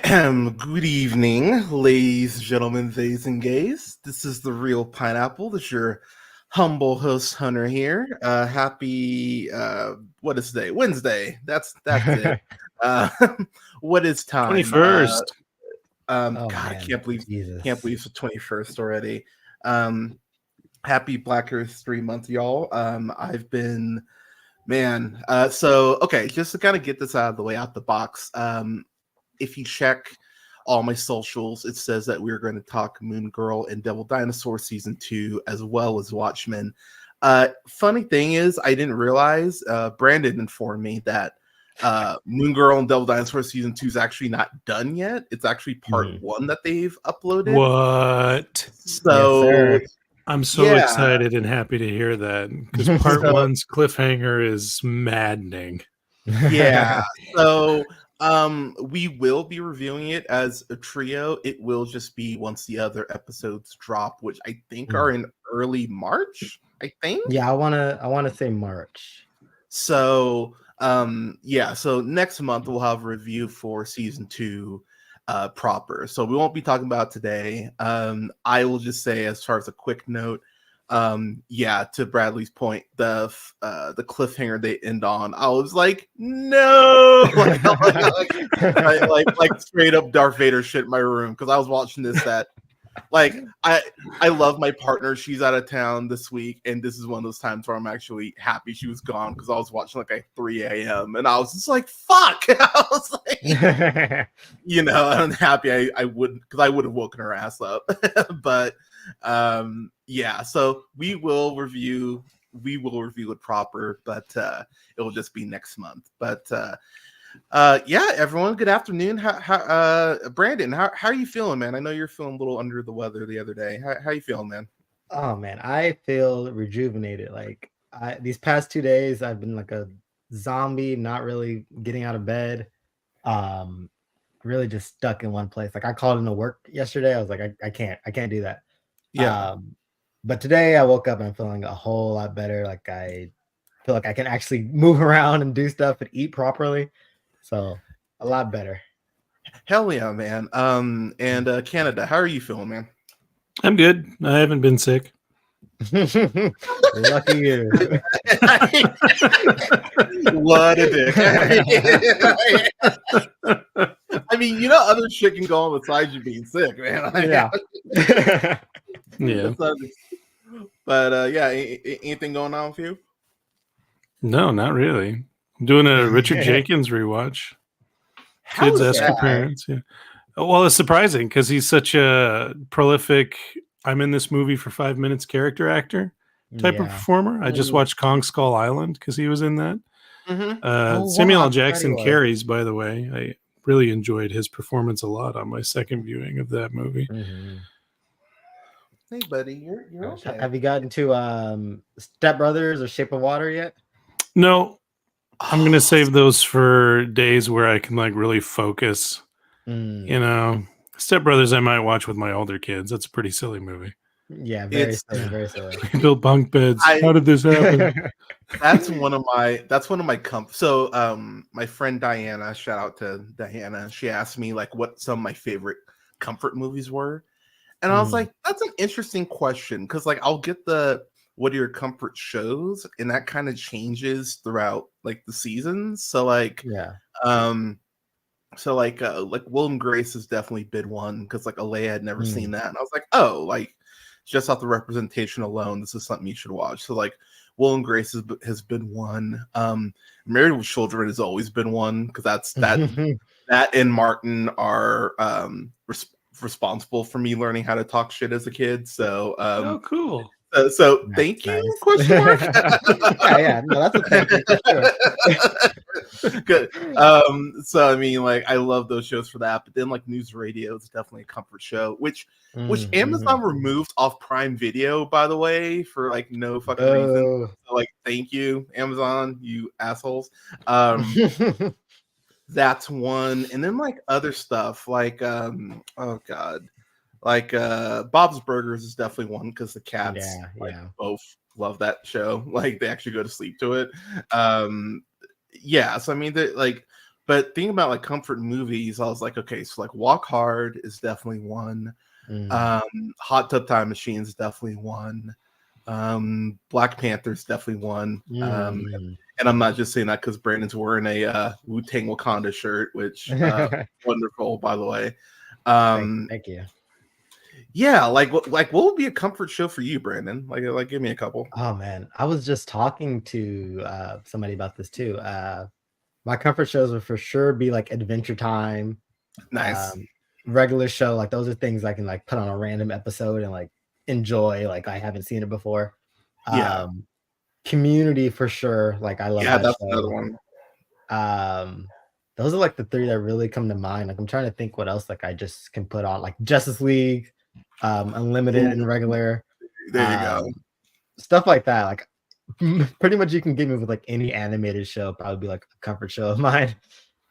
Good evening, ladies, gentlemen, theys, and gays. This is the Real Pineapple. This is your humble host, Hunter here. Happy, what is today? Wednesday. That's it. Uh, what is time? 21st. Oh God, I man, can't believe it's the 21st already. Um, Happy Black History Month, y'all. I've been, man. Okay, just to kind of get this out of the way, out the box. If you check all my socials, it says that we're going to talk Moon Girl and Devil Dinosaur season 2, as well as Watchmen. Funny thing is, I didn't realize. Brandon informed me that Moon Girl and Devil Dinosaur season 2 is actually not done yet. It's actually part 1 that they've uploaded. What? So yes, I'm so yeah. excited and happy to hear that because part one's cliffhanger is maddening. Yeah. So we will be reviewing it as a trio. It will just be once the other episodes drop, which I think are in early March, I think. Yeah, I wanna say March. So so next month we'll have a review for season 2 proper. So we won't be talking about today. I will just say, as far as a quick note, to Bradley's point, the cliffhanger they end on, I was like, no, like straight up Darth Vader shit in my room, because I was watching this I love my partner. She's out of town this week, and this is one of those times where I'm actually happy she was gone, because I was watching at 3 a.m. and I was just like, fuck. I was like, I'm happy I wouldn't, because I would have woken her ass up. But so we will review it proper, but it will just be next month. But everyone, good afternoon. How Brandon, how are you feeling, man? I know you're feeling a little under the weather the other day. How you feeling, man? Oh man, I feel rejuvenated. These past 2 days, I've been like a zombie, not really getting out of bed. Really just stuck in one place. Like, I called into work yesterday. I was like, I can't do that. Yeah. But today I woke up and I'm feeling a whole lot better. Like, I feel like I can actually move around and do stuff and eat properly. So a lot better. Hell yeah, man. And Canada, how are you feeling, man? I'm good. I haven't been sick. Lucky you. What a dick. I mean, other shit can go on besides you being sick, man. Yeah. Yeah. But anything going on with you? No, not really. I'm doing a Richard Jenkins rewatch. Kids Ask Parents. Yeah. Well, it's surprising because he's such a prolific, I'm in this movie for 5 minutes character actor type of performer. I just watched Kong Skull Island because he was in that. Mm-hmm. Samuel L. Jackson carries, by the way. I really enjoyed his performance a lot on my second viewing of that movie. Mm-hmm. Hey, buddy, you're okay. Have you gotten to Step Brothers or Shape of Water yet? No. I'm going to save those for days where I can really focus. Step Brothers I might watch with my older kids. That's a pretty silly movie. Yeah, very silly. Built bunk beds. How did this happen? That's one of my So my friend Diana, shout out to Diana, she asked me what some of my favorite comfort movies were. And I was like, that's an interesting question, because I'll get what are your comfort shows, and that kind of changes throughout the seasons. So Will and Grace has definitely been one, because Alea had never seen that, and I was like, oh, just off the representation alone, this is something you should watch. So Will and Grace has been one. Married with Children has always been one, because that and Martin are responsible for me learning how to talk shit as a kid. So oh, cool. So thank you? Question mark? yeah. No, that's a thank you for sure. Good. So I mean, I love those shows for that. But then News Radio is definitely a comfort show, which Amazon removed off Prime Video, by the way, for no fucking reason. So thank you, Amazon, you assholes. That's one. And then other stuff oh god. Bob's Burgers is definitely one, because the cats both love that show. They actually go to sleep to it. So I mean, But thinking about like comfort movies, I was like, okay, so like Walk Hard is definitely one. Hot Tub Time Machine is definitely one. Black Panther's definitely one. And I'm not just saying that because Brandon's wearing a Wu-Tang Wakanda shirt, which wonderful, by the way. Thank you. Yeah, like what would be a comfort show for you, Brandon? Like give me a couple. Oh man, I was just talking to somebody about this too. My comfort shows would for sure be like Adventure Time, Nice. Regular Show. Like those are things I can like put on a random episode and like enjoy. Like I haven't seen it before. Yeah. Community for sure. Like I love Yeah, that that's show. another one. Those are like the three that really come to mind. Like I'm trying to think what else like I just can put on, like Justice League, Unlimited and regular. There you go. Stuff like that. Like pretty much you can get me with like any animated show, probably be like a comfort show of mine.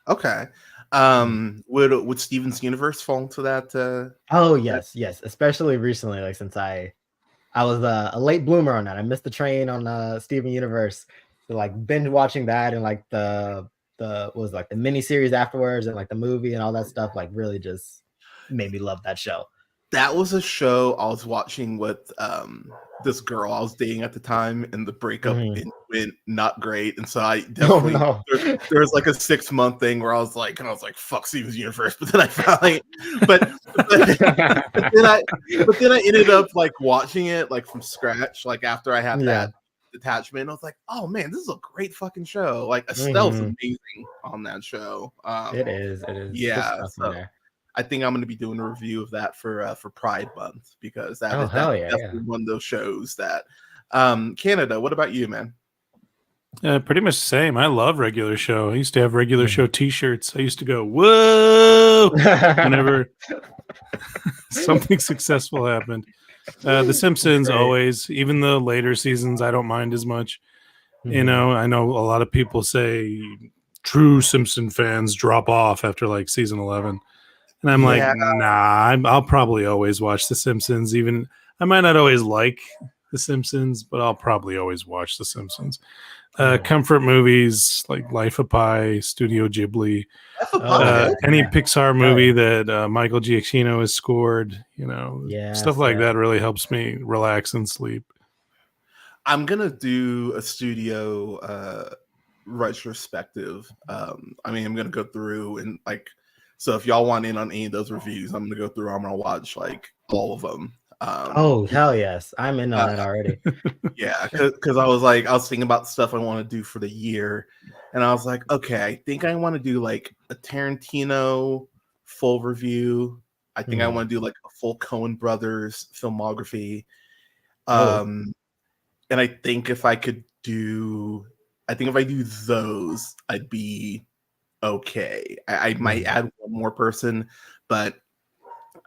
Okay. Would Steven's Universe fall into that? Oh yes, especially recently, like since I was a late bloomer on that. I missed the train on Steven Universe. So like binge watching that and like the was like the mini series afterwards and like the movie and all that stuff like really just made me love that show. That was a show I was watching with this girl I was dating at the time, and the breakup went not great. And so I definitely there was like a 6-month thing where I was like fuck Steven's Universe, but then I finally but then I ended up like watching it like from scratch, like after I had that detachment. I was like, oh man, this is a great fucking show. Like Estelle's amazing on that show. It is. Yeah. So I think I'm going to be doing a review of that for Pride Month, because that is definitely one of those shows that Canada. What about you, man? Pretty much the same. I love Regular Show. I used to have Regular Show T-shirts. I used to go whoa whenever something successful happened. The Simpsons always, even the later seasons, I don't mind as much. You know, I know a lot of people say true Simpson fans drop off after like season 11. And I'm like, nah, I'll probably always watch The Simpsons. Even I might not always like The Simpsons, but I'll probably always watch The Simpsons. Comfort movies like Life of Pi, Studio Ghibli, any Pixar movie that Michael Giacchino has scored, you know, stuff like that really helps me relax and sleep. I'm gonna do a studio retrospective. I mean, I'm gonna go through and like. So if y'all want in on any of those reviews, I'm gonna go through. I'm gonna watch like all of them. Oh hell yes, I'm in on that already. Yeah, because I was thinking about stuff I want to do for the year, and I was like, okay, I think I want to do like a Tarantino full review. I think I want to do like a full Coen Brothers filmography. And I think if I do those, I'd be okay. I might add one more person, but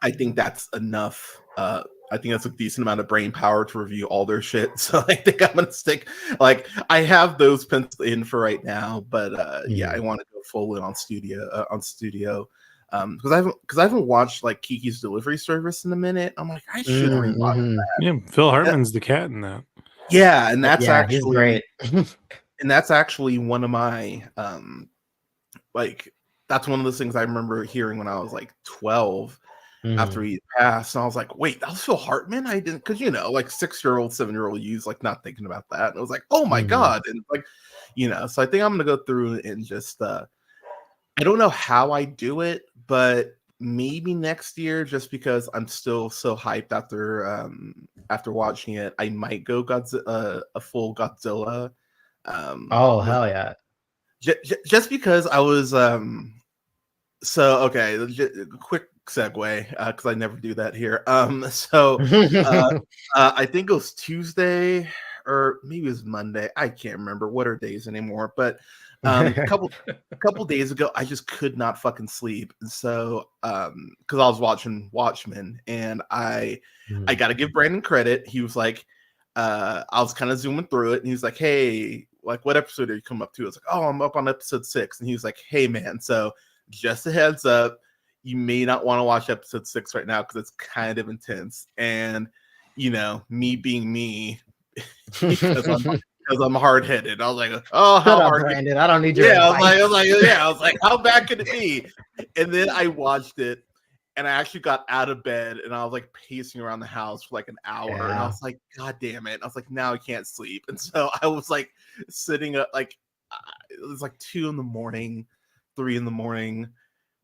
I think that's enough. I think that's a decent amount of brain power to review all their shit. So I think I'm gonna stick. Like I have those penciled in for right now, but yeah, I want to go full in on studio. Because I haven't watched like Kiki's Delivery Service in a minute. I'm like, I should rewatch that. Yeah, Phil Hartman's the cat in that. Yeah, and that's actually he's great. And that's actually one of my like that's one of those things I remember hearing when I was like 12 after he passed, and I was like, wait, that was Phil Hartman? I didn't, because you know, like 6-year-old, 7-year-old youth like not thinking about that, and I was like, oh my god. And like, you know, so I think I'm gonna go through and just I don't know how I do it, but maybe next year, just because I'm still so hyped after watching it, I might go a full Godzilla. Hell yeah. Just because I was so okay, quick segue because I never do that here. So I think it was Tuesday or maybe it was Monday. I can't remember what are days anymore, but a couple days ago I just could not fucking sleep. And so because I was watching Watchmen, and I got to give Brandon credit. He was like, I was kind of zooming through it, and he was like, hey, like what episode are you coming up to? I was like, oh, I'm up on episode 6. And he was like, hey man, so just a heads up, you may not want to watch episode 6 right now because it's kind of intense. And you know, me being me, because because I'm hard headed. I was like, oh, how Shut up, hard? Brandon. I don't need your Yeah, advice. I was like, how bad could it be? And then I watched it, and I actually got out of bed, and I was like pacing around the house for like an hour, and I was like, God damn it! I was like, now I can't sleep, and so I was like sitting up, like it was like 2 a.m, 3 a.m.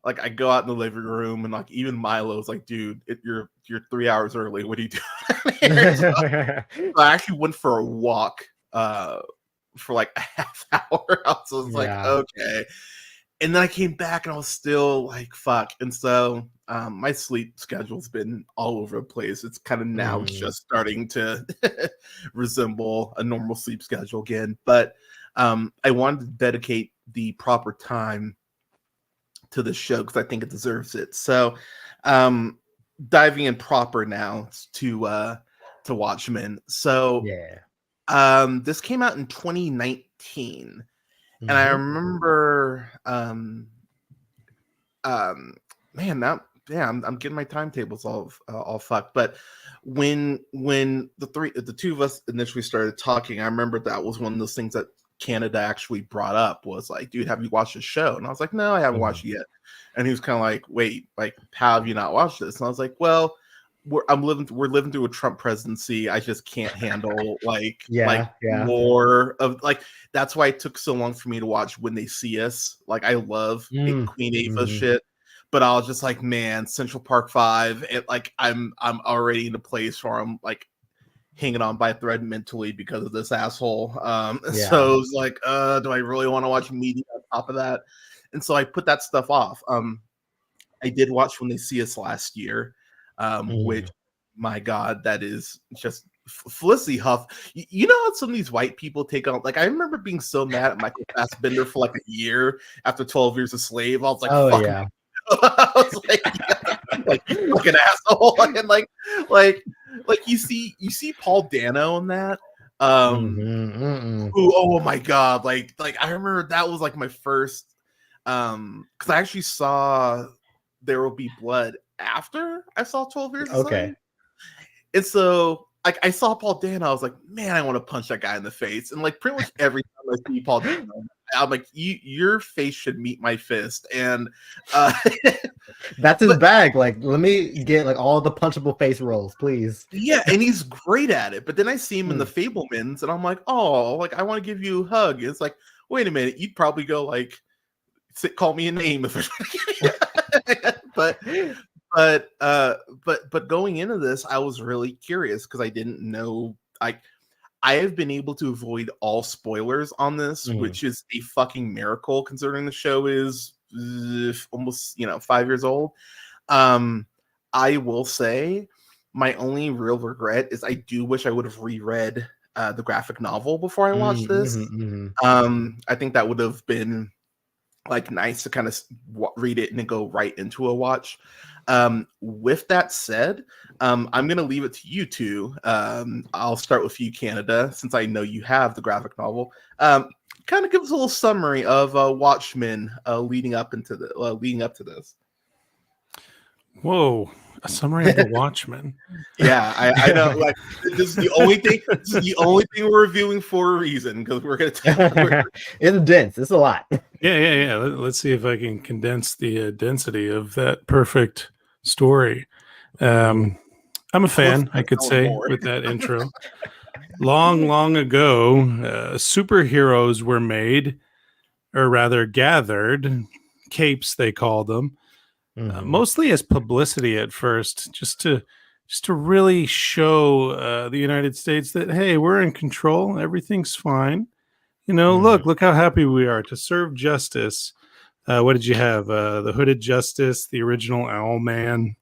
Like I go out in the living room, and like even Milo was like, dude, you're 3 hours early. What are you doing? So I actually went for a walk for like a half hour. I was like, okay. And then I came back and I was still like, fuck. And so my sleep schedule's been all over the place. It's kind of now just starting to resemble a normal sleep schedule again. But I wanted to dedicate the proper time to the show because I think it deserves it. So diving in proper now to Watchmen. So this came out in 2019, and I remember man, now I'm getting my timetables all fucked. But when the two of us initially started talking, I remember that was one of those things that Canada actually brought up, was like, dude, have you watched the show? And I was like, no, I haven't watched it yet. And he was kind of like, wait, like, how have you not watched this? And I was like, well, we're living through a Trump presidency. I just can't handle like more of like, that's why it took so long for me to watch When They See Us. Like, I love Queen Ava shit, but I was just like, man, Central Park 5, it like I'm already in a place where I'm like hanging on by a thread mentally because of this asshole. So it was like, do I really want to watch media on top of that? And so I put that stuff off. I did watch When They See Us last year, which, my God, that is just Felicity Huff. You know how some of these white people take on, like, I remember being so mad at Michael Fassbender for like a year after 12 Years a Slave. I was like, fuck him. I was like you fucking asshole. And like you see Paul Dano in that. Who, oh my God, like I remember that was like my first because I actually saw There Will Be Blood after I saw 12 Years a Slave. And so like I saw Paul Dano, I was like, man, I want to punch that guy in the face. And like pretty much every time I see Paul Dano, I'm like, your face should meet my fist. And that's his bag. Like, let me get like all the punchable face rolls, please. Yeah, and he's great at it. But then I see him in The Fablemans, and I'm like, oh, like I want to give you a hug. It's like, wait a minute, you'd probably go like, call me a name if but going into this, I was really curious because I didn't know. I have been able to avoid all spoilers on this, which is a fucking miracle considering the show is almost 5 years old. I will say my only real regret is I do wish I would have reread the graphic novel before I watched this. I think that would have been like nice to kind of read it and then go right into a watch. With that said, I'm going to leave it to you two. I'll start with you, Canada, since I know you have the graphic novel. Kind of give us a little summary of Watchmen leading up to this. Whoa, a summary of the Watchmen. Yeah, I know. Like, this is the only thing. This is the only thing we're reviewing for a reason, because we're going to tell. It's dense. It's a lot. Yeah. Let's see if I can condense the density of that perfect story. I'm a fan, I could say, with that intro. Long ago, superheroes were made, or rather gathered, capes they called them, mostly as publicity at first, just to really show the United States that, hey, we're in control, everything's fine. Look how happy we are to serve justice. What did you have? The Hooded Justice, the original Owlman,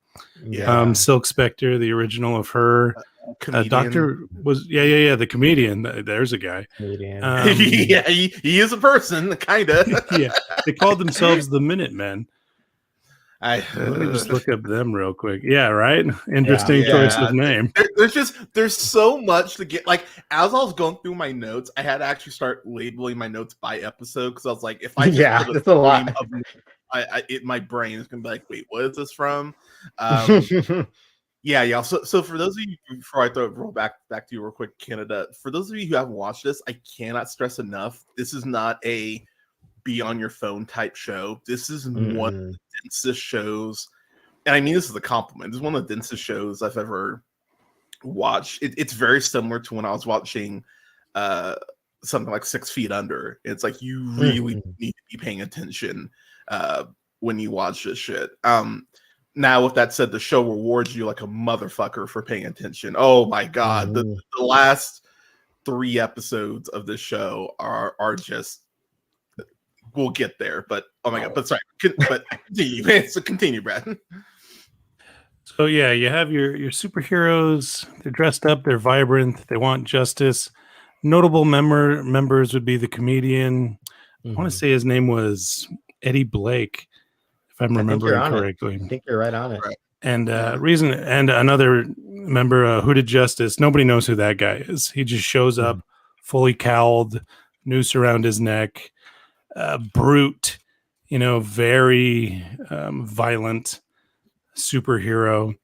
Silk Spectre, the original of her. Doctor was the comedian. There's a guy. Yeah, he is a person, kind of. Yeah, they called themselves the Minutemen. Let me just look up them real quick. Yeah, right. Interesting choice of name. There's so much to get. Like, as I was going through my notes, I had to actually start labeling my notes by episode, because I was like, if I just put it's a lot. My brain is gonna be like, wait, what is this from? Yeah. So for those of you, before I roll back to you real quick, Canada, for those of you who haven't watched this, I cannot stress enough, this is not a be on your phone type show. This is one of the densest shows, and I mean this is a compliment. This is one of the densest shows I've ever watched. It's very similar to when I was watching something like 6 Feet Under. It's like you really need to be paying attention when you watch this shit. Now, with that said, the show rewards you like a motherfucker for paying attention. Oh my god, the last 3 episodes of this show are just. We'll get there, but oh my god! But sorry, but continue, man. So continue, Brad. So yeah, you have your superheroes. They're dressed up. They're vibrant. They want justice. Notable members would be the comedian. I want to say his name was Eddie Blake, if I'm remembering correctly. I think you're right on it. Right. And and another member, Hooded Justice. Nobody knows who that guy is. He just shows up, fully cowled, noose around his neck. Brute, very violent superhero.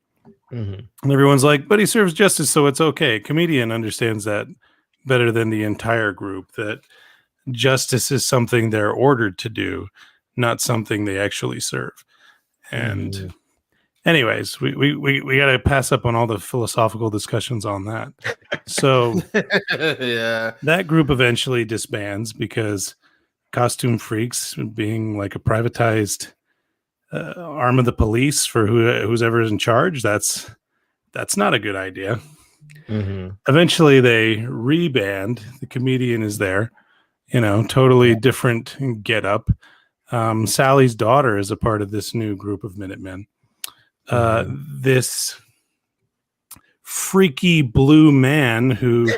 And everyone's like, but he serves justice, so it's okay. Comedian understands that better than the entire group, that justice is something they're ordered to do, not something they actually serve. And anyways, we got to pass up on all the philosophical discussions on that. So that group eventually disbands because costume freaks, being like a privatized arm of the police for who's ever in charge, that's not a good idea. Eventually they reband. The comedian is there, totally different get up. Sally's daughter is a part of this new group of Minutemen. This freaky blue man who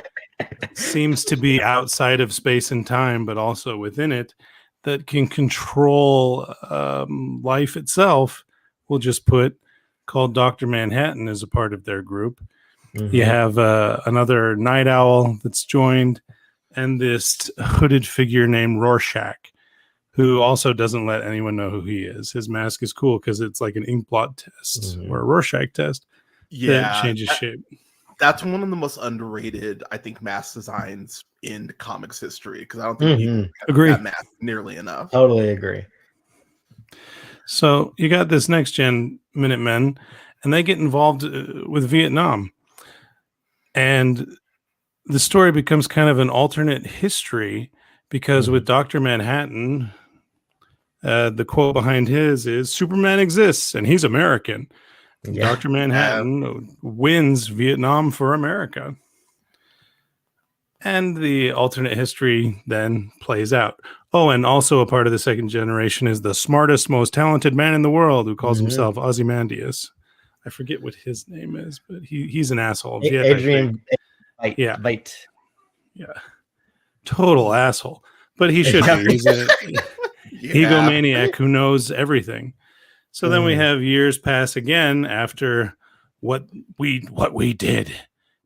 seems to be outside of space and time, but also within it, that can control life itself, we'll just put, called Dr. Manhattan, as a part of their group. You have another night owl that's joined, and this hooded figure named Rorschach, who also doesn't let anyone know who he is. His mask is cool because it's like an ink blot test or a Rorschach test that changes shape. That's one of the most underrated, I think, mask designs in comics history, because I don't think people agree that mask nearly enough. Totally agree. So you got this next gen Minutemen, and they get involved with Vietnam, and the story becomes kind of an alternate history because with Dr. Manhattan, the quote behind his is "Superman exists and he's American." Dr. Manhattan wins Vietnam for America. And the alternate history then plays out. Oh, and also a part of the second generation is the smartest, most talented man in the world, who calls himself Ozymandias. I forget what his name is, but he's an asshole. Adrian Veidt. Yeah. Total asshole. But he should be. He's an egomaniac who knows everything. So then we have years pass again after what we did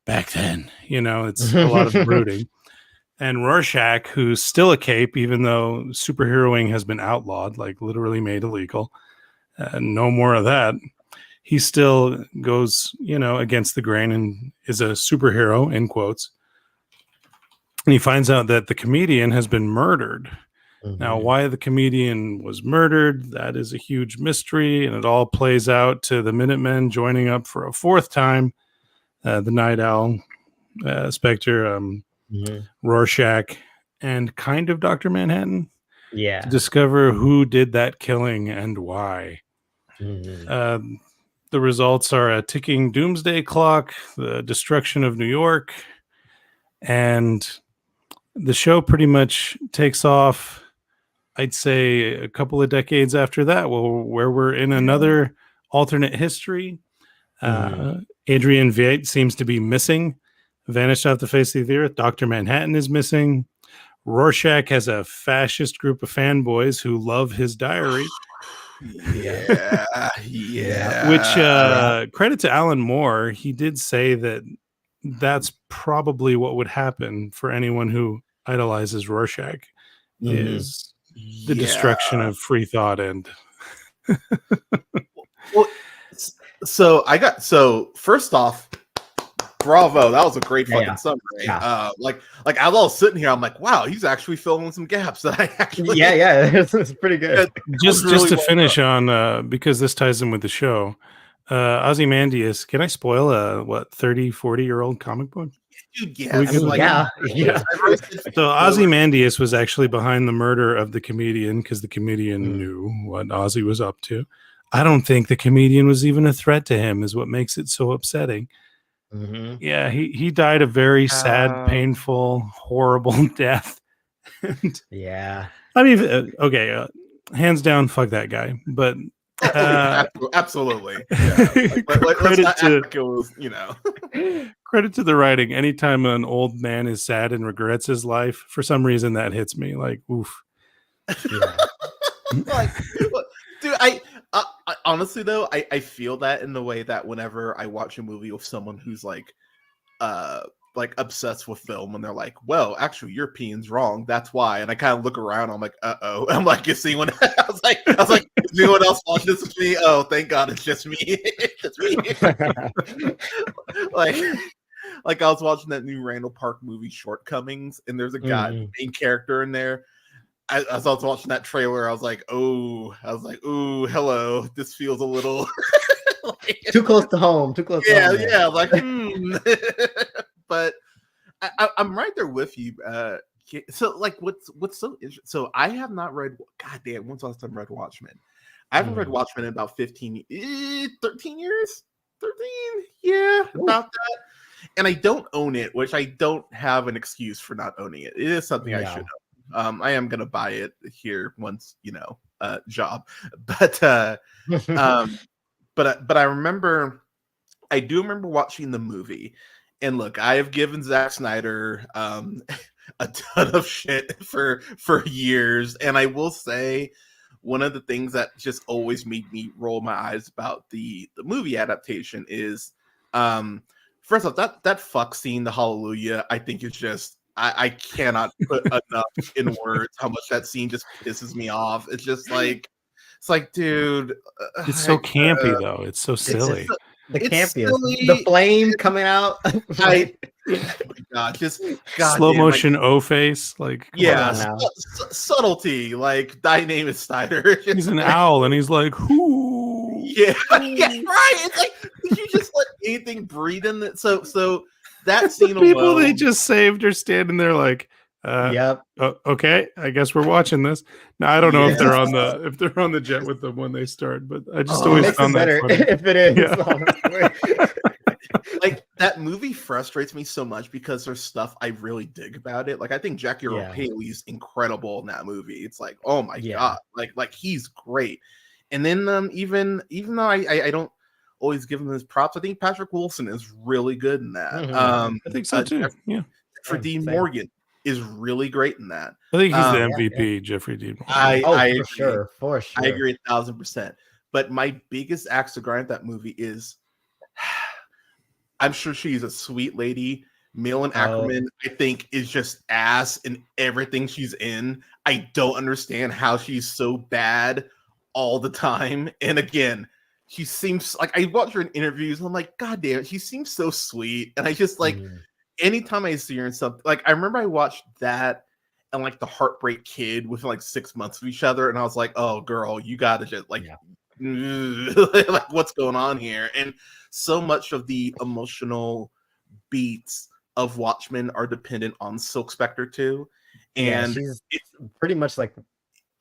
back then. It's a lot of brooding. And Rorschach, who's still a cape, even though superheroing has been outlawed, like literally made illegal. No more of that. He still goes, against the grain and is a superhero, in quotes. And he finds out that the comedian has been murdered. Now, why the comedian was murdered, that is a huge mystery, and it all plays out to the Minutemen joining up for a fourth time. The Night Owl, Spectre, Rorschach, and kind of Dr. Manhattan. Yeah. To discover who did that killing and why. The results are a ticking doomsday clock, the destruction of New York, and the show pretty much takes off, I'd say, a couple of decades after that, where we're in another alternate history. Adrian Veidt seems to be missing, vanished off the face of the earth. Dr. Manhattan is missing. Rorschach has a fascist group of fanboys who love his diary. Which credit to Alan Moore, he did say that that's probably what would happen for anyone who idolizes Rorschach, is the destruction of free thought. And well, So first off, bravo, that was a great fucking summary. Yeah. Like I was sitting here, I'm like, wow, he's actually filling some gaps that I actually it's pretty good. Just to finish on because this ties in with the show. Ozymandias, can I spoil a 30, 40-year-old comic book? Dude, I mean, yeah. So Ozymandias was actually behind the murder of the comedian because the comedian Mm. knew what Ozzy was up to. I don't think the comedian was even a threat to him, is what makes it so upsetting. Mhm. Yeah, he died a very sad, painful, horrible death. And, Yeah. I mean, okay, hands down, fuck that guy. But absolutely, yeah. Let's not act like it was, credit to the writing. Anytime an old man is sad and regrets his life, for some reason that hits me. Like, oof. Yeah. Like, dude, I honestly though, I feel that in the way that whenever I watch a movie with someone who's like obsessed with film and they're like, well, actually European's wrong, that's why. And I kind of look around, I'm like, uh-oh. I'm like, is anyone I was like, is anyone else watching this with me? Oh, thank God it's just me. It's just me. like I was watching that new Randall Park movie Shortcomings, and there's a guy, main character in there. As I was watching that trailer, I was like, ooh, hello. This feels a little too close to home. Too close to home. Yeah, like, But I'm right there with you. So, like, what's so interesting? So, I have not read. God damn, when's the last time I read Watchmen? I haven't read Watchmen in about 13 years. 13, yeah, about that. And I don't own it, which I don't have an excuse for not owning it. It is something I should own. I am gonna buy it here once, job. But but I remember, I do remember watching the movie. And look, I have given Zack Snyder a ton of shit for years, and I will say one of the things that just always made me roll my eyes about the movie adaptation is, first off, that fuck scene, the Hallelujah, I think is just I cannot put enough in words how much that scene just pisses me off. It's just like, dude, it's so campy though. It's so silly. The campiest, the flame coming out. Oh my God, just slow motion O face, like subtlety. Like, thy name is Snyder. He's an owl, and he's like, "Whoo!" Yeah, right. It's like, did you just let anything breathe in that? So that scene, people alone, they just saved are standing there like, yep. Okay, I guess we're watching this. Now I don't know if they're on the jet with them when they start, but I just always found that better funny. if it is. Like, that movie frustrates me so much because there's stuff I really dig about it. Like, I think Jackie Earle Haley's incredible in that movie. It's like, oh my God, like he's great. And then even though I don't always give him his props, I think Patrick Wilson is really good in that. I think so too. For Dean Morgan is really great in that. I think he's the MVP, Jeffrey Dean Morgan. I for sure. I agree 1,000%. But my biggest axe to grind that movie is, I'm sure she's a sweet lady. Malin Ackerman, I think, is just ass in everything she's in. I don't understand how she's so bad all the time. And again, she seems like, I watch her in interviews and I'm like, God damn it, she seems so sweet. And I just like, anytime I see her in something, like, I remember I watched that and like The Heartbreak Kid within like 6 months of each other, and I was like, oh girl, you gotta just like, like, what's going on here? And so much of the emotional beats of Watchmen are dependent on Silk Spectre too, and she's pretty much like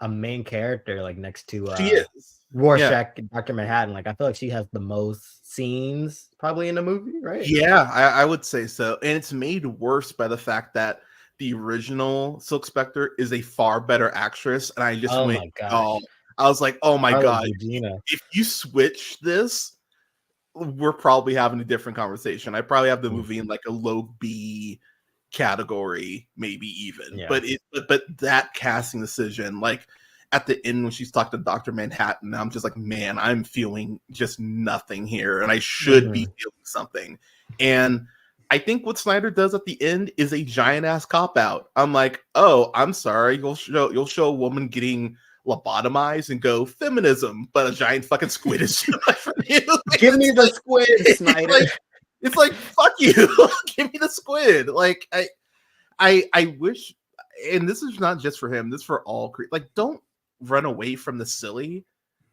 a main character, like next to she is Rorschach and Dr. Manhattan. Like, I feel like she has the most scenes probably in the movie, right? Yeah, I would say so. And it's made worse by the fact that the original Silk Spectre is a far better actress. And I just went, I was like, oh my God, if you switch this, we're probably having a different conversation. I probably have the movie in like a low B category, maybe even. But that casting decision, like, at the end when she's talking to Dr. Manhattan, I'm just like, man, I'm feeling just nothing here, and I should be feeling something. And I think what Snyder does at the end is a giant ass cop out. I'm like, oh, I'm sorry, you'll show a woman getting lobotomize and go feminism, but a giant fucking squid is from you. Give me the squid, Snyder. It's like fuck you. Give me the squid. Like I wish, and this is not just for him. This is for all. Like, don't run away from the silly.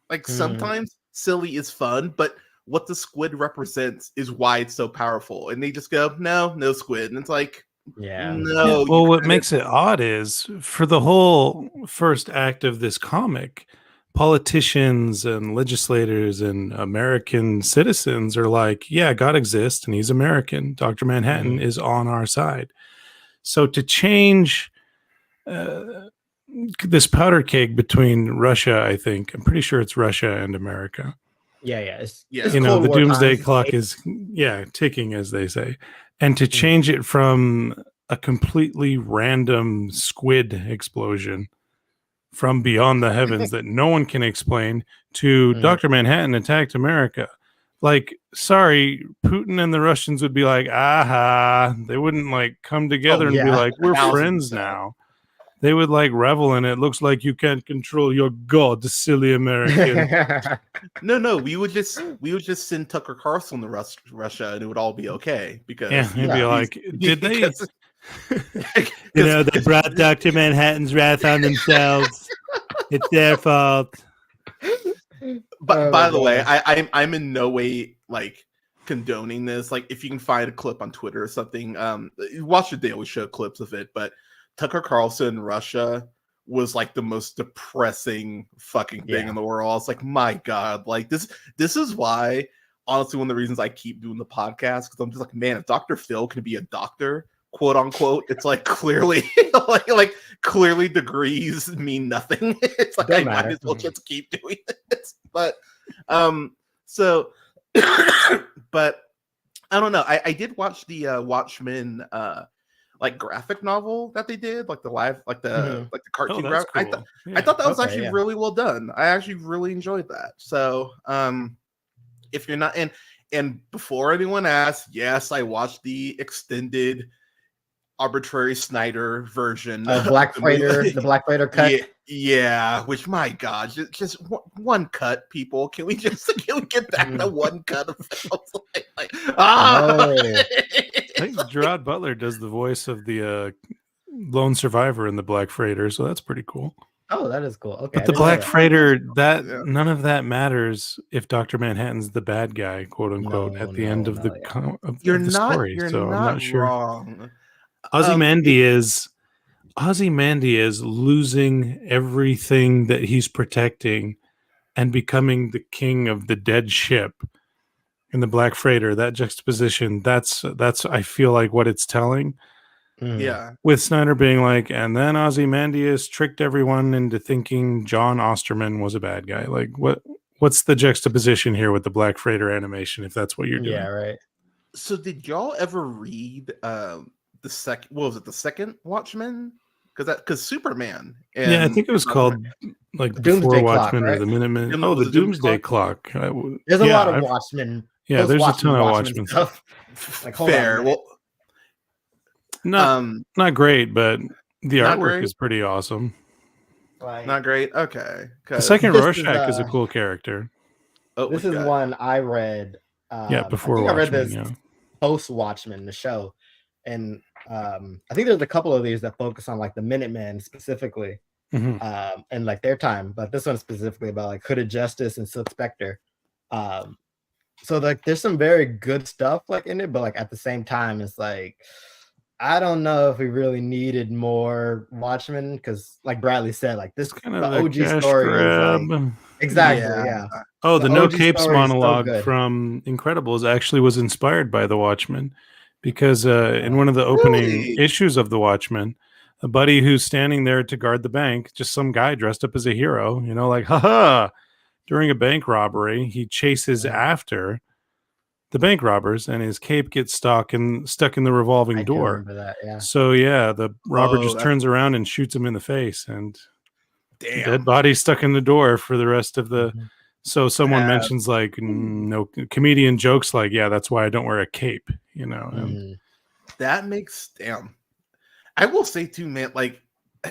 Like sometimes silly is fun, but what the squid represents is why it's so powerful. And they just go, no squid, and it's like, no. Well, what makes it odd is for the whole first act of this comic, politicians and legislators and American citizens are like, yeah, God exists and he's American. Dr. Manhattan is on our side. So to change this powder keg between Russia, I think, I'm pretty sure it's Russia and America. It's you know, the doomsday clock is ticking, as they say. And to change it from a completely random squid explosion from beyond the heavens that no one can explain to Dr. Manhattan attacked America. Like, sorry, Putin and the Russians would be like, aha. They wouldn't like come together and be like, we're friends now. They would like revel in it. Looks like you can't control your god, silly American. No, we would just send Tucker Carlson to Russia, and it would all be okay because he'd be like, did they? You know, they brought Dr. Manhattan's wrath on themselves. It's their fault. But by the way, I'm in no way like condoning this. Like, if you can find a clip on Twitter or something, watch it. They always show clips of it, but Tucker Carlson in Russia was like the most depressing fucking thing in the world. It's like, my God, like this is why, honestly, one of the reasons I keep doing the podcast, because I'm just like, man, if Dr. Phil can be a doctor, quote unquote, it's like clearly like clearly degrees mean nothing. It's like I might as well just keep doing this. But so but I don't know. I did watch the Watchmen like graphic novel that they did, like the live, like the like the cartoon. Cool. I thought that was actually really well done. I actually really enjoyed that. So if you're not and before anyone asks, yes, I watched the extended arbitrary Snyder version of Black Freighter, the Black Freighter cut. Yeah, which, my God, just one cut, people. Can we get back to one cut of films? I think Gerard Butler does the voice of the lone survivor in the Black Freighter, so that's pretty cool. Oh, that is cool. Okay, but the Black Freighter, none of that matters if Dr. Manhattan's the bad guy, quote unquote, at the end of the story. So I'm not sure. Wrong. Ozymandias losing everything that he's protecting and becoming the king of the dead ship in the Black Freighter. That juxtaposition, that's I feel like what it's telling. Yeah. With Snyder being like, and then Ozymandias tricked everyone into thinking John Osterman was a bad guy. Like, what's the juxtaposition here with the Black Freighter animation, if that's what you're doing? Yeah, right. So did y'all ever read the second Watchmen? Because Superman. And I think it was called like Before Watchmen, right? Or the Minutemen. Oh, the Doomsday Clock. There's a lot of Watchmen. Yeah, there's a ton of Watchmen stuff. Like, fair. Well, not great, but the artwork is pretty awesome. Like, not great. Okay. The second Rorschach is a cool character. This is one I read. Before Watchmen. I read this post Watchmen, the show, and I think there's a couple of these that focus on like the Minutemen specifically, and like their time. But this one specifically about like Hooded Justice and Silk Spectre. So like there's some very good stuff like in it, but like at the same time, it's like I don't know if we really needed more Watchmen because, like Bradley said, like this kind of the OG story is like, exactly, yeah. Oh, the No Capes monologue from Incredibles actually was inspired by the Watchmen, because in one of the opening issues of the Watchmen, a buddy who's standing there to guard the bank, just some guy dressed up as a hero, like, haha, during a bank robbery, he chases after the bank robbers, and his cape gets stuck in the revolving door. Remember that, yeah. So the robber just turns around and shoots him in the face, and dead body stuck in the door for the rest of the. So someone mentions like comedian jokes like, yeah, that's why I don't wear a cape, That makes I will say too, man, like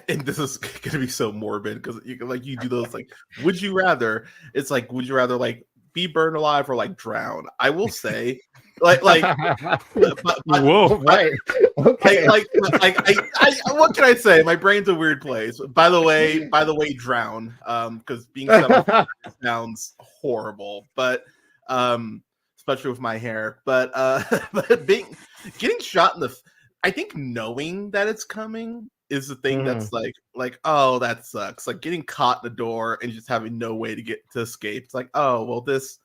and this is gonna be so morbid because you do those like, would you rather? It's like, would you rather like be burned alive or like drown? I will say, like Whoa. Right. Okay. what can I say? My brain's a weird place. By the way, drown. Because being suffocated sounds horrible, but especially with my hair. But but getting shot in the, I think knowing that it's coming is the thing that's like, oh, that sucks. Like getting caught in the door and just having no way to escape. It's like, oh well, this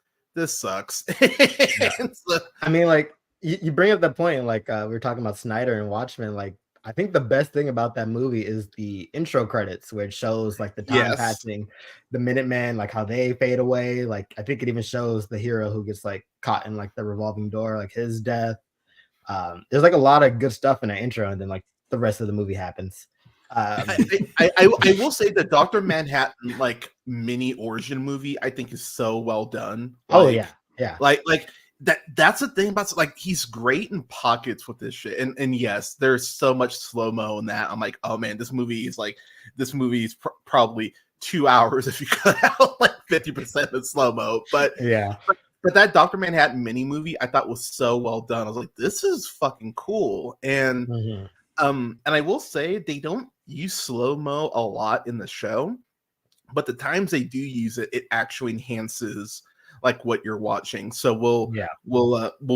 sucks. Yeah. So, I mean, like you bring up that point, like we were talking about Snyder and Watchmen. Like I think the best thing about that movie is the intro credits, where it shows like the time passing, the Minutemen, like how they fade away. Like I think it even shows the hero who gets like caught in like the revolving door, like his death. There's like a lot of good stuff in the intro, and then like the rest of the movie happens. I will say the Dr. Manhattan like mini origin movie I think is so well done. Like, like that's the thing about, like, he's great in pockets with this shit, and yes, there's so much slow mo in that. I'm like, oh man, this movie is probably 2 hours if you cut out like 50% of slow mo, but that Dr. Manhattan mini movie I thought was so well done. I was like, this is fucking cool. And and I will say they don't use slow-mo a lot in the show, but the times they do use it, it actually enhances like what you're watching. So we'll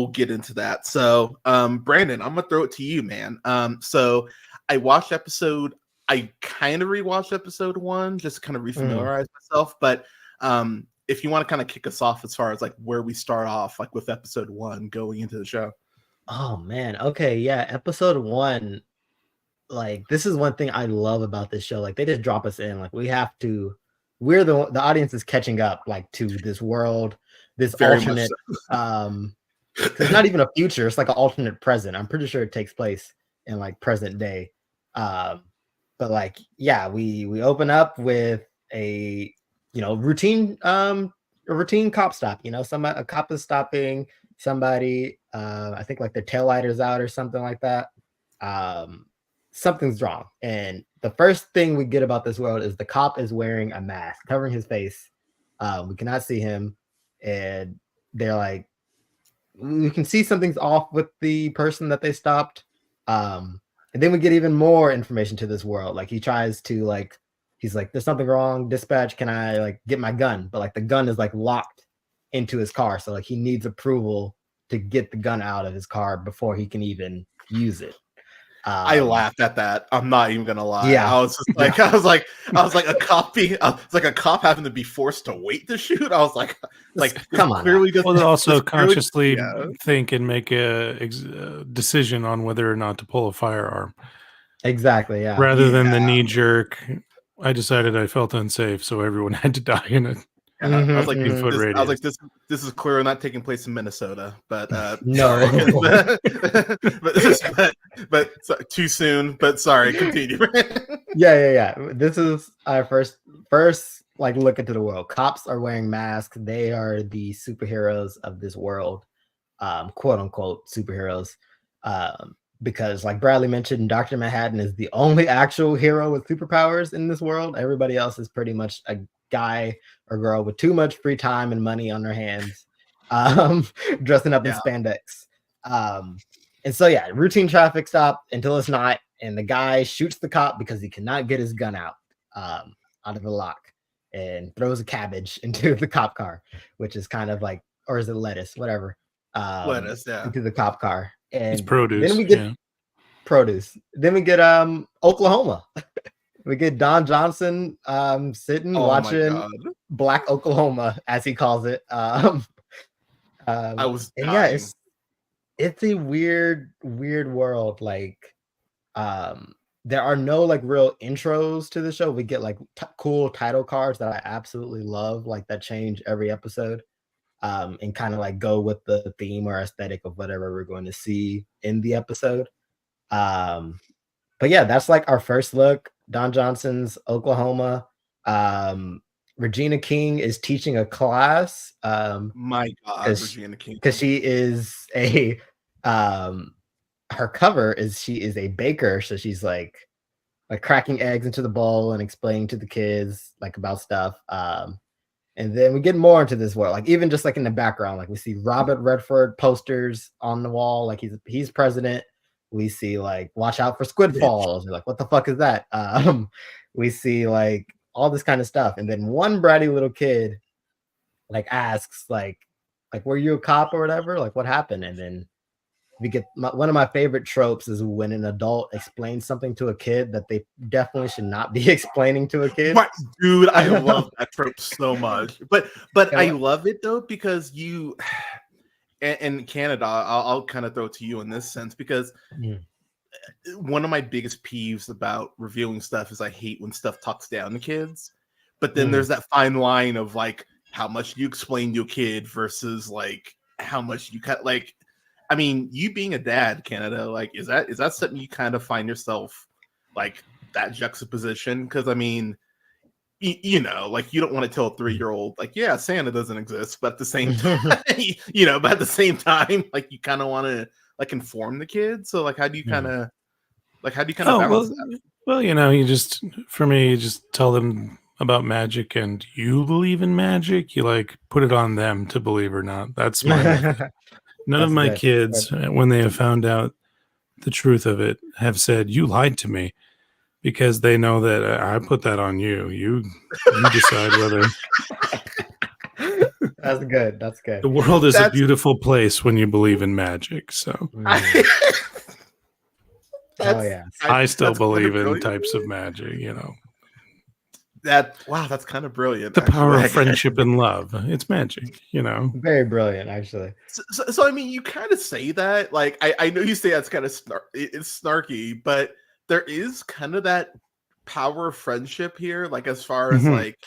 get into that. So Brandon, I'm gonna throw it to you, man. So I kind of rewatched episode 1 just to kind of refamiliarize myself, but if you want to kind of kick us off as far as like where we start off, like with episode 1 going into the show. Oh man, okay, yeah, episode 1. Like this is one thing I love about this show. Like they just drop us in. Like we're the audience is catching up like to this world, this Very alternate. It's not even a future. It's like an alternate present. I'm pretty sure it takes place in like present day. But like yeah, we open up with a routine cop stop. A cop is stopping somebody. I think like their tail lighter's out or something like that. Something's wrong, and the first thing we get about this world is the cop is wearing a mask covering his face. We cannot see him, and they're like, we can see something's off with the person that they stopped. And then we get even more information to this world. Like he tries to he's like, there's something wrong, dispatch, can I like get my gun? But like the gun is like locked into his car, so like he needs approval to get the gun out of his car before he can even use it. I laughed at that. I'm not even gonna lie. Yeah, I was just like, I was like a cop it's like a cop having to be forced to wait to shoot. I was like come on. Clearly, well, they also consciously think and make a decision on whether or not to pull a firearm. Exactly. Yeah. Rather than the knee jerk. I decided I felt unsafe, so everyone had to die in it. Yeah, I was like, this is clearly not taking place in Minnesota, but no, but too soon. But sorry, continue. yeah. This is our first like look into the world. Cops are wearing masks. They are the superheroes of this world, quote unquote superheroes, because like Bradley mentioned, Dr. Manhattan is the only actual hero with superpowers in this world. Everybody else is pretty much a guy or girl with too much free time and money on their hands, dressing up in spandex. And so yeah, routine traffic stop until it's not, and the guy shoots the cop because he cannot get his gun out of the lock, and throws a cabbage into the cop car, which is kind of like, or is it lettuce, whatever, lettuce, into the cop car. And it's produce. Then we get produce. Then we get Oklahoma. We get Don Johnson sitting watching Black Oklahoma, as he calls it. I was dying. Yeah, it's a weird world. Like there are no like real intros to the show. We get like cool title cards that I absolutely love, like that change every episode, and kind of like go with the theme or aesthetic of whatever we're going to see in the episode. But yeah, that's like our first look. Don Johnson's Oklahoma. Regina King is teaching a class. My God, Regina King, because she is a her cover is she is a baker, so she's like like cracking eggs into the bowl and explaining to the kids like about stuff. And then we get more into this world, like even just like in the background, like we see Robert Redford posters on the wall, like he's president. We see like watch out for squid falls. We're like, what the fuck is that? We see like all this kind of stuff, and then one bratty little kid like asks like were you a cop or whatever? Like what happened? And then we get one of my favorite tropes is when an adult explains something to a kid that they definitely should not be explaining to a kid. Right, dude, I love that trope so much. But I love it though because you and Canada, I'll kind of throw it to you in this sense because one of my biggest peeves about reviewing stuff is I hate when stuff talks down to kids. But then there's that fine line of like how much you explain to a kid versus like how much you cut. Like, I mean, you being a dad, Canada, like is that something you kind of find yourself like that juxtaposition? Because I mean, you know, like you don't want to tell a 3-year-old like, yeah, Santa doesn't exist, but at the same time, but at the same time, like you kind of want to like inform the kids. So like, how do you kind of balance that? Well, you just tell them about magic, and you believe in magic. You like put it on them to believe or not. That's my method. None of my kids, when they have found out the truth of it, have said, "You lied to me," because they know that I put that on you. You decide whether. That's good. That's good. The world is a beautiful place when you believe in magic. So, I still believe in types of magic. That's kind of brilliant. The power of friendship and love. It's magic, Very brilliant, actually. So I mean, you kind of say that. Like, I know you say that's kind of it's snarky, but there is kind of that power of friendship here. Like, as far as like,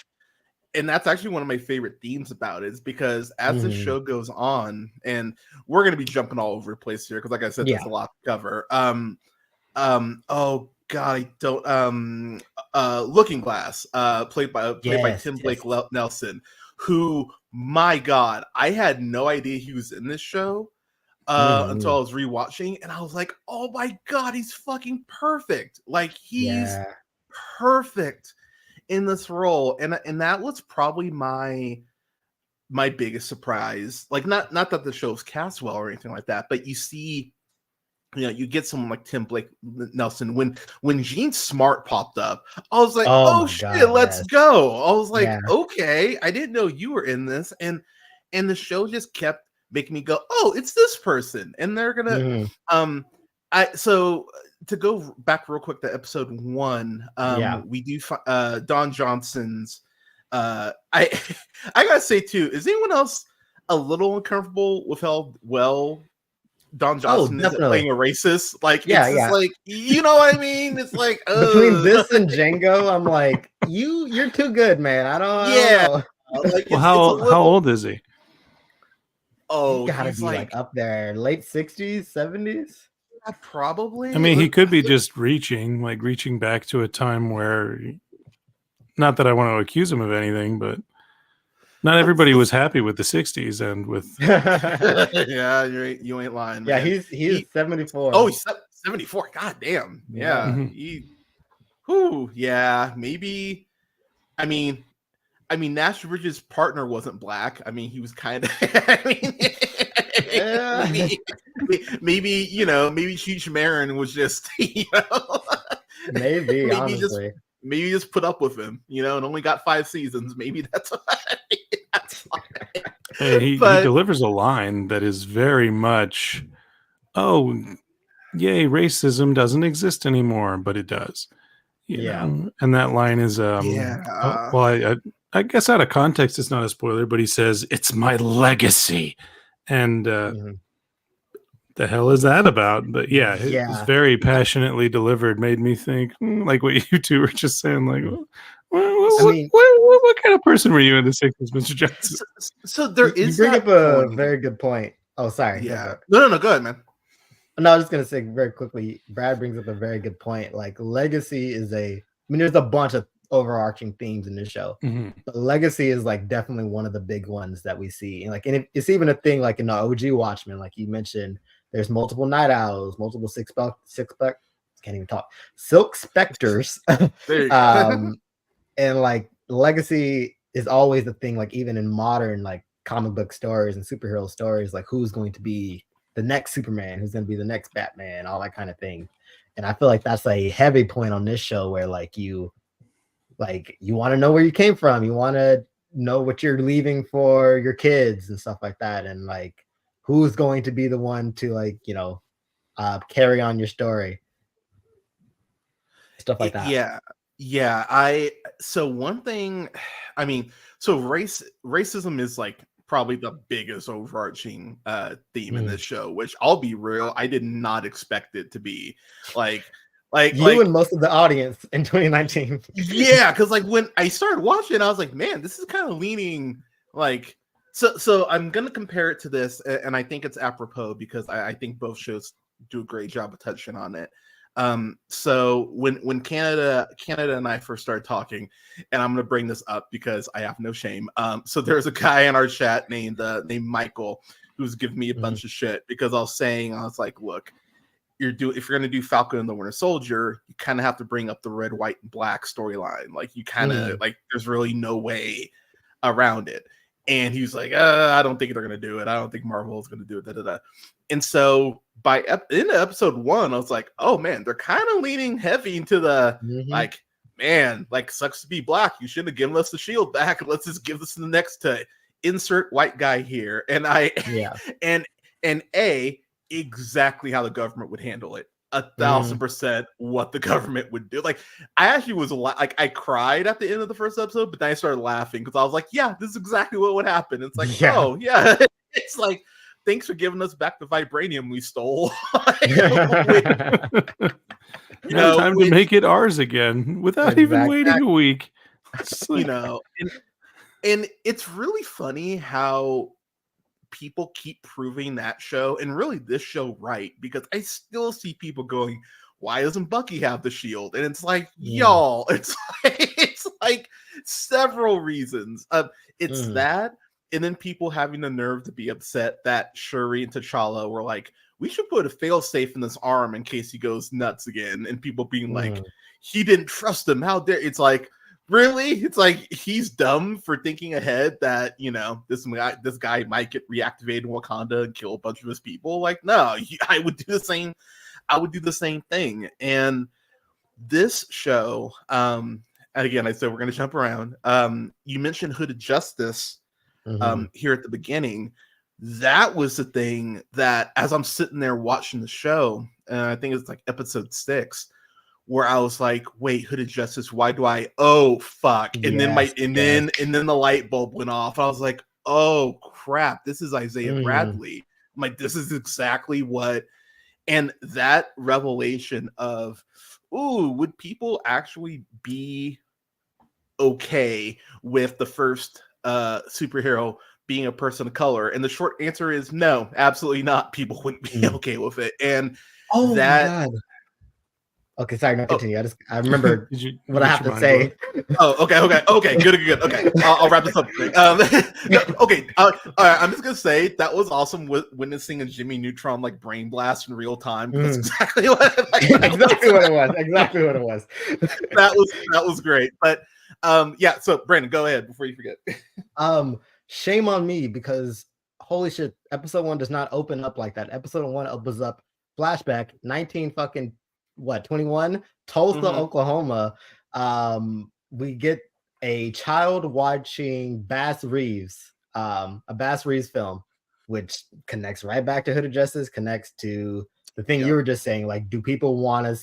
and that's actually one of my favorite themes about it, is because as the show goes on, and we're going to be jumping all over the place here because, like I said, there's a lot to cover. Oh God, I don't. Looking Glass, played by Tim Blake Nelson, who, my God, I had no idea he was in this show until I was rewatching, and I was like, oh my God, he's fucking perfect. Like he's perfect in this role, and that was probably my biggest surprise. Like not that the show's cast well or anything like that, but you see. You get someone like Tim Blake Nelson. When Gene Smart popped up, I was like, "Oh shit, God, let's go!" I was like, "Okay, I didn't know you were in this," and the show just kept making me go, "Oh, it's this person," and they're gonna. So to go back real quick to episode 1, we do Don Johnson's. I gotta say too, is anyone else a little uncomfortable with how well Don Johnson isn't playing a racist? Like, it's just like, you know what I mean? It's like between this and Django, I'm like, you're too good, man. I don't know. Like, how old is he? Oh, he's gotta be like up there, late 60s, 70s. Probably. I mean, he could be just reaching back to a time where, not that I want to accuse him of anything, but not everybody was happy with the 60s and with. Yeah, you ain't lying. Yeah, man. He's 74. Oh, he's 74. God damn. Yeah. Maybe. I mean, Nash Bridges' partner wasn't black. I mean, he was kind of. Maybe Cheech Marin was just, maybe honestly. Maybe just put up with him, and only got 5 seasons. Maybe that's why. Hey, he delivers a line that is very much, oh, yay, racism doesn't exist anymore, but it does. You know? And that line is, well, I guess out of context, it's not a spoiler, but he says, "It's my legacy." And the hell is that about? But it was very passionately delivered, made me think, like what you two were just saying, like, what kind of person were you in the 60s, Mr. Johnson? So there is. You bring up a very good point. Oh, sorry. Yeah. No. Go ahead, man. No, I was just gonna say very quickly. Brad brings up a very good point. Like, legacy is there's a bunch of overarching themes in this show, but legacy is like definitely one of the big ones that we see. And it's even a thing like in the OG Watchmen, like you mentioned. There's multiple night owls, multiple six can't even talk. Silk Specters. There you go. And like legacy is always the thing, like even in modern like comic book stories and superhero stories, like who's going to be the next Superman, who's going to be the next Batman, all that kind of thing. And I feel like that's a heavy point on this show where you want to know where you came from, you want to know what you're leaving for your kids and stuff like that, and like who's going to be the one to like carry on your story, stuff like that. Yeah. So one thing, I mean, so racism is like probably the biggest overarching theme in this show, which I'll be real, I did not expect it to be like you and most of the audience in 2019. Yeah, because like when I started watching, I was like, man, this is kind of leaning like so I'm gonna compare it to this, and I think it's apropos because I think both shows do a great job of touching on it. So when Canada and I first started talking, and I'm gonna bring this up because I have no shame. So there's a guy in our chat named Michael who's giving me a bunch of shit because I was like, look, if you're gonna do Falcon and the Winter Soldier, you kind of have to bring up the red, white, and black storyline. Like you kind of like there's really no way around it. And he's like, I don't think they're gonna do it. I don't think Marvel is gonna do it. Da, da, da. And so by in episode 1, I was like, oh man, they're kind of leaning heavy into the like, man, like sucks to be black. You shouldn't have given us the shield back. Let's just give this to the next to insert white guy here. And exactly how the government would handle it. 1,000% what the government would do. Like, I actually was like, I cried at the end of the first episode, but then I started laughing because I was like, yeah, this is exactly what would happen. It's like, oh yeah, it's like, thanks for giving us back the vibranium we stole. Time to make it ours again without even waiting a week. Like, and it's really funny how people keep proving that show and really this show right, because I still see people going, why doesn't Bucky have the shield? And it's like, y'all, it's like several reasons. It's that, and then people having the nerve to be upset that Shuri and T'Challa were like, we should put a failsafe in this arm in case he goes nuts again, and people being like, he didn't trust him, how dare. It's like, really? It's like he's dumb for thinking ahead that, this guy might get reactivated in Wakanda and kill a bunch of his people. Like, no, I would do the same. I would do the same thing. And this show, again, I said we're going to jump around. You mentioned Hooded Justice here at the beginning. That was the thing that, as I'm sitting there watching the show, and I think it's like episode 6, where I was like, wait, Hooded Justice, why do I, oh fuck. And then the light bulb went off. I was like, oh crap, this is Isaiah Bradley. I'm like, this is exactly what, and that revelation of, ooh, would people actually be okay with the first superhero being a person of color? And the short answer is no, absolutely not. People wouldn't be okay with it. And my God. Okay, sorry, no, continue. I remember what I have to say. Okay, good. Okay, I'll wrap this up. Okay, all right. I'm just gonna say that was awesome witnessing a Jimmy Neutron like brain blast in real time. That's exactly what it was. That was great. But yeah. So Brandon, go ahead before you forget. Shame on me, because holy shit, episode 1 does not open up like that. Episode 1 opens up flashback 21 Tulsa, Oklahoma. We get a child watching Bass Reeves, a Bass Reeves film, which connects right back to Hooded Justice, connects to the thing you were just saying. Like, would people want a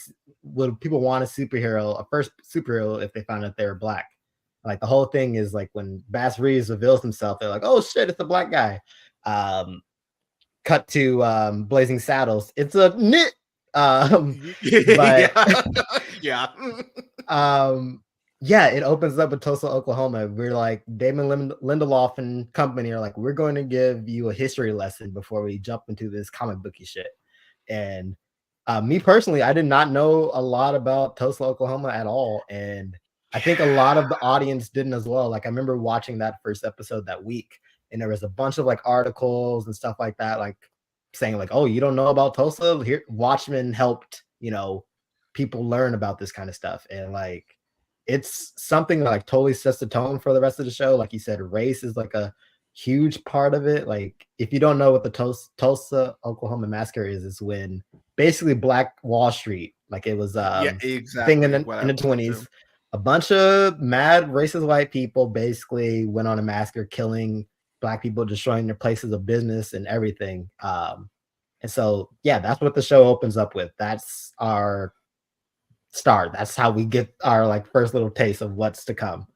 superhero, a first superhero, if they found out they were black? Like, the whole thing is like when Bass Reeves reveals himself, they're like, oh shit, it's a black guy. Cut to Blazing Saddles. It's a knit. It opens up with Tulsa, Oklahoma. We're like, Damon Lindelof and company are like, we're going to give you a history lesson before we jump into this comic booky shit. And me personally, I did not know a lot about Tulsa, Oklahoma at all, and I think a lot of the audience didn't as well. Like, I remember watching that first episode that week, and there was a bunch of like articles and stuff like that, like saying like, oh, you don't know about Tulsa? Here, Watchmen helped, people learn about this kind of stuff. And like it's something that like totally sets the tone for the rest of the show. Like you said, race is like a huge part of it. Like if you don't know what the Tulsa, Oklahoma massacre is, it's when basically Black Wall Street, like it was Yeah, exactly. thing in the 20s. A bunch of mad racist white people basically went on a massacre, killing Black people, destroying their places of business and everything. And so, yeah, that's what the show opens up with. That's our start. That's how we get our like first little taste of what's to come.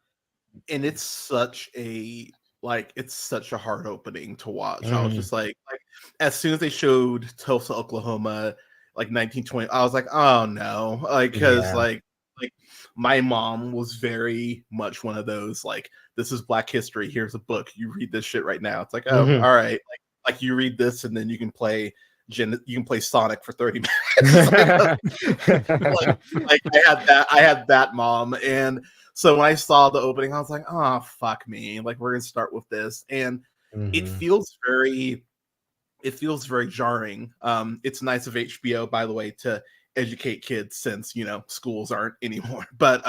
And it's such a hard opening to watch. I was just like as soon as they showed Tulsa, Oklahoma, like 1920, I was like, oh no, like because like my mom was very much one of those like, this is Black history. Here's a book. You read this shit right now. It's like, oh, all right, like you read this and then you can play Sonic for 30 minutes. like I had that mom. And so when I saw the opening, I was like, oh fuck me. Like we're gonna start with this. And it feels very jarring. It's nice of HBO, by the way, to educate kids since schools aren't anymore. But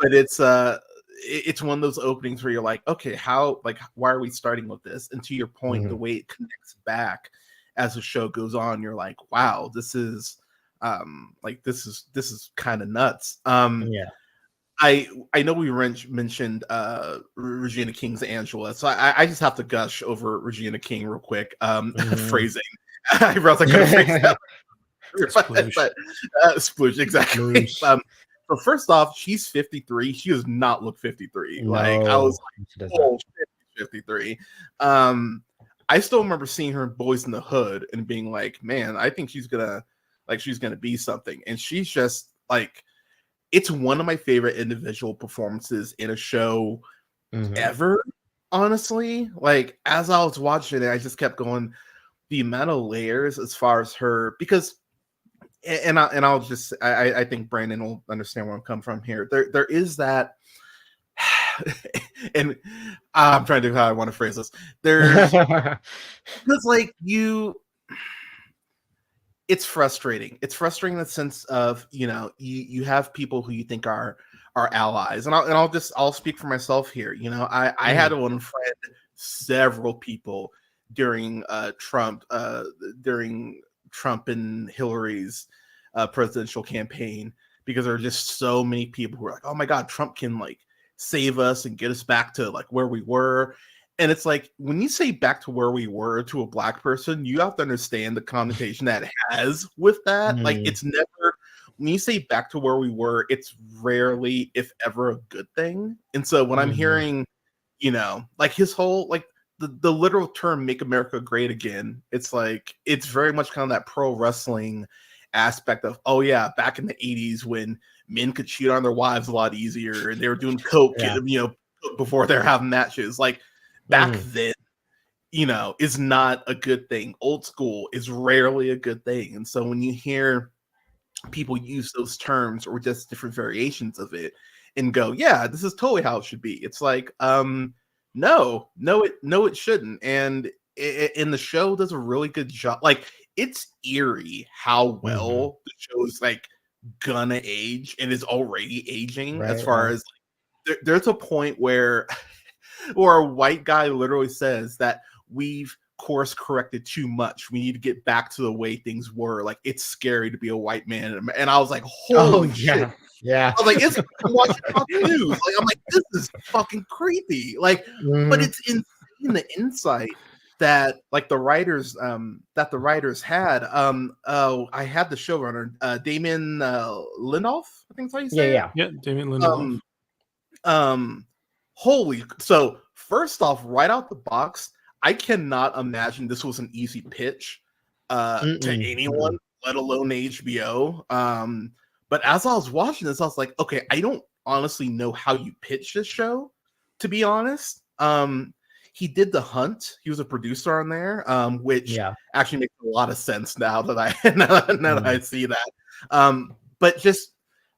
it's one of those openings where you're like, okay, why are we starting with this? And to your point, the way it connects back as the show goes on, you're like, wow, this is kind of nuts. I know we mentioned Regina King's Angela, so I just have to gush over Regina King real quick. Phrasing. I realized I could have phrased that. but sploosh, exactly. So first off, she's 53. She does not look 53. No, like I was like, oh, 53. I still remember seeing her in Boys in the Hood and being like, man, I think she's gonna be something. And she's just like, it's one of my favorite individual performances in a show ever. Honestly, like as I was watching it, I just kept going, the amount of layers as far as her, because I'll just I think Brandon will understand where I'm coming from here. There is that, and I'm trying to think how I want to phrase this. There's because like it's frustrating. It's frustrating in the sense of you have people who you think are allies, and I'll speak for myself here. I had one friend, several people during Trump and Hillary's presidential campaign, because there are just so many people who are like, oh my God, Trump can like save us and get us back to like where we were. And it's like, when you say back to where we were to a Black person, you have to understand the connotation that it has with that. Like it's never, when you say back to where we were, it's rarely, if ever, a good thing. And so when I'm hearing, like his whole, like the literal term "Make America Great Again," it's like, it's very much kind of that pro wrestling aspect of, oh yeah, back in the 80s when men could cheat on their wives a lot easier and they were doing coke, before they're having matches. Like back then, is not a good thing. Old school is rarely a good thing. And so when you hear people use those terms or just different variations of it and go, yeah, this is totally how it should be, it's like, no, it shouldn't. And the show does a really good job. Like, it's eerie how well the show is like gonna age and is already aging. As far as like, there's a point where a white guy literally says that we've course corrected too much. We need to get back to the way things were. Like, it's scary to be a white man. And I was like, holy shit. Yeah. I was like, it's watching Fox News. Like, I'm like, this is fucking creepy. Like, but it's insane the insight that like the writers had. I had the showrunner, Damon Lindelof, I think that's how you say it. Yeah, Damon Lindelof. So first off, right out the box, I cannot imagine this was an easy pitch to anyone, let alone HBO. But as I was watching this, I was like, okay, I don't honestly know how you pitch this show, to be honest. He did The Hunt. He was a producer on there, which actually makes a lot of sense now that I see that. But just,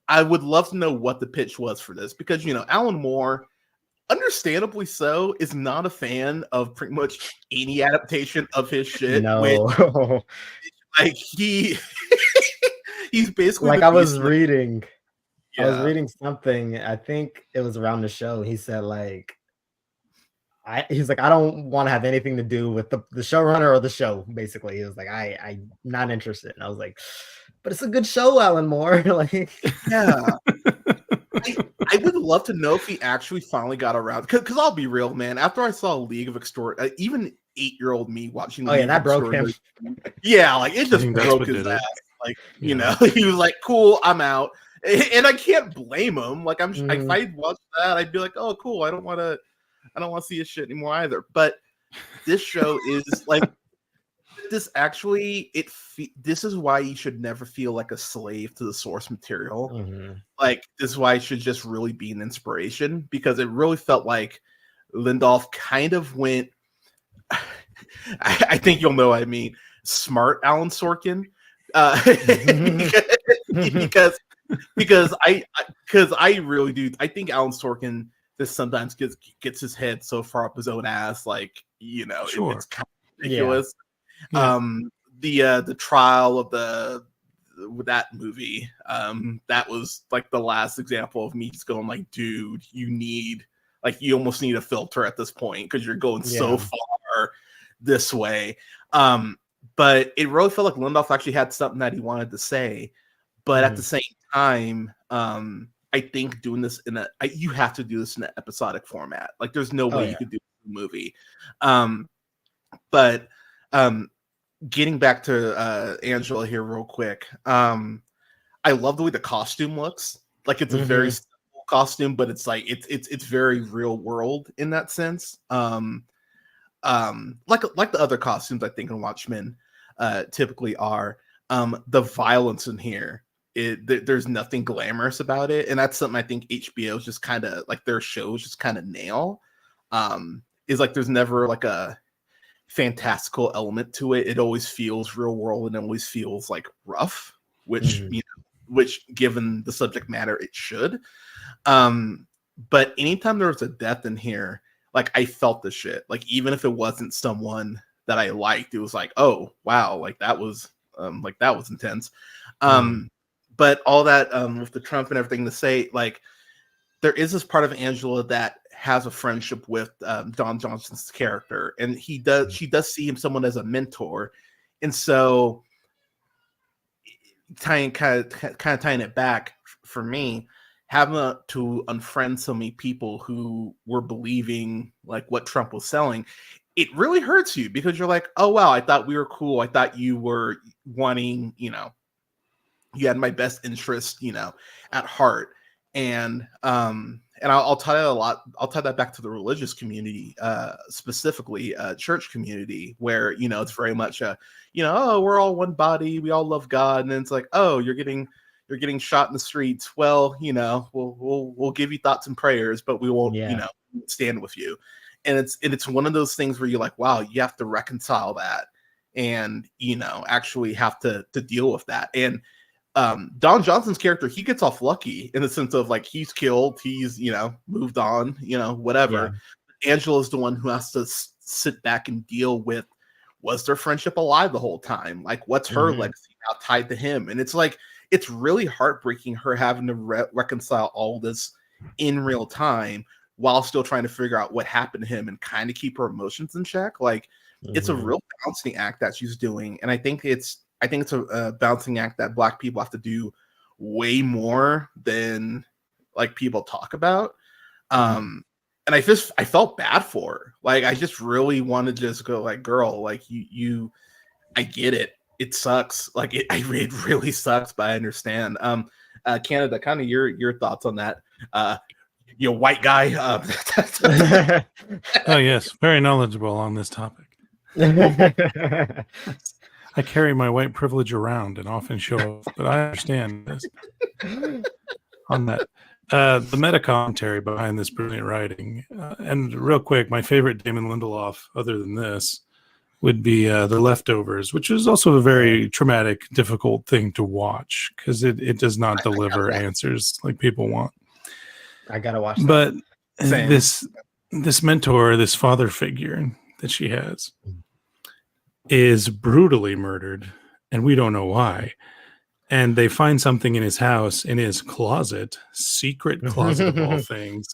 I would love to know what the pitch was for this, because Alan Moore, understandably so, is not a fan of pretty much any adaptation of his shit. No. Like he's basically like the I was beast. reading. I was Yeah. reading something. I think it was around the show. He said like he's like, I don't want to have anything to do with the showrunner or the show. Basically, he was like, I'm not interested. And I was like, but it's a good show, Alan Moore. Like, Yeah. I would love to know if he actually finally got around. Because I'll be real, man. After I saw League of Extraordinary, even 8-year-old me watching oh yeah, League that of broke him. Extraordinary, yeah, like it I just think that's broke what his did ass. it. Like, Yeah. you know, he was like, "Cool, I'm out," and I can't blame him. Like, if I watched that, I'd be like, "Oh, cool, I don't want to see his shit anymore either." But this show is like. This actually, this is why you should never feel like a slave to the source material. Like, this is why it should just really be an inspiration, because it really felt like Lindelof kind of went. I think you'll know what I mean. Smart Alan Sorkin, because I really do. I think Alan Sorkin just sometimes gets his head so far up his own ass, like, you know, Sure. it's kind of ridiculous. Yeah. The trial of that movie, that was like the last example of me just going like, dude, you almost need a filter at this point because you're going so far this way. But it really felt like Lindelof actually had something that he wanted to say, but at the same time, I think doing this you have to do this in an episodic format. Like, there's no way you could do a movie. But getting back to Angela here real quick, I love the way the costume looks. Like, it's a very simple costume, but it's like it's very real world in that sense. Like the other costumes I think in Watchmen typically are. The violence in here, there's nothing glamorous about it, and that's something I think HBO is just kind of like their shows just kind of nail. Is like there's never like a fantastical element to it. It always feels real world and it always feels like rough, which which given the subject matter it should. But anytime there was a death in here, like I felt the shit. Like, even if it wasn't someone that I liked, it was like, oh wow, like that was intense. But all that with the Trump and everything to say, like, there is this part of Angela that has a friendship with Don Johnson's character, and she does see him someone as a mentor, and so tying it back for me, having to unfriend so many people who were believing like what Trump was selling, it really hurts you because you're like, oh wow, I thought we were cool, I thought you were wanting, you know, you had my best interest, you know, at heart. And I'll tie that a lot. I'll tie that back to the religious community, specifically church community, where, you know, it's very much you know, oh, we're all one body, we all love God, and then it's like, oh, you're getting shot in the streets. Well, you know, we'll give you thoughts and prayers, but we won't, you know, stand with you. And it's one of those things where you're like, wow, you have to reconcile that, and, you know, actually have to deal with that. And Don Johnson's character, he gets off lucky in the sense of like he's killed, he's, you know, moved on, you know, whatever. Angela's the one who has to sit back and deal with, was their friendship alive the whole time? Like, what's her legacy now tied to him? And it's like, it's really heartbreaking her having to reconcile all this in real time while still trying to figure out what happened to him and kind of keep her emotions in check. Like, it's a real balancing act that she's doing, and I think it's a balancing act that Black people have to do way more than like people talk about. And I felt bad for her. Like, I just really wanted to just go like, girl, like you I get it. It sucks. Like it really sucks, but I understand. Canada, kind of your thoughts on that. You know, white guy. Oh yes, very knowledgeable on this topic. I carry my white privilege around and often show off, but I understand this. On that, the meta commentary behind this brilliant writing, and real quick, my favorite Damon Lindelof, other than this, would be The Leftovers, which is also a very traumatic, difficult thing to watch because it does not deliver answers like people want. I gotta watch that. But this mentor, this father figure that she has, is brutally murdered, and we don't know why. and they find something in his house, in his closet, secret closet of all things.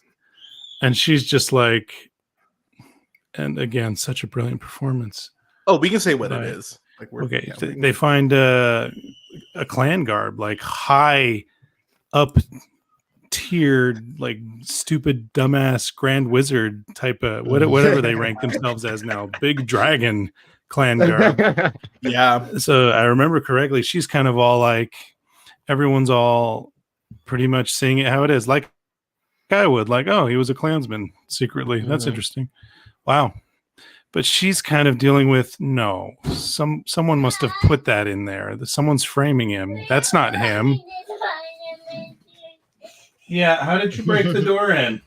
And she's just like, and again, such a brilliant performance. Oh, we can say what But- it is. Like Okay, yeah, they find a clan garb, like high up tiered, like stupid dumbass grand wizard type of whatever they rank themselves as now, big dragon clan garb. yeah. So I remember correctly, she's kind of all like, everyone's all pretty much seeing it how it is, like I would, like, oh, he was a Klansman secretly. That's interesting. Wow. But she's kind of dealing with, no, someone must have put that in there. Someone's framing him. That's not him. Yeah, how did you break the door in?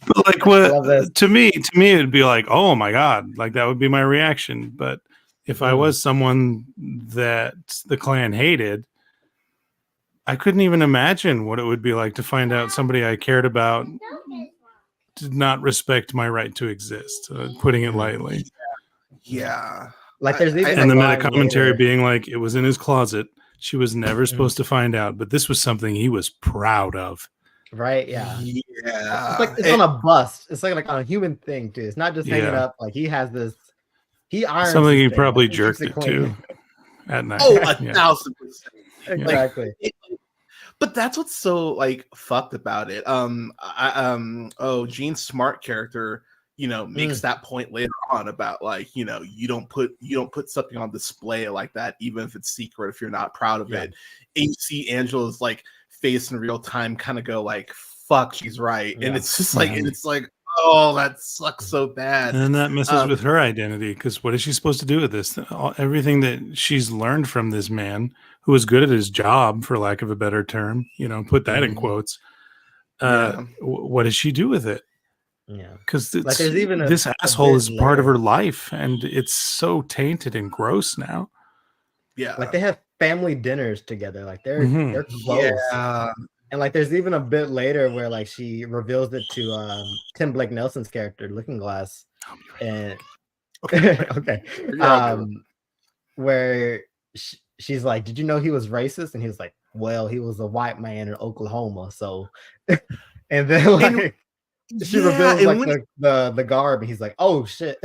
But like, what to me it'd be like, oh my god, like that would be my reaction. But if I was someone that the Klan hated, I couldn't even imagine what it would be like to find out somebody I cared about did not respect my right to exist, putting it lightly. Yeah. Like there's even And the line meta commentary later- being like, it was in his closet. She was never supposed to find out, but this was something he was proud of. right, yeah. Yeah. It's like it's on a bust. It's like on a human thing too. It's not just hanging Yeah. up. Like he has this. He irons Something his he thing. probably Like, he keeps jerked it clean. to at night. Oh, Yeah. 1,000%. Exactly. But that's what's so like fucked about it. Gene Smart character, makes that point later on about like, you don't put something on display like that, even if it's secret, if you're not proud of it. And you see Angela's like face in real time kind of go like, fuck, she's right. And it's just like, and it's like, oh, that sucks so bad. And that messes with her identity, because what is she supposed to do with this? Everything that she's learned from this man, who was good at his job, for lack of a better term, put that in quotes. What does she do with it? Yeah. Because Like there's even this a asshole bit is part of later. her life, and it's so tainted and gross now. Yeah. Like they have family dinners together. Like they're close. Yeah. And like there's even a bit later where like she reveals it to Tim Blake Nelson's character, Looking Glass. And okay. Where she's like, did you know he was racist? And he was like, well, he was a white man in Oklahoma. So and then like she reveals like the garb, and he's like, oh shit.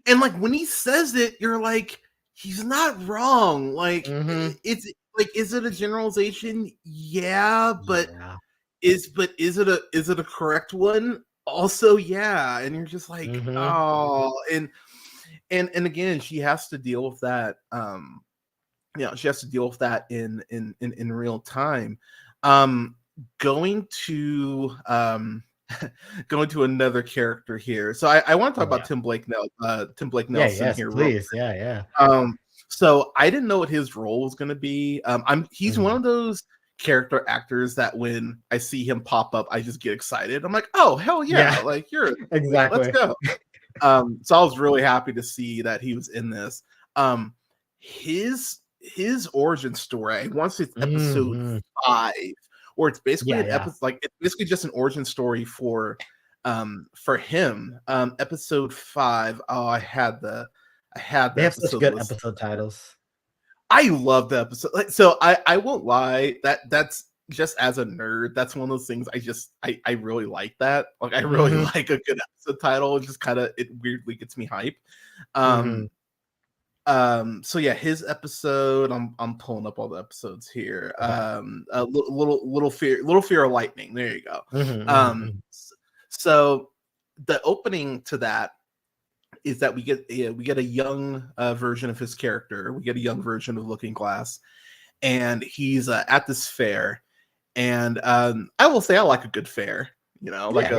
And like when he says it, you're like, he's not wrong. Like it's like, is it a generalization? Yeah, but is it a correct one? Also, yeah. And you're just like, oh, and again, she has to deal with that. She has to deal with that in real time. Going to another character here. So I want to talk about Tim Blake Nelson here. Please. Yeah. So I didn't know what his role was going to be. He's one of those character actors that when I see him pop up, I just get excited. I'm like, oh hell yeah. Like you're exactly. Let's go. So I was really happy to see that he was in this. His origin story, I want to say it's episode 5, or it's basically an episode, like it's basically just an origin story for him. Episode 5. Oh, I had the They have such good episode titles. I love the episode. Like, so I won't lie, that's just as a nerd, that's one of those things I really like that. Like I really like a good episode title. It just kind of, it weirdly gets me hype. So yeah, his episode, I'm pulling up all the episodes here. Little fear of lightning. There you go. So the opening to that is that we get a young version of his character. We get a young version of Looking Glass, and he's at this fair. And I will say I like a good fair. Like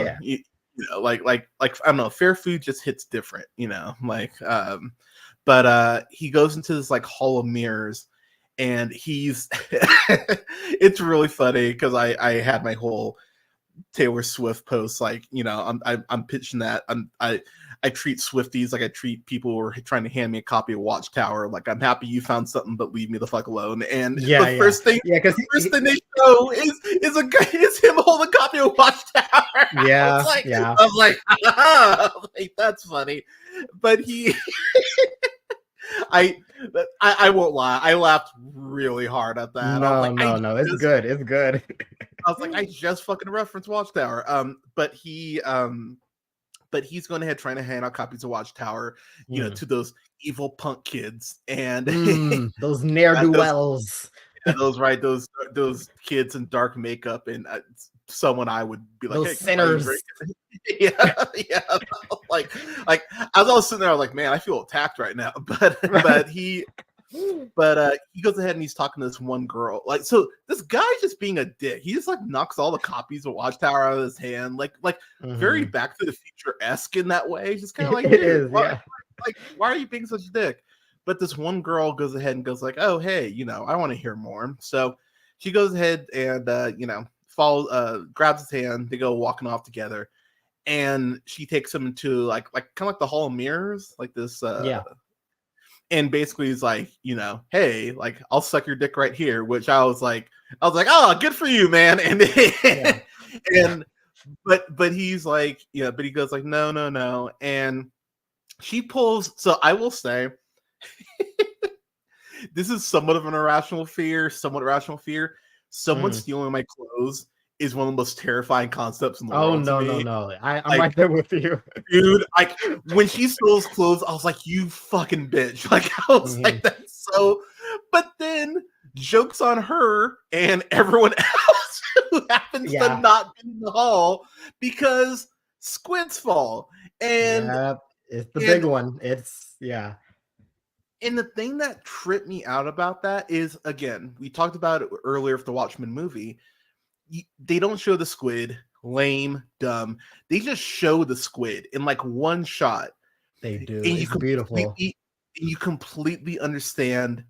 like I don't know, fair food just hits different. But he goes into this like hall of mirrors, and he's it's really funny because I had my whole Taylor Swift post, like, I'm pitching that. I treat Swifties like I treat people who are trying to hand me a copy of Watchtower. Like, I'm happy you found something, but leave me the fuck alone. And the first thing they show is him holding a copy of Watchtower. Yeah, I was like, oh, like, that's funny. But he I won't lie. I laughed really hard at that. I was like, No. It's good. It's good. I was like, I just fucking referenced Watchtower. But he's going ahead trying to hand out copies of Watchtower, to those evil punk kids, and those ne'er-do-wells. those kids in dark makeup, and someone I would be like, those hey, sinners. yeah. Like as I was sitting there, I was like, man, I feel attacked right now. But he goes ahead and he's talking to this one girl. Like, so this guy's just being a dick. He just like knocks all the copies of Watchtower out of his hand, like very Back to the Future-esque in that way. Just kind of like, it is, yeah. Why are you being such a dick? But this one girl goes ahead and goes like, oh, hey, I want to hear more. So she goes ahead and grabs his hand. They go walking off together, and she takes him into like kind of like the Hall of Mirrors, like this. And basically he's like, hey, like I'll suck your dick right here, which I was like, oh, good for you, man. And but he's like, but he goes like, no, and she pulls. So I will say, this is somewhat of an irrational fear, Someone stealing my clothes is one of the most terrifying concepts in the world. No. I'm right there with you. Dude, like when she steals clothes, I was like, you fucking bitch. Like, I was like, that's so. But then joke's on her and everyone else who happens to not be in the hall because squids fall. And it's the big one. And the thing that tripped me out about that is, again, we talked about it earlier for the Watchmen movie. They don't show the squid, lame, dumb. They just show the squid in like one shot. They do. And it's beautiful. You completely understand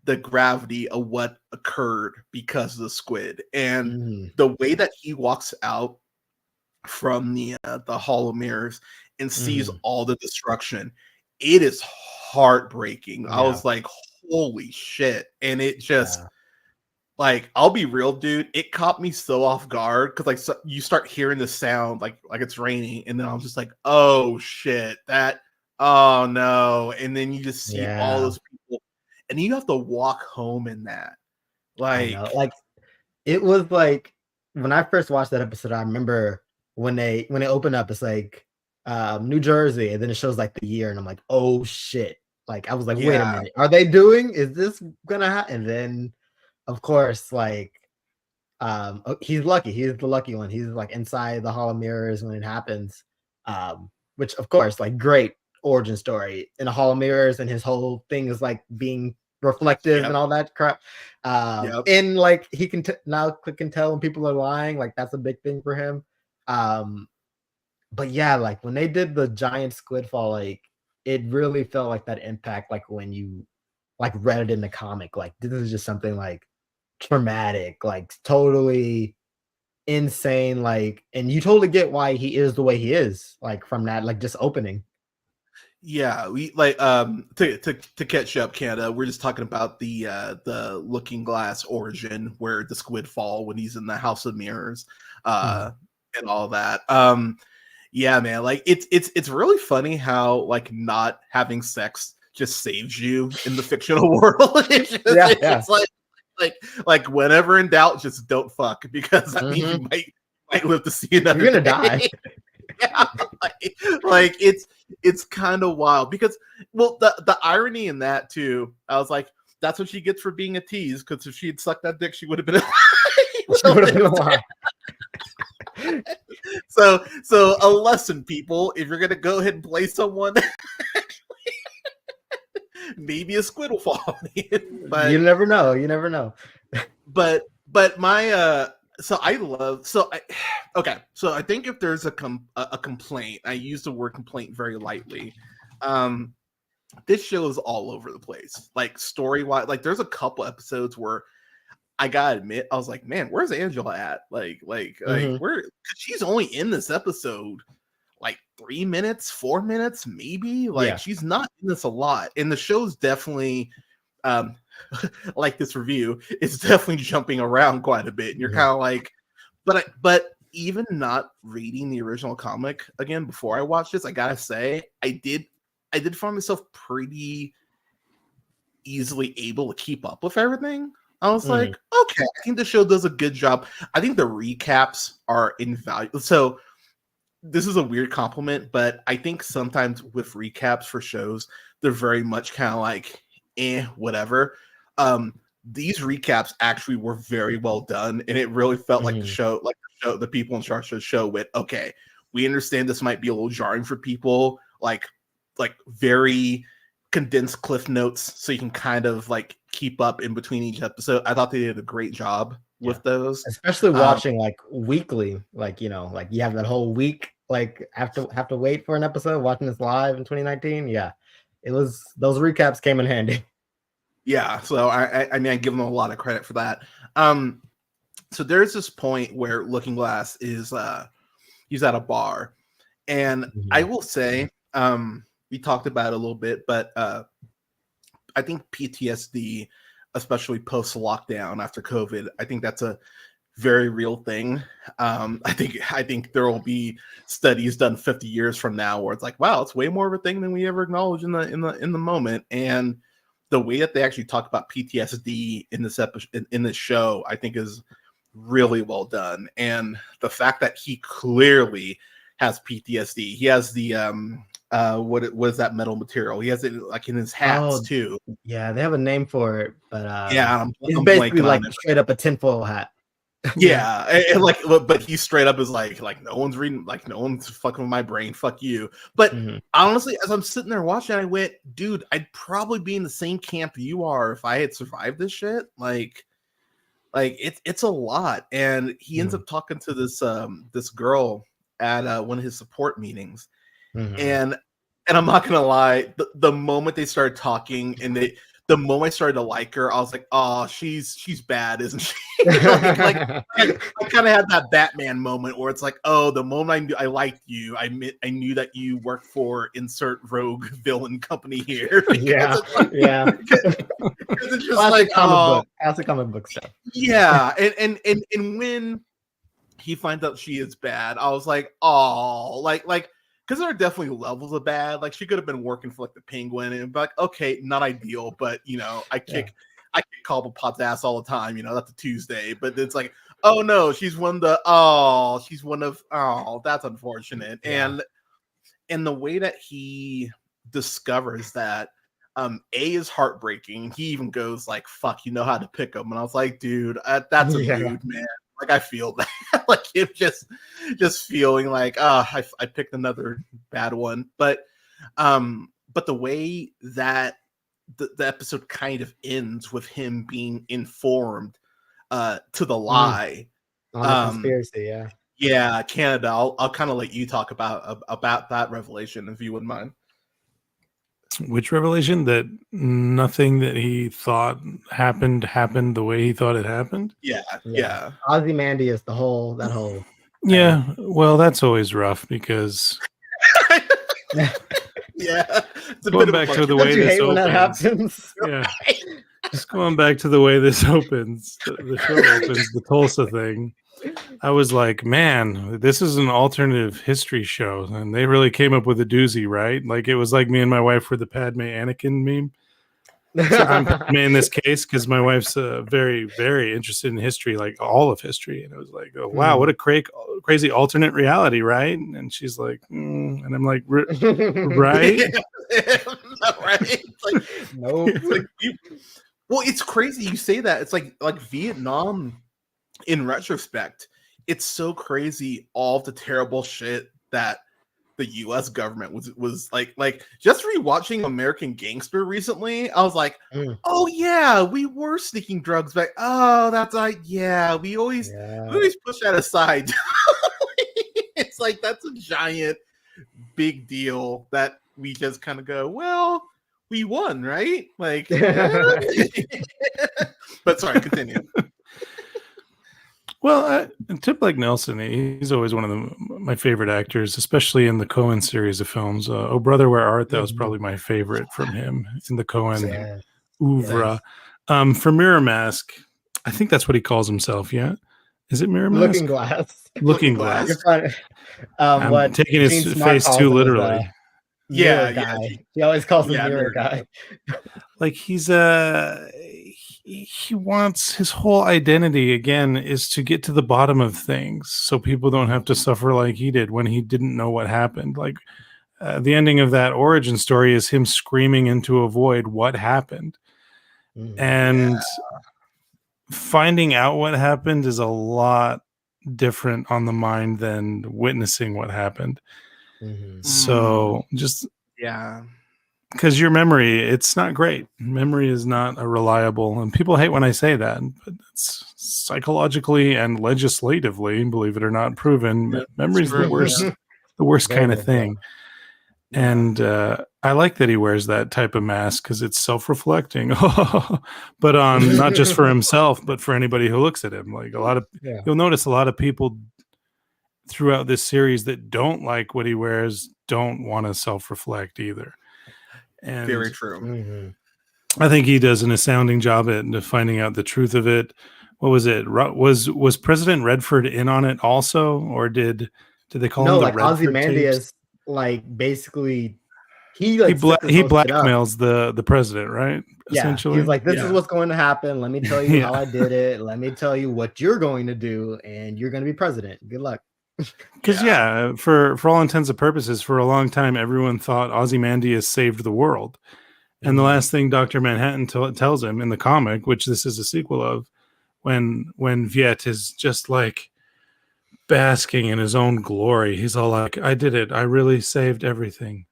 the gravity of what occurred because of the squid. And the way that he walks out from the Hall of Mirrors and sees all the destruction, it is heartbreaking. I was like, holy shit. And it just like, I'll be real, dude, it caught me so off guard because you start hearing the sound like it's raining, and then I'm just like, oh shit, oh no. And then you just see all those people, and you have to walk home in that. Like it was like when I first watched that episode, I remember when they open up, it's like New Jersey, and then it shows like the year, and I'm like, oh shit. Like I was like, wait a minute, is this gonna happen? And then of course, like he's lucky. He's the lucky one. He's like inside the Hall of Mirrors when it happens. Which of course, like great origin story in a Hall of Mirrors, and his whole thing is like being reflective and all that crap. And like he can now can tell when people are lying. Like that's a big thing for him. But yeah, like when they did the giant squid fall, like it really felt like that impact. Like when you like read it in the comic, like this is just something like traumatic, like totally insane, like, and you totally get why he is the way he is, like from that, like just opening. Yeah, we like to catch up, Canada. We're just talking about the Looking Glass origin, where the squid fall when he's in the House of Mirrors, and all that. Yeah, man, like it's really funny how like not having sex just saves you in the fictional world. It's like whenever in doubt, just don't fuck, because that means you might live to see another. You're gonna die. Yeah, like it's kind of wild because, well, the irony in that too, I was like, that's what she gets for being a tease, because if she had sucked that dick, she would have been alive. So a lesson, people, if you're gonna go ahead and play someone, maybe a squid will fall in. But you never know. But my so I think if there's a complaint, I use the word complaint very lightly. This show is all over the place, like story-wise. Like there's a couple episodes where I gotta admit, I was like, man, where's Angela at? Like where? She's only in this episode like 3 minutes, 4 minutes, maybe. Like she's not in this a lot, and the show's definitely like this review, it's definitely jumping around quite a bit, and you're kind of like, but even not reading the original comic again before I watched this, I gotta say, I did find myself pretty easily able to keep up with everything. I was like, okay, I think the show does a good job. I think the recaps are invaluable. So this is a weird compliment, but I think sometimes with recaps for shows, they're very much kind of like, whatever. These recaps actually were very well done, and it really felt like the people in charge of the show went, okay, we understand this might be a little jarring for people, like very condensed cliff notes, so you can kind of like keep up in between each episode. I thought they did a great job with those, especially watching like weekly, like like you have that whole week, like have to wait for an episode. Watching this live in 2019, it was, those recaps came in handy. Yeah, so I mean, I give them a lot of credit for that. So there's this point where Looking Glass is he's at a bar, and I will say, we talked about it a little bit, but I think PTSD, especially post lockdown after COVID, I think that's a very real thing. I think there will be studies done 50 years from now where it's like, wow, it's way more of a thing than we ever acknowledged in the moment. And the way that they actually talk about PTSD in this episode, in this show, I think is really well done. And the fact that he clearly has PTSD, he has the what is that metal material? He has it like in his hats too. Yeah, they have a name for it, but it's I'm basically like straight up a tinfoil hat. Yeah, and like, but he straight up is like no one's reading, like no one's fucking with my brain, fuck you. But honestly, as I'm sitting there watching, I went, dude, I'd probably be in the same camp you are if I had survived this shit. Like it's a lot. And he ends up talking to this girl at one of his support meetings, and I'm not gonna lie, the moment they started talking and the moment I started to like her, I was like, oh, she's bad, isn't she? like I kind of had that Batman moment where it's like, oh, the moment I liked you, I knew that you worked for insert rogue villain company here. Yeah. It's just like comic book stuff. Yeah, and when he finds out she is bad, I was like, oh, like because there are definitely levels of bad. Like she could have been working for like the Penguin and be like, okay, not ideal, but I kick Cobblepot's ass all the time. That's a Tuesday, but it's like, oh no, she's one of that's unfortunate. Yeah. And the way that he discovers that A is heartbreaking. He even goes like, fuck, you know how to pick them. And I was like, dude, that's a mood, man. Like I feel that, like him just feeling like, I picked another bad one. But the way that the episode kind of ends with him being informed to the lie on the conspiracy, yeah, Canada. I'll kind of let you talk about that revelation if you wouldn't mind. Which revelation? That nothing that he thought happened the way he thought it happened? Yeah. Ozymandias, that whole. Yeah, well, that's always rough because. Yeah, going back to the way this opens. Yeah, just going back to the way this opens. The show opens, the Tulsa thing. I was like, man, this is an alternative history show, and they really came up with a doozy, right? Like it was like me and my wife were the Padme Anakin meme. So I'm Padme in this case because my wife's very, very interested in history, like all of history, and it was like, oh, wow, what a crazy alternate reality, right? And she's like, and I'm like, right? Right? It's like, no. Nope. Well, it's crazy you say that. It's like Vietnam. In retrospect, it's so crazy all the terrible shit that the U.S. government was like just rewatching American Gangster recently. I was like, oh yeah, we were sneaking drugs back. Oh, that's like, yeah, we always push that aside. It's like that's a giant big deal that we just kind of go, well, we won, right? Like, but sorry, continue. Well, Tip like Nelson, he's always one of my favorite actors, especially in the Coen series of films. Oh, Brother, Where Art Thou was probably my favorite from him in the Coen oeuvre. For Mirror Mask, I think that's what he calls himself, yeah? Is it Mirror Mask? Looking Glass. Looking Glass. I'm taking his face too literally. mirror guy. She always calls him mirror guy. Like he wants his whole identity again is to get to the bottom of things so people don't have to suffer like he did when he didn't know what happened. Like the ending of that origin story is him screaming into a void what happened. And finding out what happened is a lot different on the mind than witnessing what happened. So just because your memory, it's not great. Memory is not a reliable, and people hate when I say that, but it's psychologically and legislatively, believe it or not, proven. Memory is the worst kind of thing. And I like that he wears that type of mask because it's self-reflecting, but not just for himself, but for anybody who looks at him. Like you'll notice a lot of people throughout this series that don't like what he wears don't want to self-reflect either. And very true. I think he does an astounding job at finding out the truth of it. What was it? Was President Redford in on it also, or did they call him the Redford Ozymandias tapes? Like basically he blackmails the president, right? Yeah, essentially. He's like, this is what's going to happen. Let me tell you how I did it. Let me tell you what you're going to do, and you're going to be president. Good luck. Because for all intents and purposes, for a long time, everyone thought Ozymandias saved the world. And the last thing Dr. Manhattan tells him in the comic, which this is a sequel of, when Viet is just like basking in his own glory, he's all like, I did it. I really saved everything.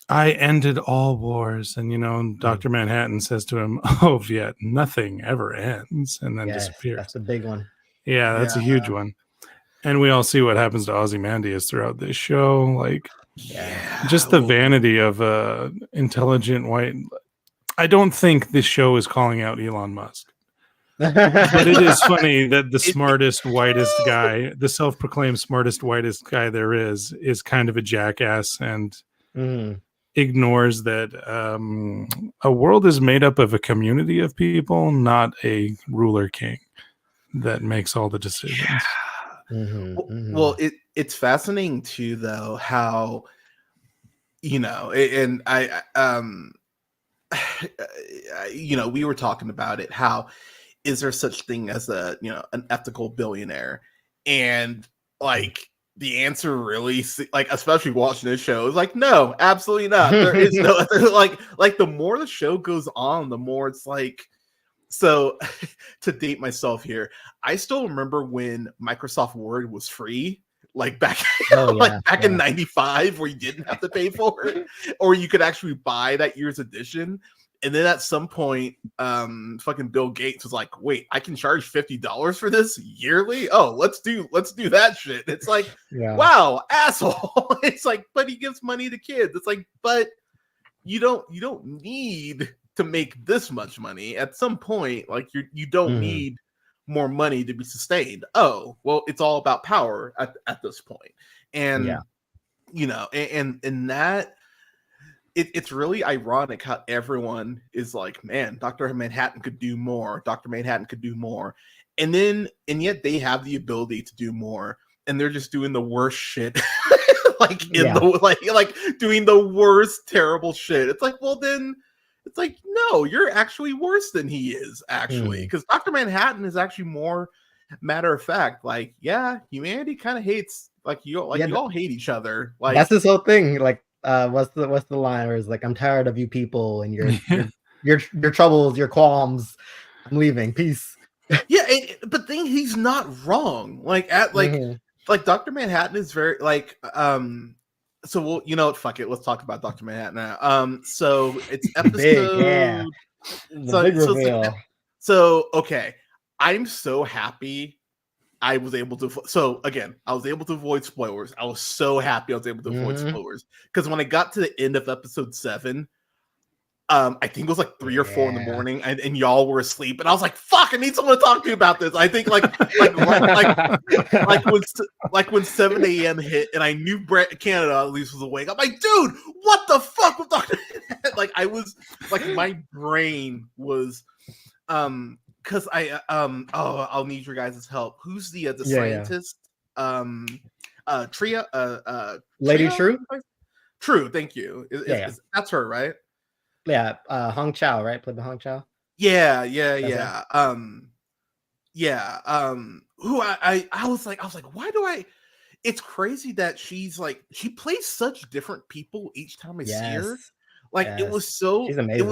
I ended all wars. And, Dr. Manhattan says to him, oh, Viet, nothing ever ends, and then disappears. That's the big one. Yeah, that's a huge one. And we all see what happens to Ozymandias throughout this show. Like, just the vanity of intelligent white. I don't think this show is calling out Elon Musk. But it is funny that the smartest, whitest guy, the self-proclaimed smartest, whitest guy there is kind of a jackass and ignores that a world is made up of a community of people, not a ruler king that makes all the decisions. Well, it's fascinating too, though, how and I we were talking about it. How is there such thing as an ethical billionaire? And like the answer really, like, especially watching this show, is like, no, absolutely not. There is no like the more the show goes on, the more it's like. So to date myself here, I still remember when Microsoft Word was free, like back in 95, where you didn't have to pay for it, or you could actually buy that year's edition. And then at some point, fucking Bill Gates was like, wait, I can charge $50 for this yearly? Oh, let's do that shit. It's like, wow, asshole. It's like, but he gives money to kids. It's like, but you don't need to make this much money. At some point, like you don't need more money to be sustained. Oh, well, it's all about power at this point. And and that it's really ironic how everyone is like, man, Dr. Manhattan could do more. Dr. Manhattan could do more. And yet they have the ability to do more, and they're just doing the worst shit. like doing the worst terrible shit. It's like, well, then it's like, no, you're actually worse than he is, actually, because Dr. Manhattan is actually more matter of fact. Like, yeah, humanity kind of hates, like, you all hate each other. Like, that's this whole thing. Like, what's the line where it's like, I'm tired of you people and your troubles, your qualms. I'm leaving. Peace. Yeah, but then he's not wrong. Like like Dr. Manhattan is very like so we'll fuck it. Let's talk about Dr. Manhattan now. So it's episode big reveal. So okay, I'm so happy I was able to. So again, I was able to avoid spoilers. I was so happy I was able to avoid spoilers, because when I got to the end of episode 7, I think it was like 3 or 4 in the morning, and y'all were asleep, and I was like, "Fuck! I need someone to talk to me about this." I think like when 7 a.m. hit, and I knew Canada at least was awake. I'm like, "Dude, what the fuck with Dr. Like, I was like, my brain was because I'll need your guys' help. Who's the scientist? Tria, Lady True. True. Thank you. Yeah. That's her, right? Yeah, Hong Chao, right? Played by Hong Chao. Yeah. That's Who I was like, why do I? It's crazy that she plays such different people each time I see her. Yes. Like Yes. She's amazing.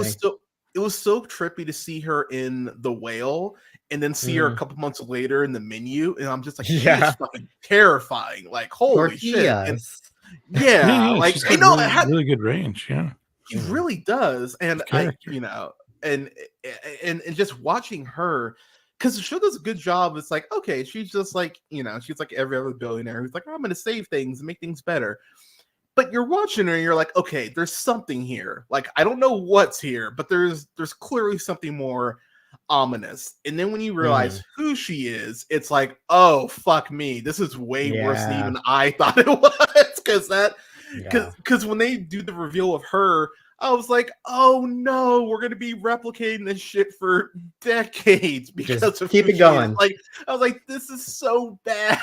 it was so trippy to see her in The Whale and then see her a couple months later in The Menu, and I'm just like, she is fucking terrifying. Like, holy shit. And Yeah, like she's I got know really good range. Yeah, he really does. And character. and just watching her, because the show does a good job. It's like, okay, she's just like, she's like every other billionaire who's like, I'm gonna save things and make things better. But you're watching her and you're like, okay, there's something here. Like, I don't know what's here, but there's clearly something more ominous. And then when you realize who she is, it's like, oh fuck me, this is way worse than even I thought it was. Because when they do the reveal of her, I was like, oh no, we're gonna be replicating this shit for decades because Just of keep who it she going. is. Like, I was like, this is so bad.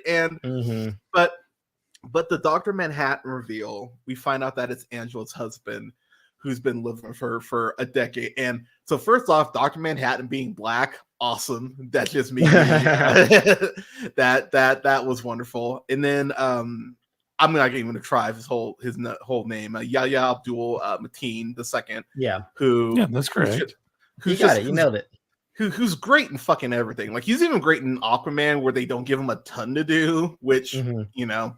And but the Dr. Manhattan reveal, we find out that it's Angela's husband who's been living with her for a decade. And so first off, Dr. Manhattan being black, awesome. That just made me that was wonderful. And then I'm not even gonna try his whole name, Yahya Abdul Mateen II. Yeah, that's correct. You got it. You nailed it. Who's great in fucking everything. Like, he's even great in Aquaman, where they don't give him a ton to do, which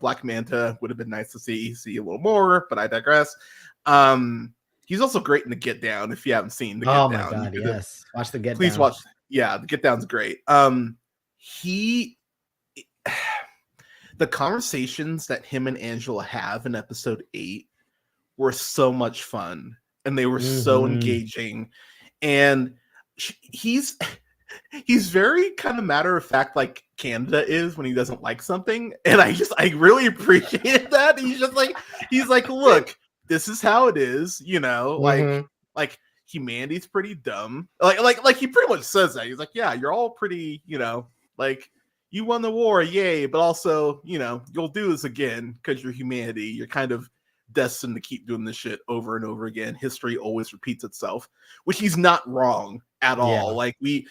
Black Manta would have been nice to see a little more, but I digress. He's also great in The Get Down. If you haven't seen The Get Down, my god, yes, watch The Get Down. Please watch. Yeah, The Get Down's great. The conversations that him and Angela have in episode 8 were so much fun, and they were so engaging, and he's very kind of matter of fact, like Canada is when he doesn't like something, and I really appreciated that. He's like, look, this is how it is, like humanity's pretty dumb. Like he pretty much says that. He's like, yeah, you're all pretty, like, you won the war, yay, but also, you'll do this again because you're humanity. You're kind of destined to keep doing this shit over and over again. History always repeats itself, which he's not wrong at all. Like, we've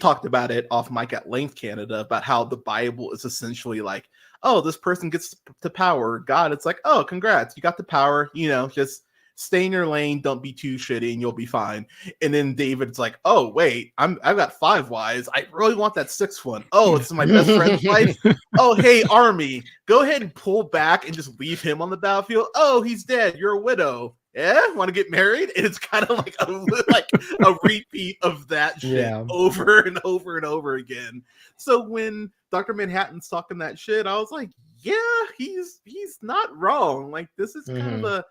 talked about it off mic at length, Canada, about how the Bible is essentially like, oh, this person gets to power. God, it's like, oh, congrats, you got the power, just stay in your lane, don't be too shitty, and you'll be fine. And then David's like, oh wait, I've got 5 wives. I really want that 6th one. Oh, it's my best friend's wife. Oh, hey, army, go ahead and pull back and just leave him on the battlefield. Oh, he's dead. You're a widow. Yeah, want to get married? And it's kind of like a repeat of that shit over and over and over again. So when Dr. Manhattan's talking that shit, I was like, yeah, he's not wrong. Like, this is kind of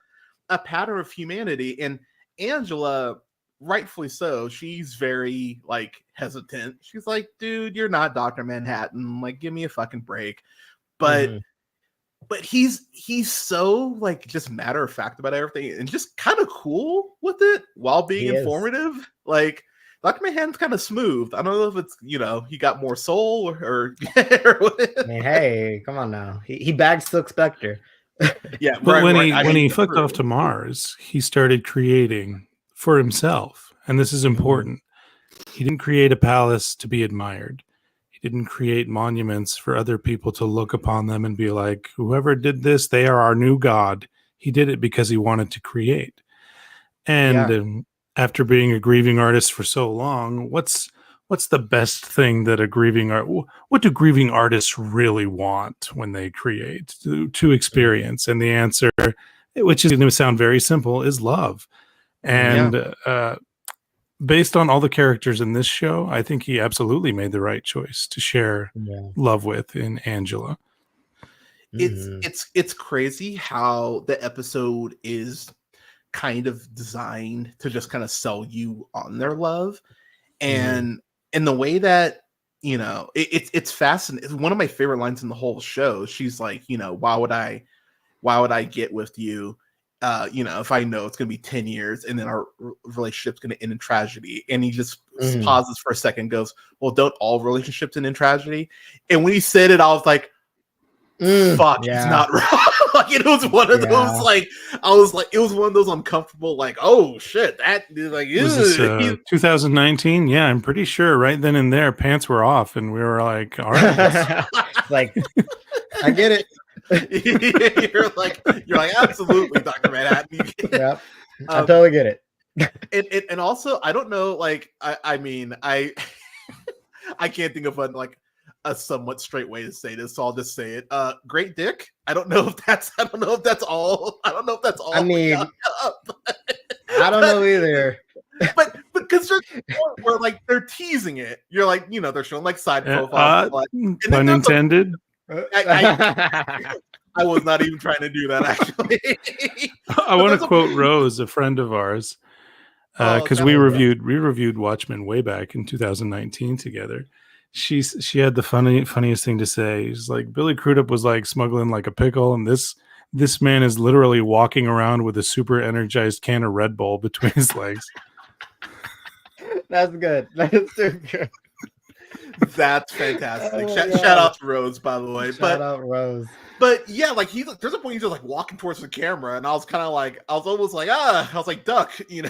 a pattern of humanity. And Angela, rightfully so, she's very like hesitant. She's like, dude, you're not Dr. Manhattan. Like, give me a fucking break. But he's so like just matter of fact about everything and just kind of cool with it while being informative. Like, Dr. Manhattan's kind of smooth. I don't know if it's, he got more soul or I mean, hey, come on now. He bagged Silk Spectre. Yeah, but when he flipped off to Mars, he started creating for himself, and this is important. He didn't create a palace to be admired. He didn't create monuments for other people to look upon them and be like, whoever did this, they are our new god. He did it because he wanted to create. And after being a grieving artist for so long, what's the best thing that what do grieving artists really want when they create to experience? And the answer, which is going to sound very simple, is love. And based on all the characters in this show, I think he absolutely made the right choice to share love with in Angela. It's crazy how the episode is kind of designed to just kind of sell you on their love. And in the way that, it's fascinating. It's one of my favorite lines in the whole show. She's like, why would I get with you? If I know it's going to be 10 years and then our relationship's going to end in tragedy. And he just pauses for a second and goes, well, don't all relationships end in tragedy? And when he said it, I was like, fuck, it's not wrong. Like it was one of those like I was like it was one of those uncomfortable like oh shit that like was this 2019? Yeah, I'm pretty sure right then and there pants were off and we were like, all right, like I get it. you're like absolutely Dr. Manhattan. Yep, I totally get it. And also I don't know like I mean I can't think of a somewhat straight way to say this, so I'll just say it. Great dick. I don't know if that's all. I mean, I don't know either. But because there's where like they're teasing it, you're like, you know, they're showing like side profiles. Pun intended. I was not even trying to do that actually. I want to quote Rose, a friend of ours, because we reviewed Watchmen way back in 2019 together. She had the funniest thing to say. She's like, Billy Crudup was like smuggling like a pickle, and this man is literally walking around with a super energized can of Red Bull between his legs. That's good. That's too good. That's fantastic. Shout out to Rose, by the way. Shout out Rose. But yeah, like there's a point he's just like walking towards the camera, and I was kind of like, I was almost like, I was like, duck, you know.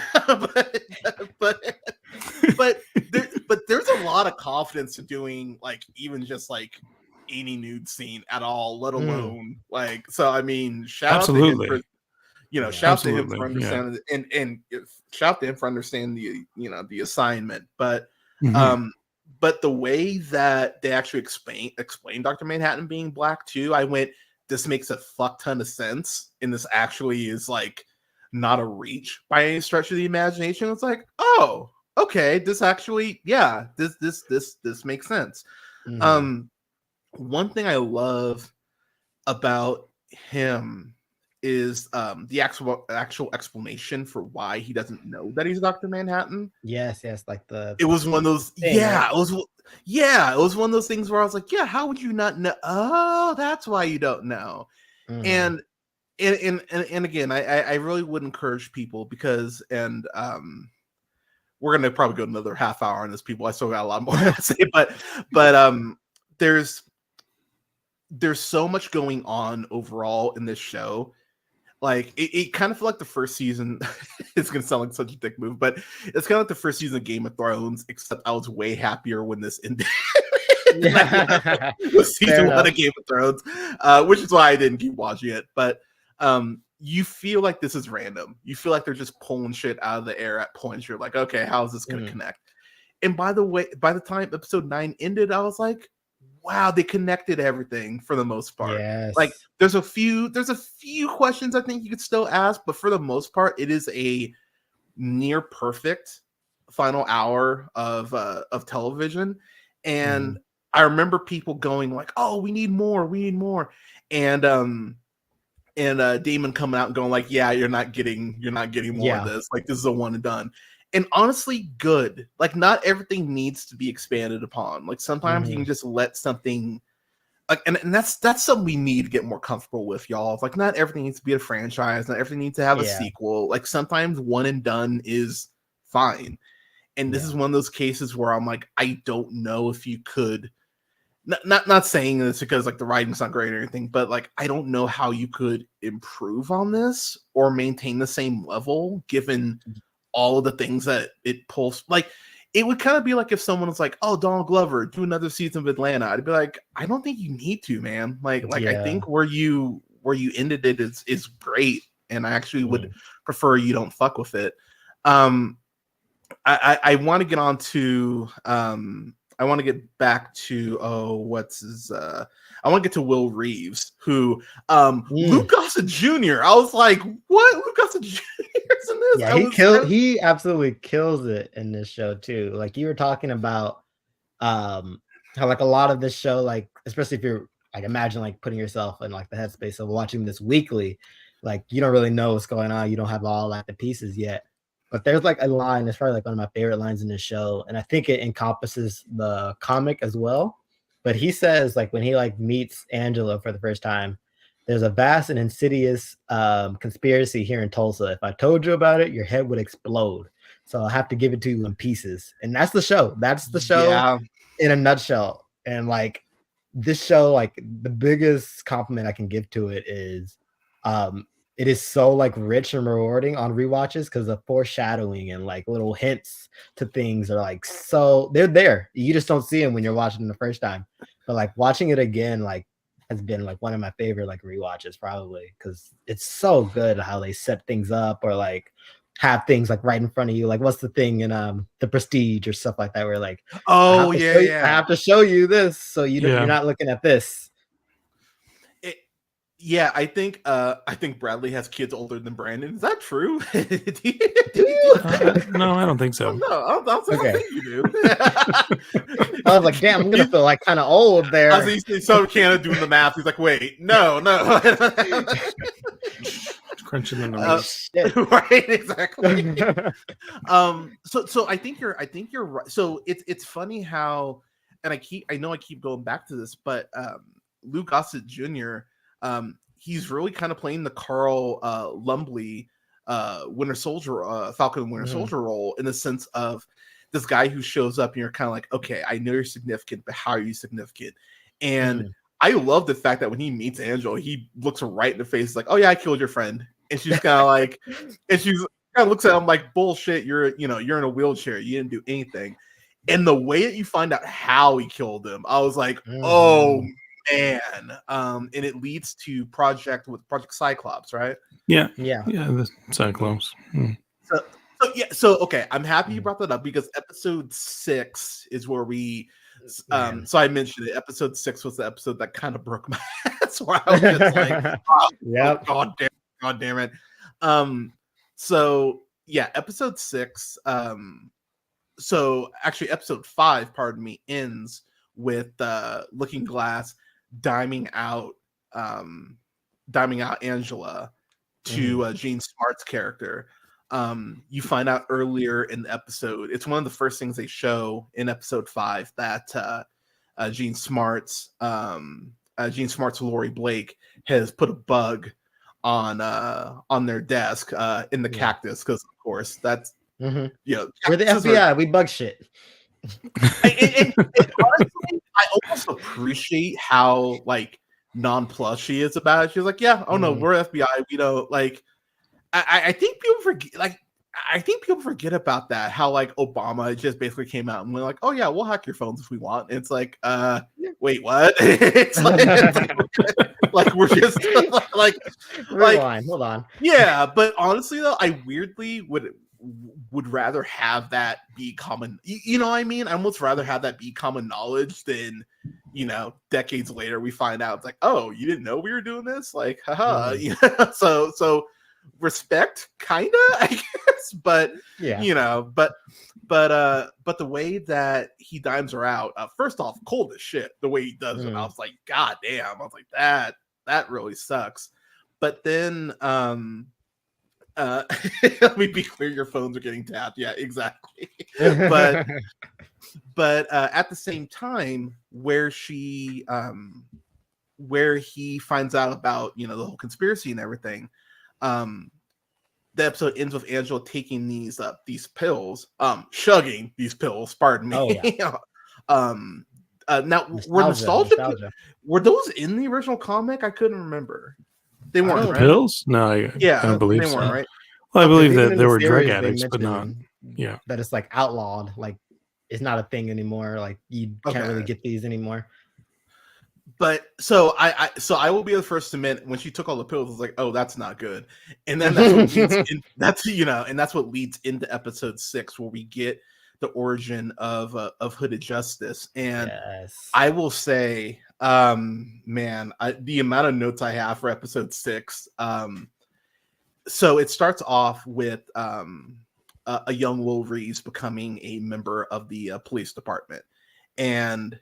but there's a lot of confidence in doing like even just like any nude scene at all, let alone like. So I mean, shout out to him for, you know, shout to him for understanding and shout to him for understanding the assignment, but. But the way that they actually explain Dr. Manhattan being black too, I went, this makes a fuck ton of sense. And this actually is like not a reach by any stretch of the imagination. It's like, oh, okay, this actually, yeah, this makes sense. One thing I love about him is the actual explanation for why he doesn't know that he's Dr. Manhattan. Yes, like it was one of those it was one of those things where I was like, yeah, how would you not know? Oh, that's why you don't know. And again, I really would encourage people because we're gonna probably go another half hour on this, people. I still got a lot more to say, but there's so much going on overall in this show. Like it kind of felt like the first season. It's gonna sound like such a dick move, but it's kind of like the first season of Game of Thrones. Except I was way happier when this ended. Season 1 of Game of Thrones, which is why I didn't keep watching it. But you feel like this is random. You feel like they're just pulling shit out of the air at points. You're like, okay, how is this gonna connect? And by the way, by the time episode 9 ended, I was like, wow, they connected everything for the most part. Yes. Like there's a few questions I think you could still ask, but for the most part, it is a near perfect final hour of television. And I remember people going like, "Oh, we need more," and Damon coming out and going like, "Yeah, you're not getting more of this. Like this is a one and done." And honestly, good. Like, not everything needs to be expanded upon. Like, sometimes you can just let something, like, and that's something we need to get more comfortable with, y'all. It's like, not everything needs to be a franchise. Not everything needs to have a sequel. Like, sometimes one and done is fine. And this is one of those cases where I'm like, I don't know if you could. Not saying this because like the writing's not great or anything, but like I don't know how you could improve on this or maintain the same level given all of the things that it pulls. Like it would kind of be like if someone was like, "Oh, Donald Glover, do another season of Atlanta." I'd be like, "I don't think you need to, man. Like I think where you ended it is great, and I actually would prefer you don't fuck with it." I want to get on to I want to get back to I want to get to Will Reeves, who Luke Gossett Jr. I was like, what? Luke Gossett Jr. is in this? Yeah, he absolutely kills it in this show too. Like you were talking about how like a lot of this show, like especially if you're like imagine like putting yourself in like the headspace of watching this weekly, like you don't really know what's going on. You don't have all like the pieces yet. But there's like a line that's probably like one of my favorite lines in this show, and I think it encompasses the comic as well. But he says like when he like meets Angela for the first time, there's a vast and insidious conspiracy here in Tulsa. If I told you about it, your head would explode. So I'll have to give it to you in pieces. And that's the show. That's the show in a nutshell. And like this show, like the biggest compliment I can give to it is it is so like rich and rewarding on rewatches because the foreshadowing and like little hints to things are like so they're there. You just don't see them when you're watching the first time. But like watching it again, like has been like one of my favorite like rewatches probably because it's so good how they set things up or like have things like right in front of you. Like what's the thing in The Prestige or stuff like that where like Oh I yeah. have to show you this so Yeah. you're not looking at this. Yeah, I think Bradley has kids older than Brandon. Is that true? Do you? No, I don't think so. No, I don't Okay. think you do. I was like, damn, I'm gonna feel like kind of old there. I was so Canada doing the math. He's like, wait, no. Crunching the Oh, numbers. shit. Right, exactly. So I think you're right. So it's funny how, and I know I keep going back to this, but Lou Gossett Jr. He's really kind of playing the Carl Lumbly Winter Soldier, Falcon and Winter Soldier role in the sense of this guy who shows up and you're kind of like, okay, I know you're significant, but how are you significant? And I love the fact that when he meets Angela, he looks her right in the face, like, oh yeah, I killed your friend. And she's kind of like, and she's kind of looks at him like, bullshit, you're in a wheelchair, you didn't do anything. And the way that you find out how he killed him, I was like, oh man. And it leads to Project Cyclops, right? Yeah. Yeah. The Cyclops. So okay, I'm happy you brought that up because episode 6 is where we so I mentioned it. Episode 6 was the episode that kind of broke my ass where I was just like, oh, god damn it. So yeah, episode 6. So actually episode 5, pardon me, ends with Looking Glass diming out Angela to Jean Smart's character. You find out earlier in the episode, it's one of the first things they show in episode 5 that Jean Smart's Laurie Blake has put a bug on their desk in the cactus because of course that's we're the FBI, we bug shit. And honestly, I almost appreciate how like nonplussed she is about it. She's like, yeah, oh no, we're FBI. We don't like. I think people forget. Like, I think people forget about that. How like Obama just basically came out and went like, oh yeah, we'll hack your phones if we want. And it's like, wait, what? It's like we're just like rewind. Hold on. Yeah, but honestly though, I weirdly would rather have that be common. You know what I mean? I almost rather have that be common knowledge than, decades later we find out it's like, oh, you didn't know we were doing this? Like, haha. So respect, kinda, I guess. But but the way that he dimes her out, first off, cold as shit. The way he does it, I was like, god damn. I was like, that really sucks. But then let me be clear, your phones are getting tapped. Yeah, exactly. but at the same time, where he finds out about the whole conspiracy and everything, the episode ends with Angela taking these pills, chugging these pills. Pardon me. Now nostalgia. Were those in the original comic? I couldn't remember. They weren't, right? Pills? No, I don't believe they so. weren't, right? Well, I believe that in there the were drug series, addicts, but not. Yeah, that it's like outlawed. Like it's not a thing anymore. Like you can't really get these anymore. But so I will be the first to admit when she took all the pills, I was like, oh, that's not good. And then that's what leads into episode 6, where we get the origin of Hooded Justice. And I will say, man, the amount of notes I have for episode 6. So it starts off with a young Will Reeves becoming a member of the police department. And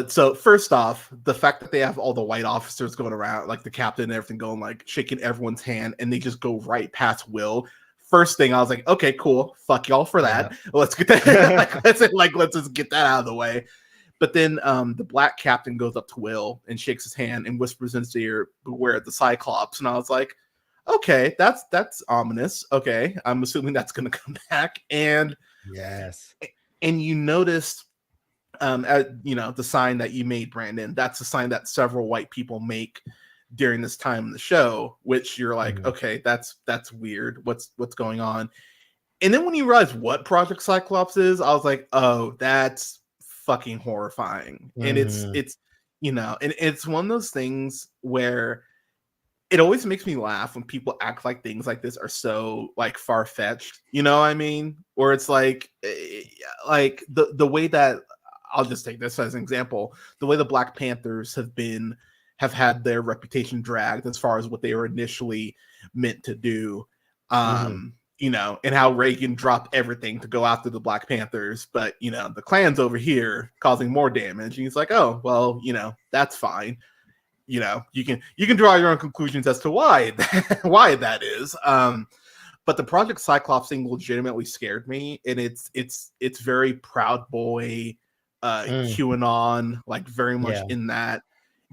so first off, the fact that they have all the white officers going around, like the captain and everything, going like shaking everyone's hand, and they just go right past Will. First thing I was like, okay, cool, fuck y'all for that. Yeah. Let's get that. let's just get that out of the way. But then the black captain goes up to Will and shakes his hand and whispers in his ear, "Beware the Cyclops." And I was like, okay, that's ominous. Okay, I'm assuming that's going to come back. And yes, and you noticed the sign that you made, Brandon, that's a sign that several white people make during this time in the show, which you're like, okay, that's weird. What's going on? And then when you realize what Project Cyclops is, I was like, oh, that's fucking horrifying. And it's and it's one of those things where it always makes me laugh when people act like things like this are so like far-fetched, you know what I mean? Or it's like the way that, I'll just take this as an example, the way the Black Panthers have had their reputation dragged as far as what they were initially meant to do. And how Reagan dropped everything to go after the Black Panthers, but the Klan's over here causing more damage. And he's like, oh, well, that's fine. You can draw your own conclusions as to why that is. But the Project Cyclops thing legitimately scared me, and it's very Proud Boy, QAnon, like very much in that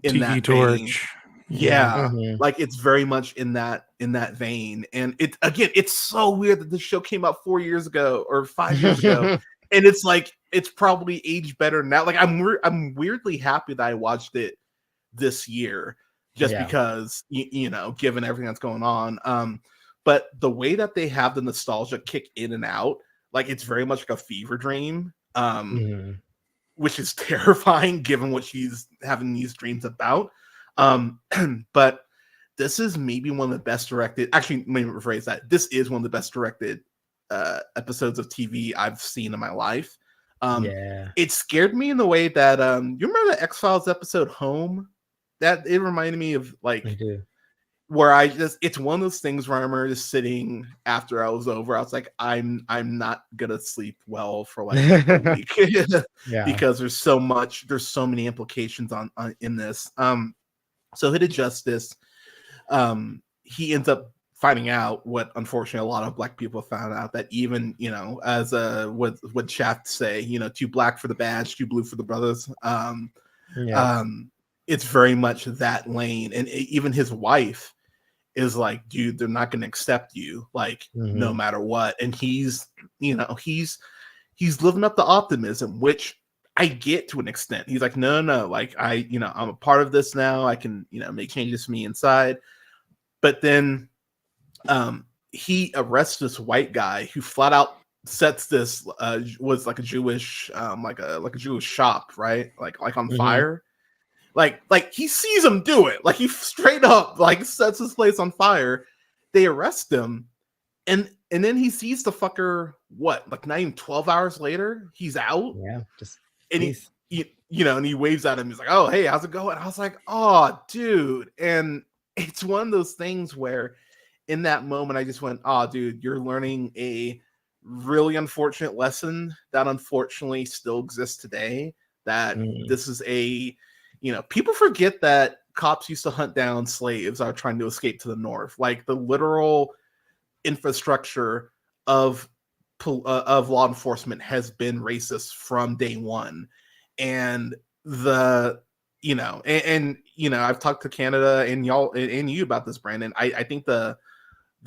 Tiki Torch. Yeah, like it's very much in that vein. And it's so weird that this show came out 4 years ago or 5 years ago, and it's like it's probably aged better now. Like I'm weirdly happy that I watched it this year, just because given everything that's going on. But the way that they have the nostalgia kick in and out, like it's very much like a fever dream, which is terrifying given what she's having these dreams about. But this is maybe one of the best directed, actually, let me rephrase that. This is one of the best directed episodes of TV I've seen in my life. It scared me in the way that you remember the X-Files episode Home? That it reminded me of, like, where it's one of those things where I remember just sitting after I was over. I was like, I'm not gonna sleep well for like a week because there's so many implications on in this. So Hidden Justice, he ends up finding out what unfortunately a lot of Black people found out, that even as what Shaft say, too black for the badge, too blue for the brothers. It's very much that lane, and even his wife is like, dude, they're not going to accept you, like no matter what. And he's living up to optimism, which I get to an extent. He's like, no, like I'm a part of this now. I can make changes to me inside. But then he arrests this white guy who flat out sets this was like a Jewish like a Jewish shop, right? Like on fire. Like he sees him do it. Like he straight up like sets his place on fire. They arrest him, and then he sees the fucker. What? Like not even 12 hours later, he's out. Yeah, just and and he waves at him. He's like, "Oh, hey, how's it going?" I was like, "Oh, dude." And it's one of those things where, in that moment, I just went, "Oh, dude, you're learning a really unfortunate lesson that unfortunately still exists today. That this is a people forget that cops used to hunt down slaves that are trying to escape to the north. Like the literal infrastructure of law enforcement has been racist from day one. And I've talked to Canada and y'all and you about this, Brandon. I think the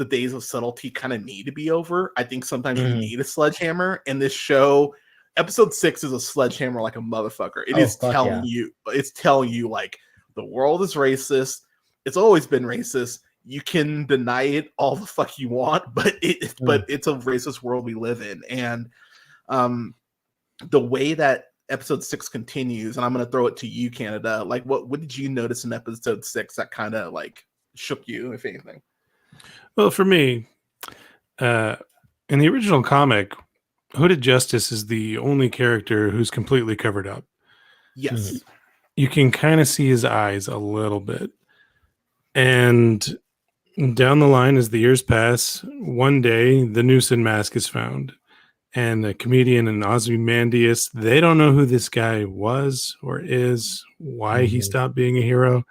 days of subtlety kind of need to be over. I think sometimes you need a sledgehammer, and this show, episode 6, is a sledgehammer like a motherfucker. It's telling you like the world is racist. It's always been racist. You can deny it all the fuck you want, but it's a racist world we live in. And the way that episode 6 continues, and I'm going to throw it to you, Canada. Like, what did you notice in episode 6 that kind of like shook you, if anything? Well, for me, in the original comic, Hooded Justice is the only character who's completely covered up. Yes. You can kind of see his eyes a little bit. And down the line, as the years pass, one day the Newson mask is found. And a comedian and Ozymandias, they don't know who this guy was or is, why he stopped being a hero.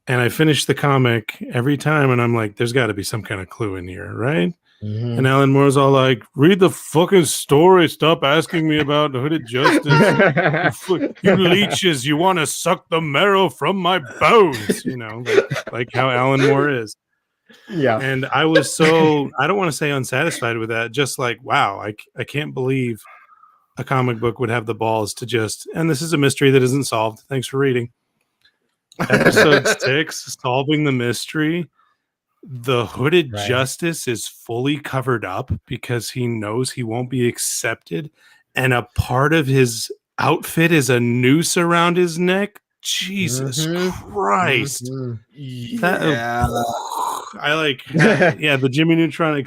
And I finish the comic every time, and I'm like, there's got to be some kind of clue in here, right? And Alan Moore's all like, read the fucking story. Stop asking me about Hooded Justice. You leeches, you want to suck the marrow from my bones. Like how Alan Moore is. Yeah. And I was so, I don't want to say unsatisfied with that. Just like, wow, I can't believe a comic book would have the balls to just, and this is a mystery that isn't solved. Thanks for reading. Episode 6, solving the mystery. The hooded Right. justice is fully covered up because he knows he won't be accepted. And a part of his outfit is a noose around his neck. Jesus Christ. Yeah. I like, the Jimmy Neutron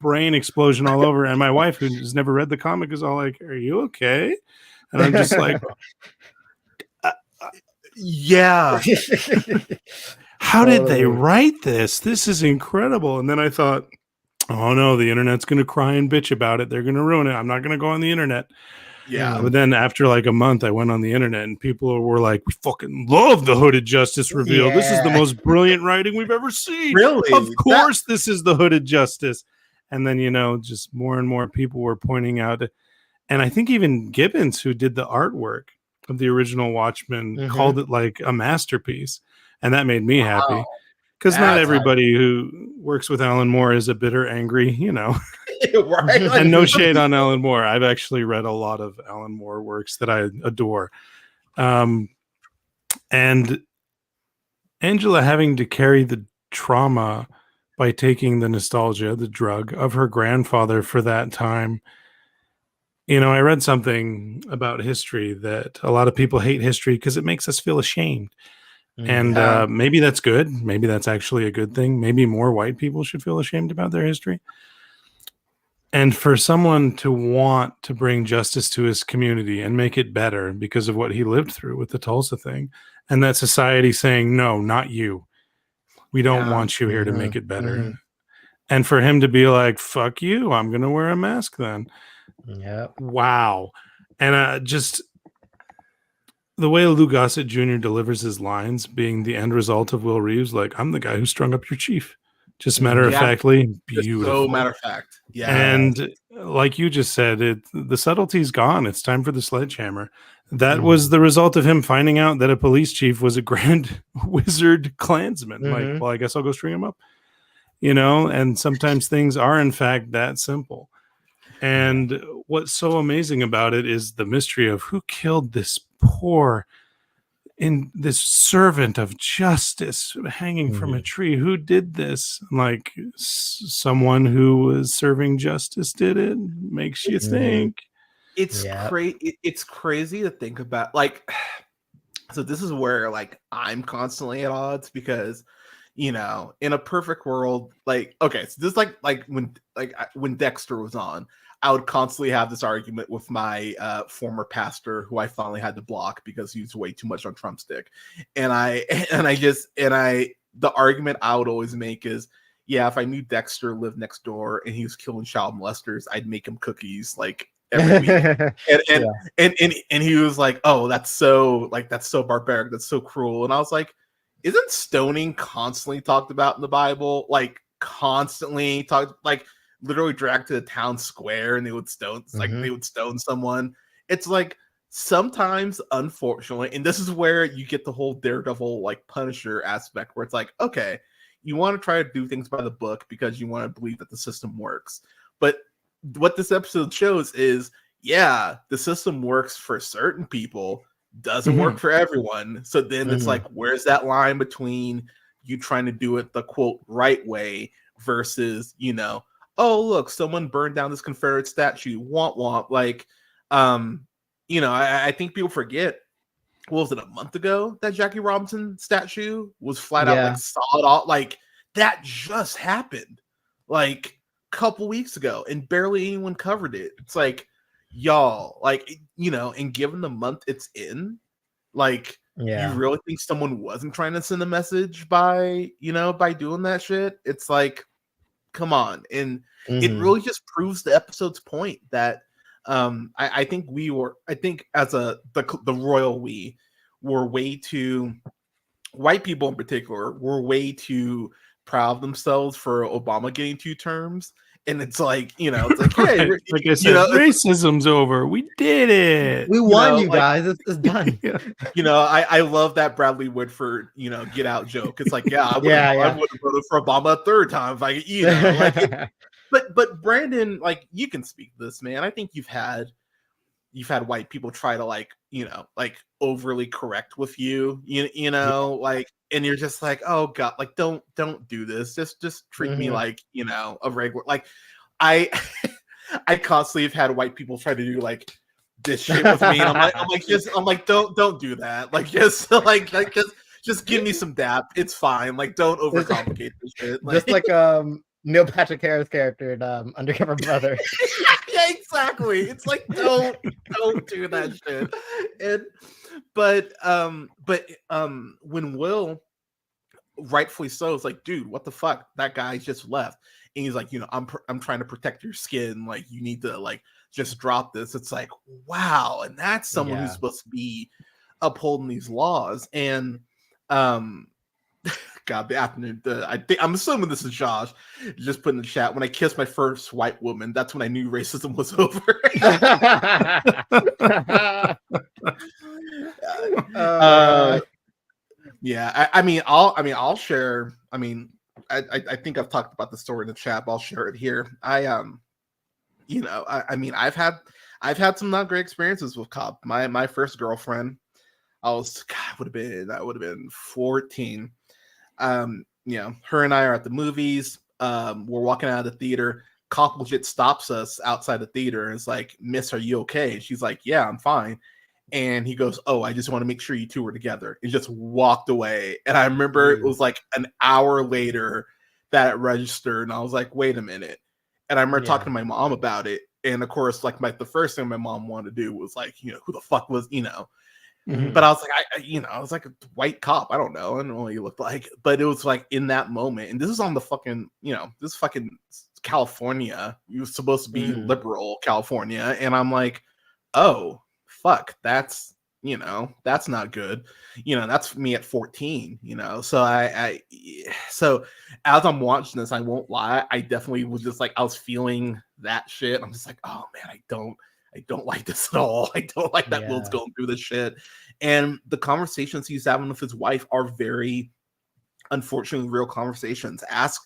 brain explosion all over. And my wife, who's never read the comic, is all like, "Are you okay?" And I'm just like, yeah. How did they write this? This is incredible. And then I thought, oh no, the internet's going to cry and bitch about it. They're going to ruin it. I'm not going to go on the internet. Yeah. But then after like a month, I went on the internet and people were like, we fucking love the Hooded Justice reveal. Yeah. This is the most brilliant writing we've ever seen. Really? Of course, this is the Hooded Justice. And then, just more and more people were pointing out. And I think even Gibbons, who did the artwork of the original Watchmen, called it like a masterpiece. And that made me happy. Because not everybody who works with Alan Moore is a bitter, angry, Right? And no shade on Alan Moore. I've actually read a lot of Alan Moore works that I adore. And Angela having to carry the trauma by taking the nostalgia, the drug of her grandfather for that time. I read something about history that a lot of people hate history because it makes us feel ashamed. And maybe that's good. Maybe that's actually a good thing. Maybe more white people should feel ashamed about their history. And for someone to want to bring justice to his community and make it better because of what he lived through with the Tulsa thing, and that society saying, no, not you. We don't want you here to make it better. And for him to be like, fuck you, I'm going to wear a mask then. Yeah. Wow. And just the way Lou Gossett Jr. delivers his lines being the end result of Will Reeves, like, I'm the guy who strung up your chief. Just matter-of-factly, beautiful. So matter-of-fact. Yeah. And like you just said, the subtlety's gone. It's time for the sledgehammer. That was the result of him finding out that a police chief was a grand wizard Klansman. Like, well, I guess I'll go string him up. And sometimes things are, in fact, that simple. And what's so amazing about it is the mystery of who killed this this servant of justice hanging from a tree. Who did this? Like, someone who was serving justice did it. Makes you think. It's crazy. It's crazy to think about. Like, so this is where like I'm constantly at odds because, in a perfect world, like, okay, so this is like when Dexter was on, I would constantly have this argument with my former pastor, who I finally had to block because he was way too much on Trump stick. The argument I would always make is, yeah, if I knew Dexter lived next door and he was killing child molesters, I'd make him cookies like every week. And he was like, oh, that's so barbaric, that's so cruel. And I was like, isn't stoning constantly talked about in the Bible? Like constantly talked, like literally dragged to the town square and they would stone someone. It's like sometimes, unfortunately, and this is where you get the whole Daredevil like Punisher aspect, where it's like, okay, you want to try to do things by the book because you want to believe that the system works. But what this episode shows is, yeah, the system works for certain people, doesn't work for everyone. So then it's like, where's that line between you trying to do it the quote right way versus, oh, look, someone burned down this Confederate statue. Womp. Like, I think people forget, what was it, a month ago that Jackie Robinson statue was flat out like sawed off? Like, that just happened like a couple weeks ago and barely anyone covered it. It's like, y'all, like, and given the month it's in, like, you really think someone wasn't trying to send a message by doing that shit? It's like, come on. And it really just proves the episode's point that I think as the royal we were way too, white people in particular were way too proud of themselves for Obama getting 2 terms. And it's like, it's like, hey, like I said, racism's over. We did it. We won, guys. It's done. I love that Bradley Whitford, get out joke. It's like, I would have voted for Obama a 3rd time if I, but Brandon, like, you can speak to this, man. I think you've had you've had white people try to like, like overly correct with you, like, and you're just like, oh god, like don't do this. Just treat me like, a regular, like I I constantly have had white people try to do like this shit with me, and I'm like, don't do that. Like just just give me some dap. It's fine. Like don't overcomplicate this shit. Like, just like Neil Patrick Harris character in Undercover Brother. yeah, exactly. It's like don't do that shit. And but when Will, rightfully so, it's like, dude, what the fuck? That guy just left, and he's like, I'm trying to protect your skin. Like you need to like just drop this. It's like, wow, and that's someone who's supposed to be upholding these laws. And God, the afternoon. I'm assuming this is Josh. Just put in the chat. When I kissed my first white woman, that's when I knew racism was over. Yeah. I'll share. I think I've talked about the story in the chat. But I'll share it here. I've had some not great experiences with cop. My first girlfriend, I would have been 14. Her and I are at the movies. We're walking out of the theater. Cop legit stops us outside the theater and is like, "Miss, are you okay?" And she's like, "Yeah, I'm fine." And he goes, "Oh, I just want to make sure you two were together," and just walked away. And I remember it was like an hour later that it registered, and I was like, "Wait a minute." And I remember talking to my mom about it, and of course, like the first thing my mom wanted to do was like, who the fuck was, But I was like, I was like a white cop. I don't know. I don't know what he looked like. But it was like in that moment, and this is on the fucking, this fucking California. You were supposed to be liberal California. And I'm like, oh, fuck, that's not good. That's me at 14, So so as I'm watching this, I won't lie, I definitely was just like, I was feeling that shit. I'm just like, oh man, I don't like this at all. I don't like that Will's going through this shit. And the conversations he's having with his wife are very, unfortunately, real conversations. Ask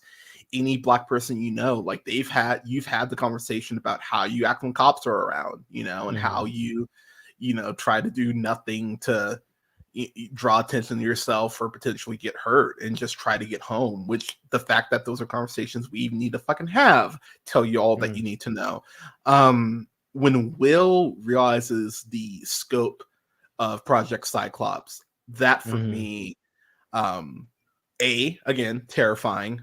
any Black person like you've had the conversation about how you act when cops are around, and how you try to do nothing to draw attention to yourself or potentially get hurt and just try to get home, which the fact that those are conversations we even need to fucking have tell you all that you need to know. When Will realizes the scope of Project Cyclops, that for me, again, terrifying.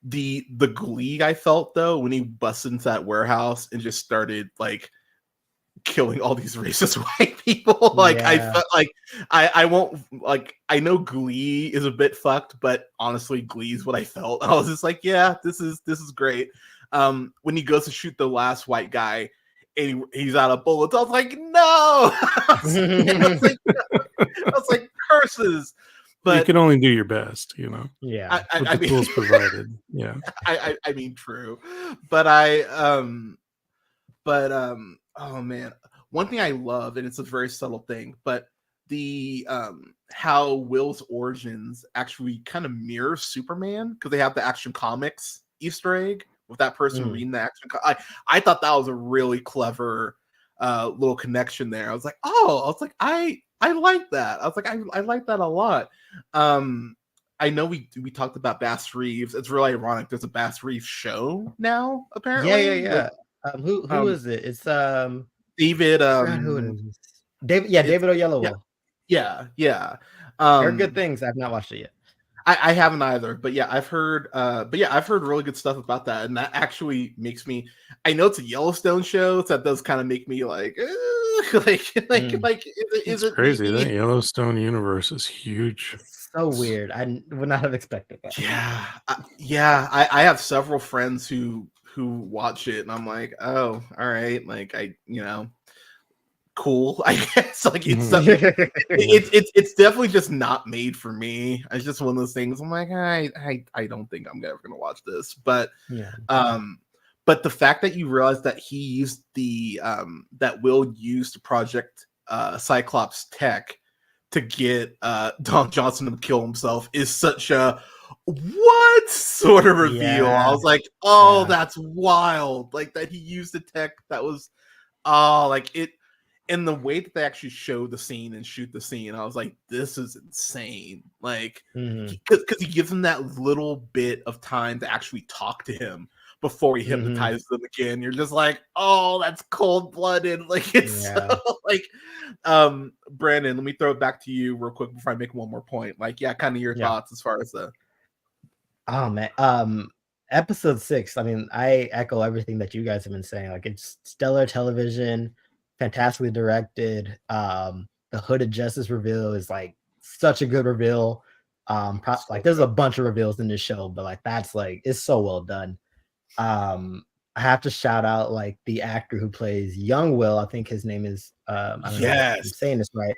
The glee I felt though when he busted into that warehouse and just started like killing all these racist white people. I felt like I won't, like, I know Glee is a bit fucked, but honestly, Glee is what I felt. I was just like, yeah, this is great. When he goes to shoot the last white guy and he's out of bullets, I was like, no. I was like, curses. But you can only do your best, Yeah. With the tools provided. Yeah. I mean, true. But oh man, one thing I love, and it's a very subtle thing, but the how Will's origins actually kind of mirror Superman, because they have the Action Comics Easter egg with that person reading the Action. I thought that was a really clever little connection there. I was like, I like that. I was like, I like that a lot. I know we talked about Bass Reeves. It's really ironic. There's a Bass Reeves show now, apparently. Yeah. Who is it? It's David. Who it is? David Oyelowo. Yeah. I heard good things. I've not watched it yet. I haven't either, but yeah, I've heard really good stuff about that, and that actually makes me. I know it's a Yellowstone show, so that does kind of make me like, is it crazy? really? That Yellowstone universe is huge. It's so weird. I would not have expected that. Yeah. I have several friends who watch it, and I'm like, oh, all right, like cool, I guess. Like it's definitely just not made for me. It's just one of those things. I'm like, I don't think I'm ever gonna watch this. But but the fact that you realize that he used that Will used Project Cyclops tech to get Don Johnson to kill himself is such a what sort of reveal. I was like, oh, that's wild. Like that he used the tech that was oh, like it, and the way that they actually show the scene and shoot the scene, I was like, this is insane. Like, because he gives him that little bit of time to actually talk to him before he hypnotizes them again. You're just like, oh, that's cold blooded. Like, it's so like, Brandon, let me throw it back to you real quick before I make one more point. Like, yeah, kind of your thoughts as far as the. Oh man, episode 6. I mean, I echo everything that you guys have been saying. Like, it's stellar television, fantastically directed. The Hood of Justice reveal is like such a good reveal. Like, there's a bunch of reveals in this show, but like that's like it's so well done. I have to shout out like the actor who plays young Will. I think his name is I don't know if I'm saying this right.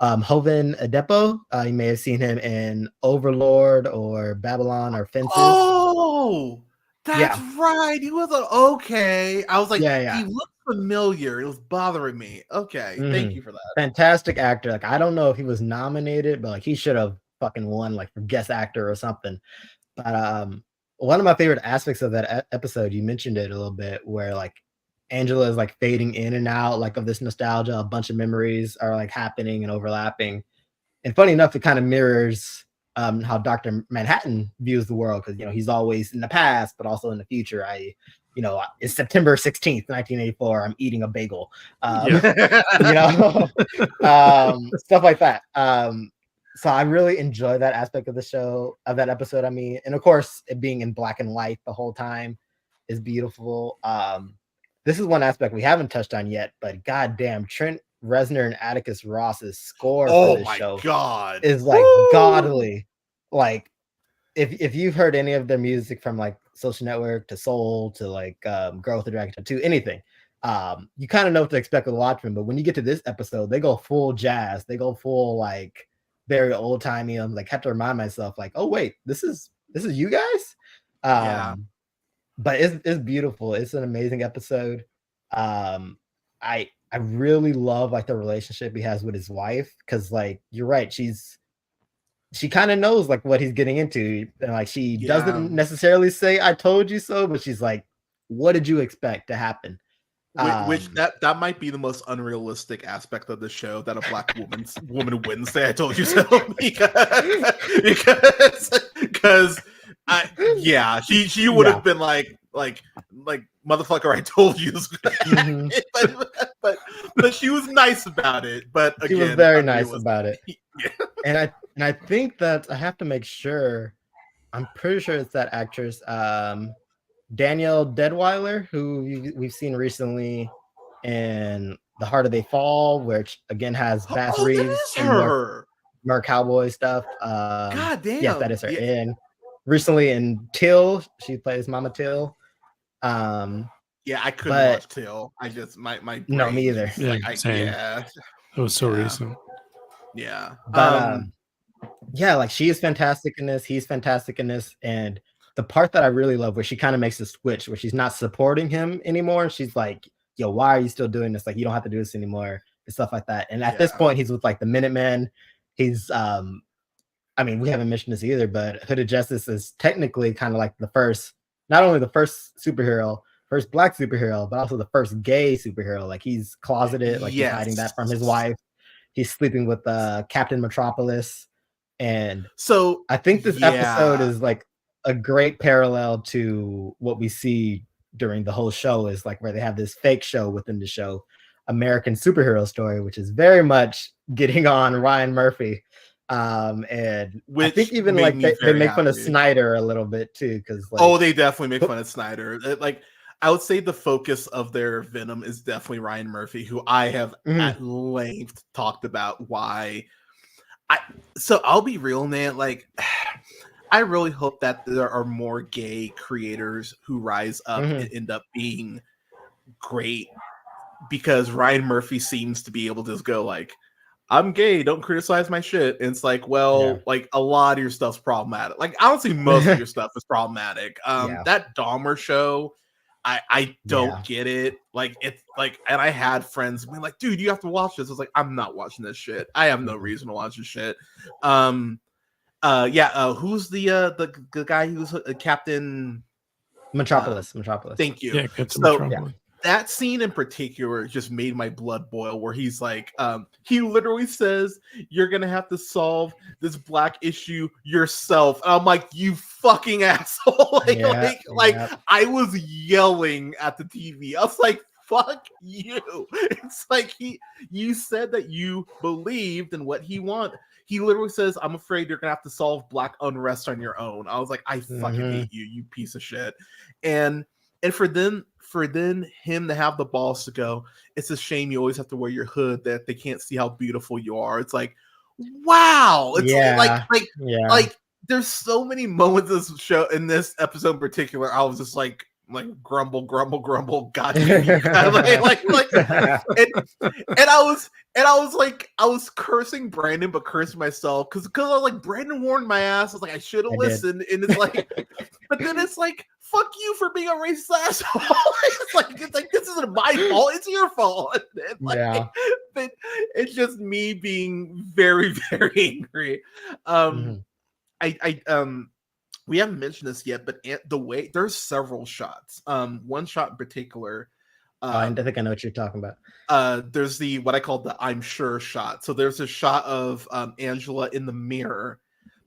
Hoven Adepo. You may have seen him in Overlord or Babylon or Fences. Oh, that's right. He was okay. I was like, he looked familiar. It was bothering me. Okay, thank you for that. Fantastic actor. Like, I don't know if he was nominated, but like he should have fucking won like for guest actor or something. But one of my favorite aspects of that episode, you mentioned it a little bit, where like Angela is like fading in and out like of this nostalgia. A bunch of memories are like happening and overlapping. And funny enough, it kind of mirrors how Dr. Manhattan views the world, because he's always in the past, but also in the future. It's September 16th, 1984. I'm eating a bagel. Stuff like that. So I really enjoy that aspect of the show, of that episode. I mean, and of course, it being in black and white the whole time is beautiful. This is one aspect we haven't touched on yet, but goddamn, Trent Reznor and Atticus Ross's score for this show is like godly. Like, if you've heard any of their music from like Social Network to Soul to like Girl with the Dragon Tattoo, anything, you kind of know what to expect with Watchmen. But when you get to this episode, they go full jazz. They go full like very old timey. I'm like, have to remind myself like, oh wait, this is you guys. But it's beautiful. It's an amazing episode. I really love like the relationship he has with his wife, because like you're right, she kind of knows like what he's getting into, and like she doesn't necessarily say "I told you so," but she's like, "What did you expect to happen?" Which that might be the most unrealistic aspect of the show, that a black woman wouldn't say "I told you so," because she would have been like motherfucker, I told you. But she was nice about it. But again, she was very nice about it. And I think that I have to make sure. I'm pretty sure it's that actress, Danielle Deadweiler, who we've seen recently in The Harder They Fall, which again has Bass Reeves and more cowboy stuff. God damn. Yes, that is her. And recently in Till, she plays Mama Till. I couldn't watch Till. I just my no, me either. Same. It was so recent. Yeah. But like she is fantastic in this. He's fantastic in this. And the part that I really love, where she kind of makes the switch, where she's not supporting him anymore. She's like, yo, why are you still doing this? Like, you don't have to do this anymore, and stuff like that. And at this point, he's with like the Minutemen. He's I mean, we haven't mentioned this either, but Hood of Justice is technically kind of like the first, not only the first superhero, first black superhero, but also the first gay superhero. Like, he's closeted, like he's hiding that from his wife. He's sleeping with Captain Metropolis. And so I think this episode is like a great parallel to what we see during the whole show, is like where they have this fake show within the show, American Superhero Story, which is very much getting on Ryan Murphy. And which I think even like they make fun of Snyder a little bit too, because like, they definitely make fun of Snyder. Like, I would say the focus of their Venom is definitely Ryan Murphy, who I have at length talked about why. So I'll be real, man. Like, I really hope that there are more gay creators who rise up and end up being great, because Ryan Murphy seems to be able to just go like, I'm gay, don't criticize my shit. And it's like, well, like a lot of your stuff's problematic. Like, I don't see most of your stuff is problematic. That Dahmer show, I don't get it. Like, it's like, and I had friends being like, dude, you have to watch this. I was like, I'm not watching this shit. I have no reason to watch this shit. Who's the guy who's Captain Metropolis? Thank you. Yeah, Captain Metropolis. that scene in particular just made my blood boil, where he's like, he literally says, "You're gonna have to solve this black issue yourself." And I'm like, "You fucking asshole!" like I was yelling at the TV. I was like, "Fuck you!" It's like you said that you believed in what he wanted. He literally says, "I'm afraid you're gonna have to solve black unrest on your own." I was like, "I fucking hate you, you piece of shit." And for then him to have the balls to go, "It's a shame you always have to wear your hood, that they can't see how beautiful you are." It's like, wow. It's like there's so many moments in this show, in this episode in particular, I was just like grumble, God damn you. and I was cursing Brandon, but cursing myself because I was like, Brandon warned my ass. I was like, I should have listened. And it's like, but then it's like, fuck you for being a racist asshole. it's like this isn't my fault, it's your fault. But it's just me being very, very angry. We haven't mentioned this yet, but the way there's several shots. One shot in particular. I think I know what you're talking about. There's what I call the "I'm sure" shot. So there's a shot of Angela in the mirror,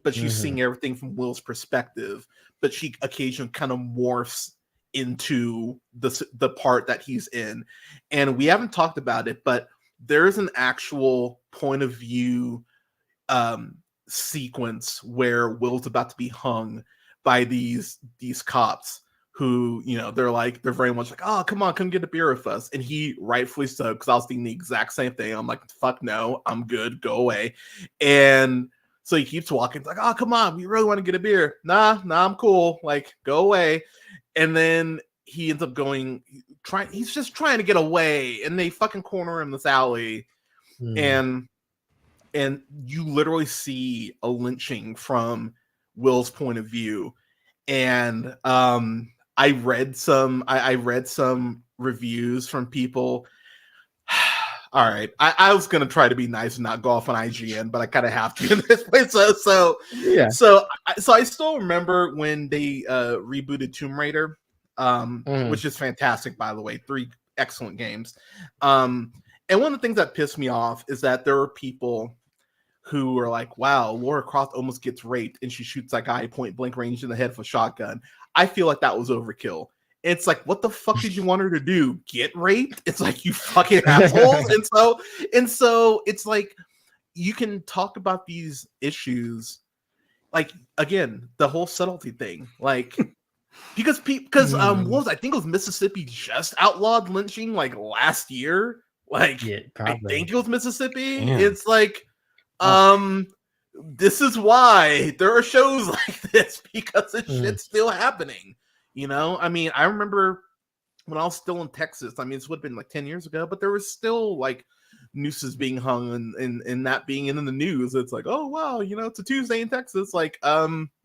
but she's seeing everything from Will's perspective. But she occasionally kind of morphs into the part that he's in, and we haven't talked about it, but there's an actual point of view sequence where Will's about to be hung by these cops who, they're very much like, "Oh, come on, come get a beer with us." And he rightfully so, because I was thinking the exact same thing. I'm like, "Fuck no, I'm good, go away." And so he keeps walking. It's like, "Oh, come on, we really want to get a beer." Nah, I'm cool. Like, go away. And then he ends up he's just trying to get away, and they fucking corner him in this alley. And you literally see a lynching from Will's point of view. And I read some reviews from people. All right, I was gonna try to be nice and not go off on IGN, but I kind of have to in this place. So I still remember when they rebooted Tomb Raider, which is fantastic, by the way. 3 excellent games. And one of the things that pissed me off is that there were people who were like, "Wow, Lara Croft almost gets raped and she shoots that guy point blank range in the head with a shotgun." I feel like that was overkill. It's like, what the fuck did you want her to do? Get raped? It's like, you fucking assholes. and so it's like, you can talk about these issues, like, again, the whole subtlety thing, like, because what was, I think it was Mississippi just outlawed lynching like last year. Like, I think it was Mississippi. Damn. It's like, this is why there are shows like this, because this shit's still happening. I mean, I remember when I was still in Texas. I mean, this would have been like 10 years ago, but there was still like nooses being hung and that being in the news. It's like, oh wow, it's a Tuesday in Texas. Like,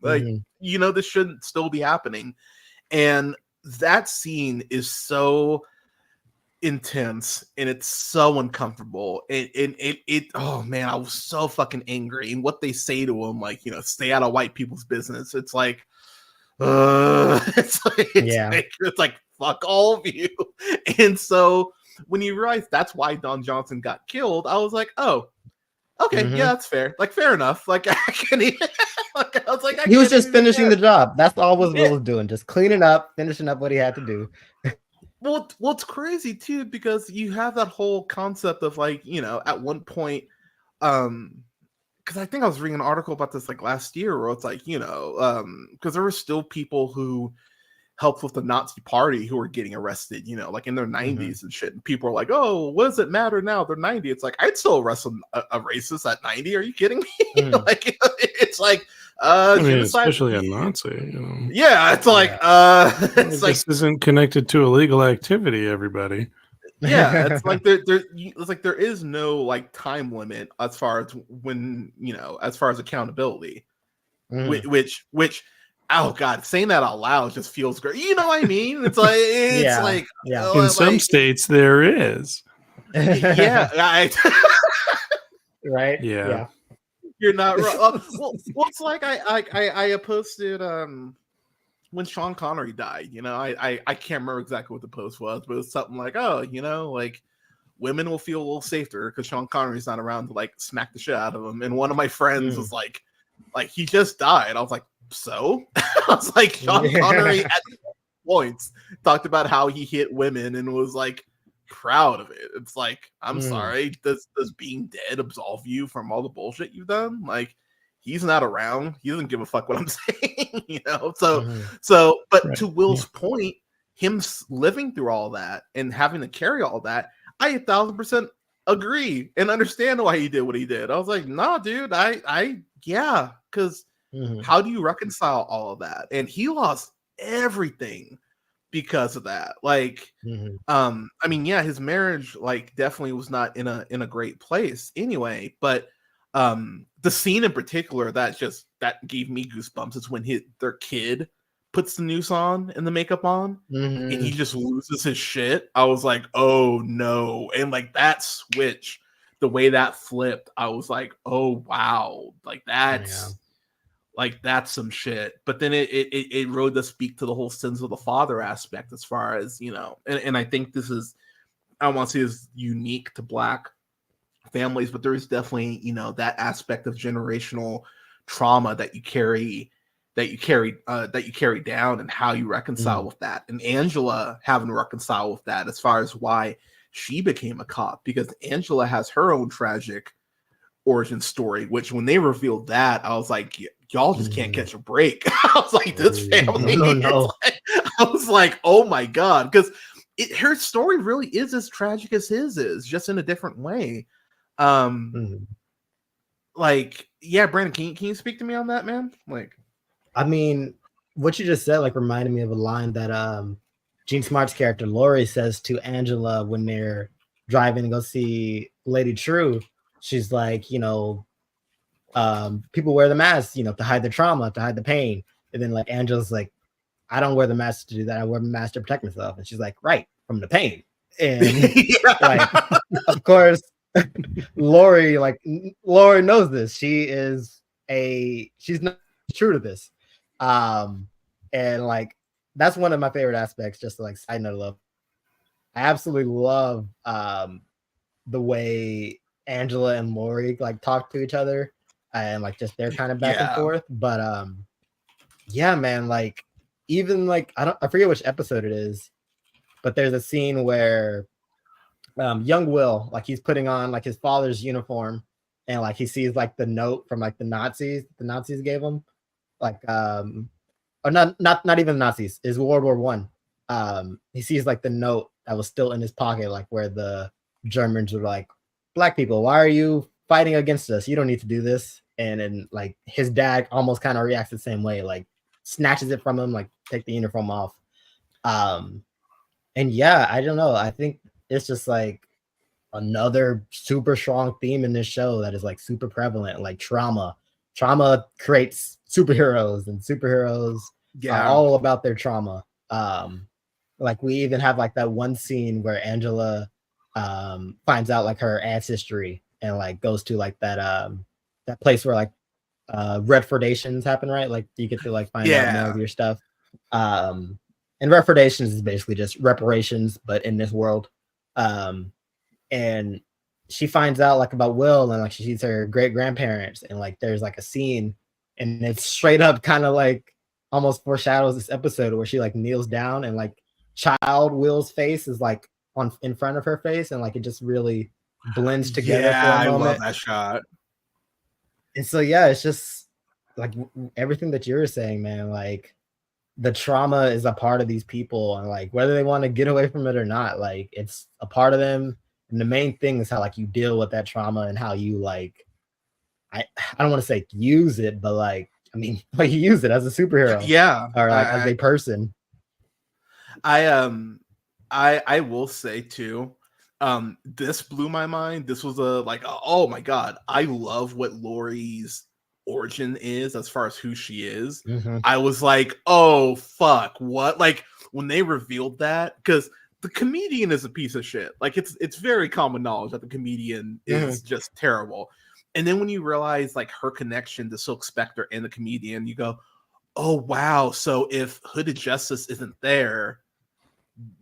this shouldn't still be happening. And that scene is so intense and it's so uncomfortable. It oh man, I was so fucking angry. And what they say to him, like, stay out of white people's business. It's like, it's like fuck all of you. And so when you realize that's why Don Johnson got killed, I was like, oh, okay, yeah, that's fair. Like, fair enough. Like, I was like, he was just finishing the job. That's all Will was doing, just cleaning up, finishing up what he had to do. Well, it's crazy too, because you have that whole concept of like, at one point, because I think I was reading an article about this like last year, where it's like, because there were still people who helped with the Nazi party who were getting arrested, like in their 90s and shit. And people are like, "Oh, what does it matter now? They're 90." It's like, I'd still arrest a racist at 90. Are you kidding me? Like, it's like, especially a Nazi, Yeah, it's like, it's like, this isn't connected to illegal activity, everybody. Yeah, it's like there is no like time limit as far as when, as far as accountability, which oh god, saying that out loud just feels great. You know what I mean? It's like, in some states there is. Yeah, right. Yeah. You're not wrong. Well, it's like I posted when Sean Connery died. You know, I can't remember exactly what the post was, but it was something like, oh, you know, like women will feel a little safer because Sean Connery's not around to like smack the shit out of him. And one of my friends was like he just died. I was like, so I was like, Sean Connery at points talked about how he hit women and was like proud of it. It's like, I'm sorry, does being dead absolve you from all the bullshit you've done? Like, he's not around, he doesn't give a fuck what I'm saying, you know. So but Right. to Will's point, him living through all that and having to carry all that, I 1,000% agree and understand why he did what he did. I was like, nah, dude, yeah, because how do you reconcile all of that? And he lost everything because of that. Like, I mean, yeah, his marriage like definitely was not in a great place anyway. But the scene in particular that gave me goosebumps is when their kid puts the noose on and the makeup on, and he just loses his shit. I was like, oh no. And like that switch, the way that flipped, I was like, oh wow, like that's some shit. But then it really does speak to the whole sins of the father aspect, as far as, you know, and I think this is, I don't want to say is unique to Black families, but there is definitely, you know, that aspect of generational trauma that you carry down, and how you reconcile with that. And Angela having to reconcile with that as far as why she became a cop, because Angela has her own tragic origin story, which when they revealed that, I was like, y'all just can't catch a break. I was like, this family, I was like, oh my god, because her story really is as tragic as his is, just in a different way. Like, yeah, Brandon, can you speak to me on that, man? Like, I mean, what you just said like reminded me of a line that Gene Smart's character Lori says to Angela when they're driving to go see Lady True. She's like, you know, people wear the mask, you know, to hide the trauma, to hide the pain. And then like Angela's like, I don't wear the mask to do that. I wear the mask to protect myself. And she's like, right, from the pain. And like, of course, Lori knows this. She's not true to this. And like that's one of my favorite aspects, just to like side note love. I absolutely love the way Angela and Lori like talk to each other and like just their kind of back and forth. But yeah, man, like even like I forget which episode it is, but there's a scene where young Will, like he's putting on like his father's uniform, and like he sees like the note from like the Nazis gave him, like or not even the Nazis, is World War One. He sees like the note that was still in his pocket, like where the Germans were like, Black people, why are you fighting against us? You don't need to do this. And then like his dad almost kind of reacts the same way, like snatches it from him, like take the uniform off. And yeah, I don't know. I think it's just like another super strong theme in this show that is like super prevalent, like trauma. Trauma creates superheroes, and superheroes are all about their trauma. Like we even have like that one scene where Angela finds out like her ancestry and like goes to like that place where like refordations happen, right? Like you get to like find out more of your stuff. And refordations is basically just reparations, but in this world. And she finds out like about Will, and like she sees her great grandparents, and like there's like a scene, and it's straight up kind of like almost foreshadows this episode where she like kneels down, and like child Will's face is like in front of her face, and like it just really blends together for a moment. I love that shot. And so yeah, it's just like everything that you were saying, man. Like the trauma is a part of these people, and like whether they want to get away from it or not, like it's a part of them. And the main thing is how like you deal with that trauma, and how you like I don't want to say use it, but like I mean like you use it as a superhero, or like as a person. I will say too, this blew my mind. This was oh my god, I love what Lori's origin is as far as who she is. I was like, oh fuck, what? Like when they revealed that, because the comedian is a piece of shit. Like it's very common knowledge that the comedian is just terrible. And then when you realize like her connection to Silk Spectre and the comedian, you go, oh wow, so if Hooded Justice isn't there,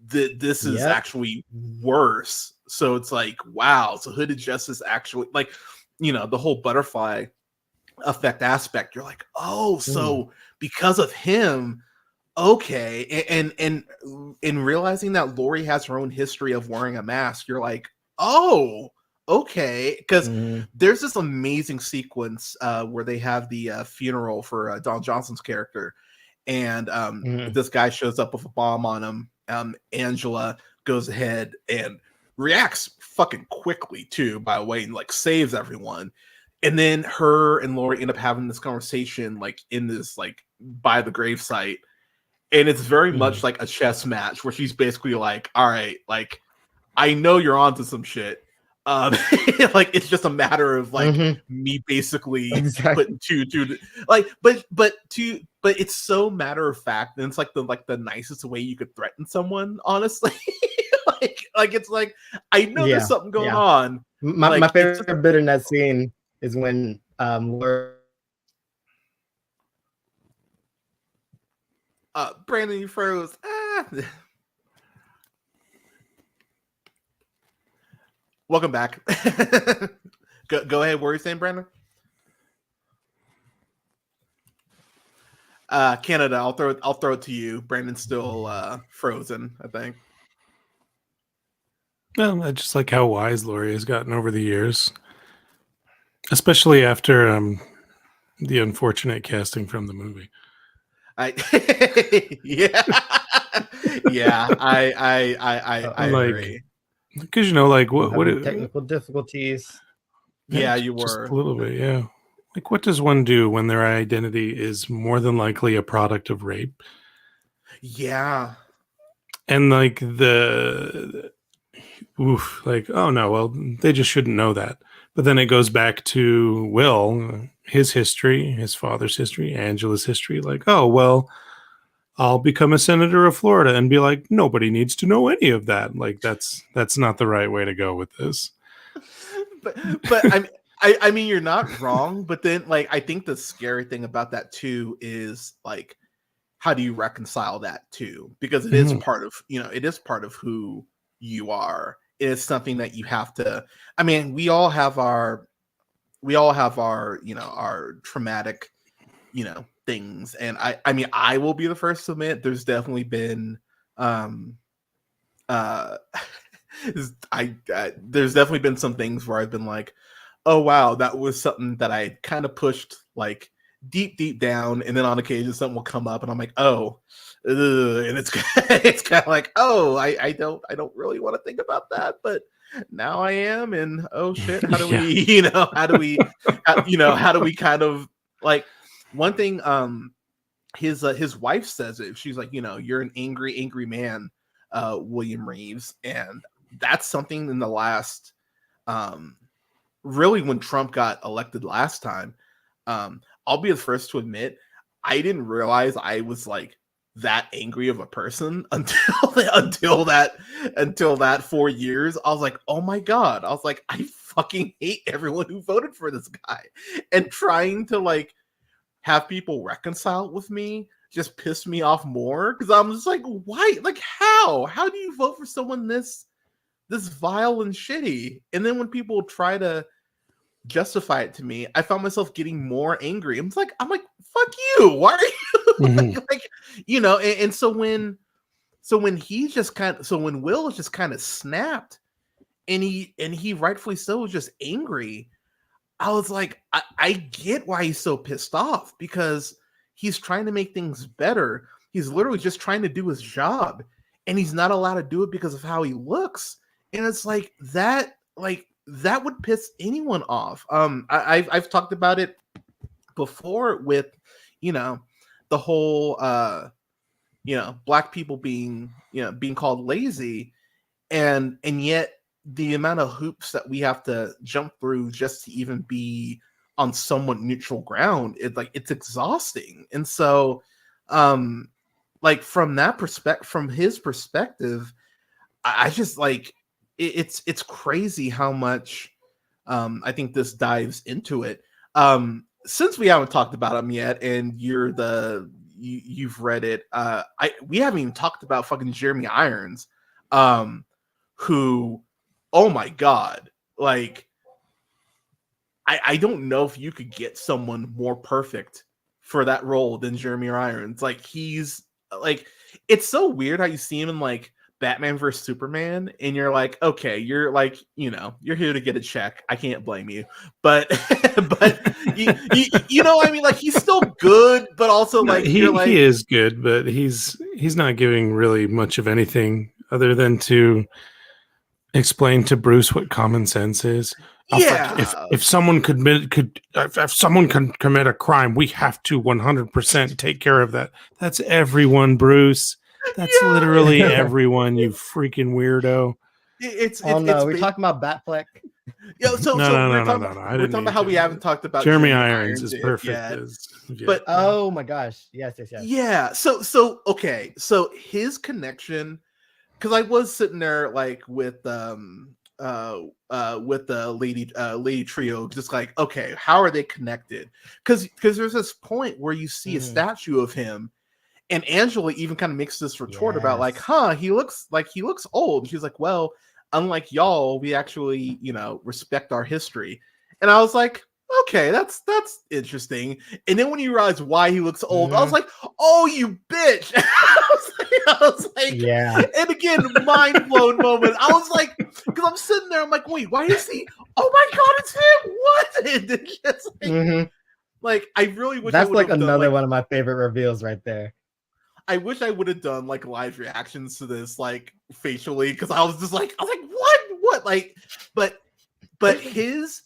this is Yep. actually worse. So it's like, wow, so Hooded Justice actually, like, the whole butterfly effect aspect, you're like, oh, so because of him, okay. And in realizing that Lori has her own history of wearing a mask, you're like, oh, okay. Because there's this amazing sequence where they have the funeral for Don Johnson's character, and this guy shows up with a bomb on him. Angela goes ahead and reacts fucking quickly too, by the way, and like saves everyone. And then her and Lori end up having this conversation, like in this, like by the gravesite, and it's very much like a chess match where she's basically like, "All right, like I know you're onto some shit. Like it's just a matter of like me basically putting two, like, but it's so matter of fact, and it's like the nicest way you could threaten someone, honestly. like it's like, I know there's something going on. My favorite bit in that scene is when Brandon, you froze. Welcome back. Go ahead. What were you saying, Brandon? Canada, I'll throw it to you. Brandon's still frozen, I think. Well, I just like how wise Laurie has gotten over the years, especially after the unfortunate casting from the movie. I agree. Because like what technical difficulties. Yeah, you were just a little bit. Yeah, like what does one do when their identity is more than likely a product of rape? Yeah, and like like, oh no, well, they just shouldn't know that. But then it goes back to Will, his history, his father's history, Angela's history. Like, oh well, I'll become a senator of Florida and be like, nobody needs to know any of that. Like, that's not the right way to go with this. but I mean, you're not wrong. But then, like, I think the scary thing about that too is like, how do you reconcile that too? Because it is part of, it is part of who you are. It's something that you have to. I mean, we all have our, our traumatic, things. And I mean, I will be the first to admit there's definitely been there's definitely been some things where I've been like, oh wow, that was something that I kind of pushed like deep down, and then on occasion something will come up and I'm like, oh, and it's kind of like, oh, I don't really want to think about that, but now I am, and oh shit, how do we how do we kind of, like, one thing his wife says it, she's like, you're an angry man, William Reeves. And that's something in the last really when Trump got elected last time, I'll be the first to admit I didn't realize I was like that angry of a person until that 4 years. I was like, oh my god, I was like, I fucking hate everyone who voted for this guy. And trying to like have people reconcile with me just pissed me off more, because I'm just like, why? Like, how do you vote for someone this vile and shitty? And then when people try to justify it to me, I found myself getting more angry. I'm like, fuck you. Why are you and so when Will is just kind of snapped, and he rightfully so was just angry, I was like, I get why he's so pissed off, because he's trying to make things better. He's literally just trying to do his job, and he's not allowed to do it because of how he looks. And it's like that would piss anyone off. I've talked about it before with, the whole, black people being called lazy, and yet the amount of hoops that we have to jump through just to even be on somewhat neutral ground, it's exhausting. And so, like, from his perspective, I just like, it's crazy how much I think this dives into it. Since we haven't talked about him yet, and you're the you've read it. We haven't even talked about fucking Jeremy Irons, who, oh my god, like I don't know if you could get someone more perfect for that role than Jeremy Irons. Like he's like, it's so weird how you see him in like Batman vs Superman, and you're like, okay, you're like, you're here to get a check. I can't blame you, but but you know what I mean? Like he's still good, but also like he is good, but he's not giving really much of anything other than to explain to Bruce what common sense is. Yeah. If someone if someone can commit a crime, we have to 100% take care of that. That's everyone, Bruce. That's literally everyone. You freaking weirdo. We're talking about Batfleck. Yeah, so we're talking about how we haven't talked about Jeremy Irons is perfect. But oh my gosh, yes. Yeah. So okay. So his connection, because I was sitting there like with the lady trio, just like, okay, how are they connected? Because there's this point where you see a statue of him, and Angela even kind of makes this retort about like, he looks old. She's like, well, unlike y'all, we actually, respect our history. And I was like, okay, that's interesting. And then when you realize why he looks old, I was like, oh, you bitch. I was like, yeah. And again, mind blown moment. I was like, because I'm sitting there, I'm like, wait, why is he? Oh my god, it's him! What? And just like, I really wish that's like another one of my favorite reveals right there. I wish I would have done like live reactions to this, like facially, because I was like, what? Like, but his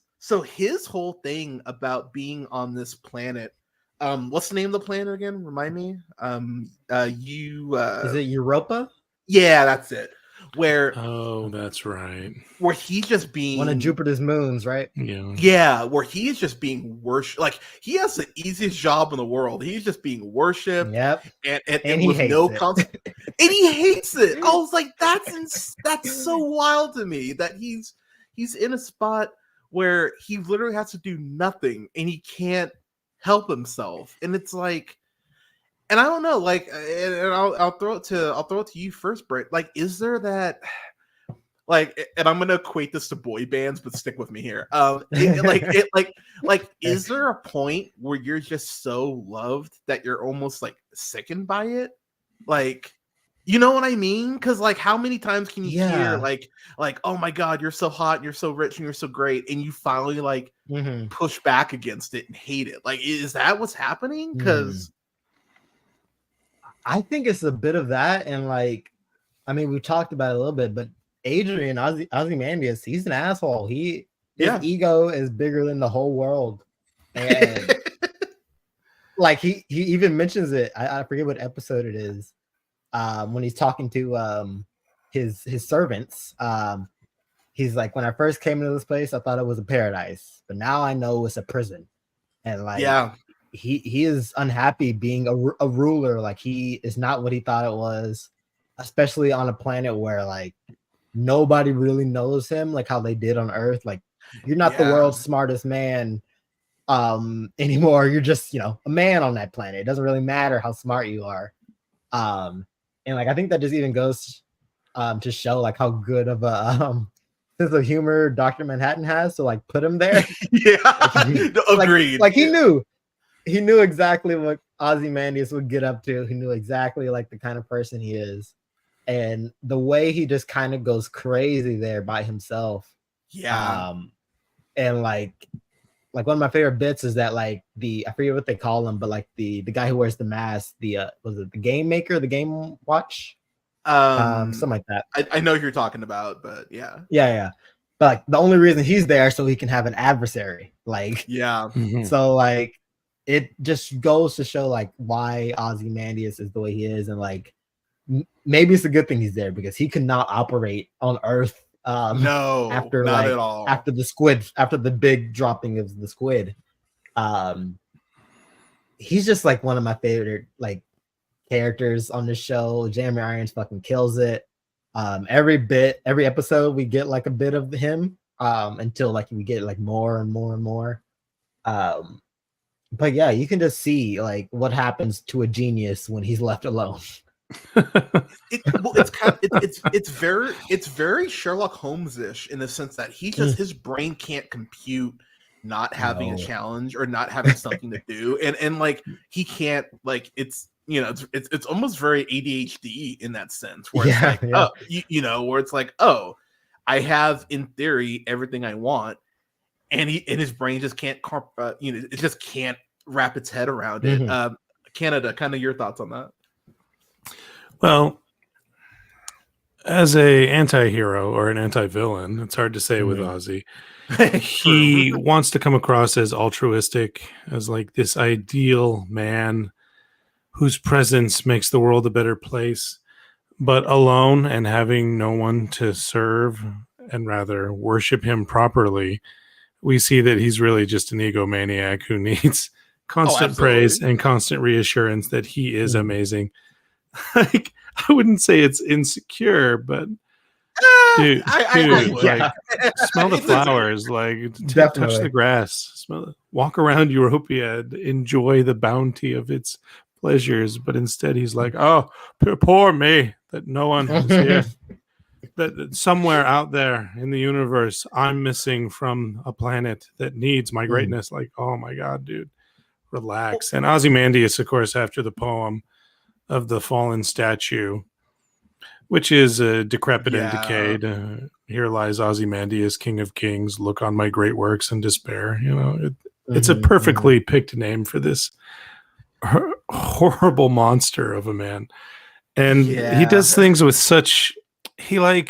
whole thing about being on this planet, what's the name of the planet again? Remind me. Is it Europa? Yeah, that's it. That's right. Where he's just being one of Jupiter's moons, right? Yeah, where he is just being worshipped. Like he has the easiest job in the world. He's just being worshipped. Yep. And he with no consequence. And he hates it. I was like, that's so wild to me that he's in a spot where he literally has to do nothing and he can't help himself. And it's like, and I don't know, like, and I'll throw it to you first, Brett. Like, is there that, like, and I'm gonna equate this to boy bands, but stick with me here. Is there a point where you're just so loved that you're almost like sickened by it? Like, you know what I mean? Because like, how many times can you hear like, oh my god, you're so hot, and you're so rich, and you're so great, and you finally like push back against it and hate it? Like, is that what's happening? Because I think it's a bit of that, and like, I mean, we talked about it a little bit, but Adrian Ozymandias, he's an asshole. His ego is bigger than the whole world, and like he even mentions it. I forget what episode it is. When he's talking to his servants, he's like, when I first came into this place, I thought it was a paradise, but now I know it's a prison, and like, he is unhappy being a ruler. Like he is not what he thought it was, especially on a planet where like nobody really knows him like how they did on Earth. Like you're not the world's smartest man anymore. You're just, a man on that planet. It doesn't really matter how smart you are. And like I think that just even goes to show like how good of a sense of humor Dr. Manhattan has to like put him there. Agreed. Like he knew exactly what Ozymandias would get up to. He knew exactly like the kind of person he is. And the way he just kind of goes crazy there by himself. Yeah. And like one of my favorite bits is that like I forget what they call him, but like the guy who wears the mask, was it the game maker, the game watch? Something like that. I know who you're talking about, but yeah. Yeah. But like the only reason he's there so he can have an adversary. Like, so like it just goes to show like why Ozymandias is the way he is, and like maybe it's a good thing he's there because he could not operate on Earth. No, after not like at all. after the big dropping of the squid. He's just like one of my favorite like characters on the show. Jeremy Irons fucking kills it. Every episode we get like a bit of him until like we get like more and more and more. But yeah, you can just see like what happens to a genius when he's left alone. It's kind of it's very Sherlock Holmes-ish in the sense that his brain can't compute not having a challenge or not having something to do, and like he can't, like, it's, you know, it's almost very ADHD in that sense, where it's like, oh, you know, where it's like, oh, I have in theory everything I want, and his brain just can't you know, it just can't wrap its head around it. Canada, kind of your thoughts on that? Well, as a anti-hero or an anti-villain, it's hard to say with Ozzy. He wants to come across as altruistic, as like this ideal man whose presence makes the world a better place, but alone and having no one to serve and rather worship him properly, we see that he's really just an egomaniac who needs constant praise and constant reassurance that he is amazing. Like, I wouldn't say it's insecure, but dude, like, smell the flowers, like, touch the grass, walk around Europia, enjoy the bounty of its pleasures. But instead, he's like, oh, poor me, that no one is here. That somewhere out there in the universe, I'm missing from a planet that needs my greatness. Like, oh my God, dude, relax. And Ozymandias, of course, after the poem of the fallen statue, which is decrepit and decayed. Here lies Ozymandias, King of Kings. Look on my great works and despair. You know, it's a perfectly picked name for this horrible monster of a man. And he does things with such, I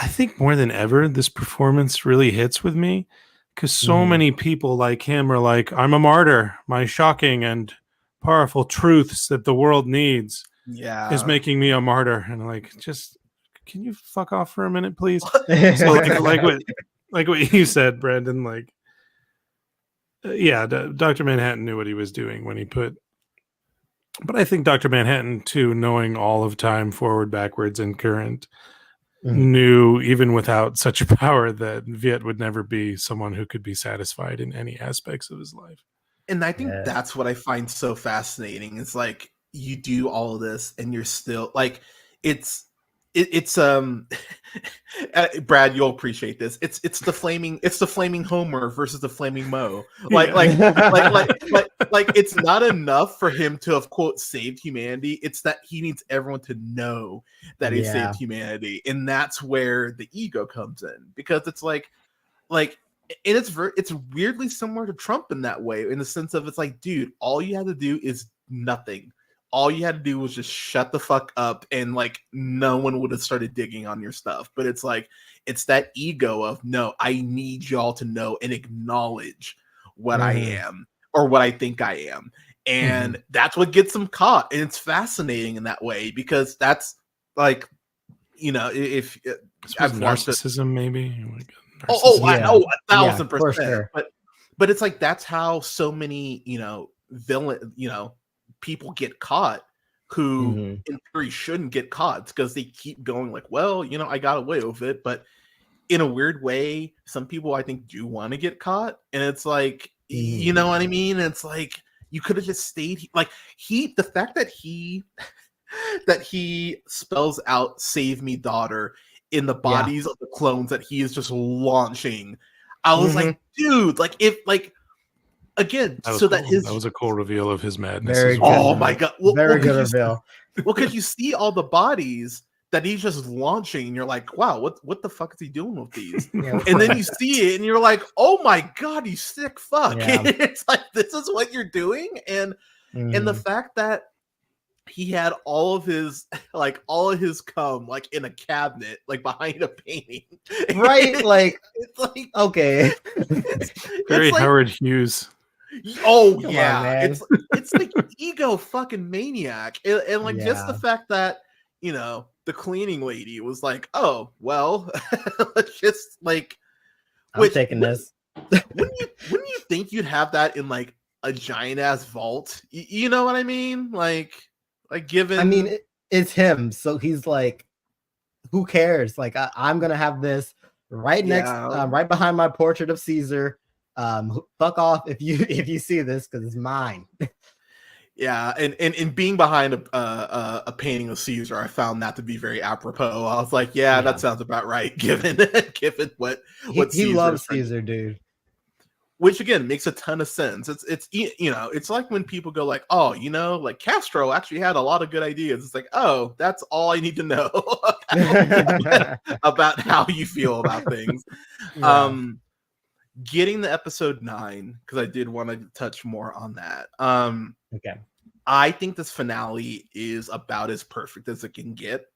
think more than ever, this performance really hits with me, because so many people like him are like, I'm a martyr. My shocking and powerful truths that the world needs is making me a martyr. And like, just, can you fuck off for a minute, please? So like what you said, Brandon, like, Dr. Manhattan knew what he was doing when he but I think Dr. Manhattan too, knowing all of time, forward, backwards, and current, knew, even without such a power, that Viet would never be someone who could be satisfied in any aspects of his life. And I think that's what I find so fascinating. It's like, you do all of this and you're still like, it's Brad, you'll appreciate this. It's the flaming Homer versus the flaming Mo. Like it's not enough for him to have, quote, saved humanity. It's that he needs everyone to know that he saved humanity. And that's where the ego comes in, because it's like and it's weirdly similar to Trump in that way, in the sense of, it's like, dude, all you had to do is nothing. All you had to do was just shut the fuck up, and like, no one would have started digging on your stuff. But it's like, it's that ego of, no, I need y'all to know and acknowledge what I am, or what I think I am. And that's what gets them caught. And it's fascinating in that way, because that's like, you know, if I've narcissism, maybe. I know 1,000%. Sure. But it's like, that's how so many, you know, people get caught who in theory shouldn't get caught, because they keep going like, well, you know, I got away with it. But in a weird way, some people, I think, do want to get caught. And it's like, you know what I mean? And it's like, you could have just stayed. Like, the fact that he spells out "Save Me, Daughter" in the bodies of the clones that he is just launching, I was like, dude, like, if, like, again, so that that was a cool reveal of his madness. Very good. Oh my God. Very good reveal. Well, because you see all the bodies that he's just launching, and you're like, wow, what the fuck is he doing with these? And then you see it and you're like, oh my God, you sick fuck. It's like, this is what you're doing. And the fact that he had all of his cum like in a cabinet, like behind a painting, right? Like, it's like, okay, very like, Howard Hughes. Oh come yeah, on, it's like ego fucking maniac, and like just the fact that, you know, the cleaning lady was like, oh well, let's just like, I'm taking this. Wouldn't you think you'd have that in like a giant ass vault? You know what I mean? Like given, I mean, it's him, so he's like, who cares? Like, I'm gonna have this right next, right behind my portrait of Caesar. Fuck off if you see this because it's mine. Yeah, and being behind a painting of Caesar, I found that to be very apropos. I was like, yeah, that sounds about right, given what He Caesar loves is trying to- Caesar, dude. which again makes a ton of sense. It's it's like when people go like, oh, like Castro actually had a lot of good ideas. It's like, oh, that's all I need to know about how you feel about things. Yeah. Getting the episode 9, because I did want to touch more on that. Okay. I think this finale is about as perfect as it can get.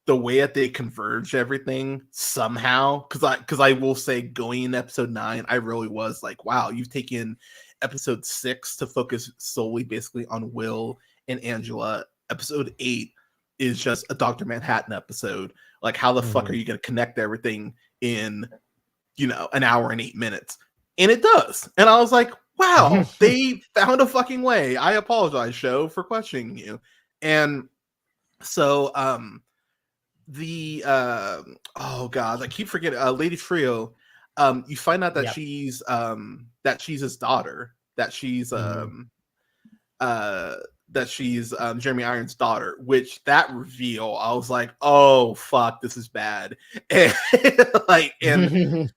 The way that they converge everything somehow, because I will say, going in episode 9, I really was like, wow, you've taken episode 6 to focus solely basically on Will and Angela. Episode 8 is just a Dr. Manhattan episode. Like, how the fuck are you going to connect everything in an hour and 8 minutes? And it does. And I was like, wow, they found a fucking way. I apologize, show, for questioning you. And so oh god, I keep forgetting, Lady Trio, you find out that she's his daughter, that she's Jeremy Irons' daughter, which that reveal, I was like, oh fuck, this is bad. And like, and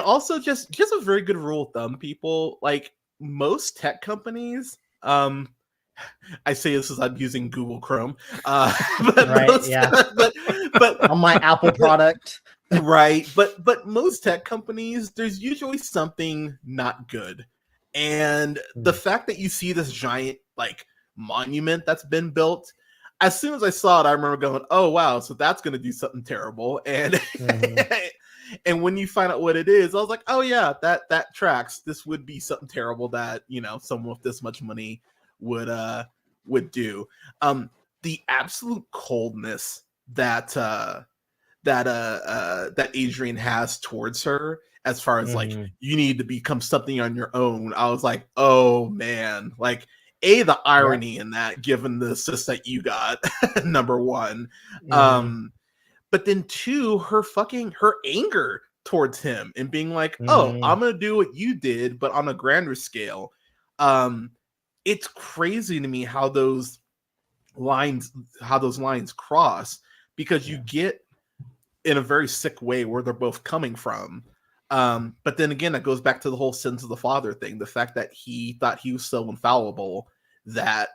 also just a very good rule of thumb, people, like most tech companies, I say this as I'm using Google Chrome, but but on my Apple product, right? But most tech companies, there's usually something not good, and the fact that you see this giant like monument that's been built, as soon as I saw it, I remember going, "Oh wow, so that's going to do something terrible," and and when you find out what it is, I was like, "Oh yeah, that tracks. This would be something terrible that someone with this much money would do." The absolute coldness that Adrian has towards her, as far as like, you need to become something on your own, I was like, oh man, like, the irony in that, given the assist that you got, number one, but then 2, her anger towards him and being like, oh, I'm gonna do what you did, but on a grander scale. It's crazy to me how those lines cross, because you get in a very sick way where they're both coming from. But then again, that goes back to the whole sins of the father thing, the fact that he thought he was so infallible that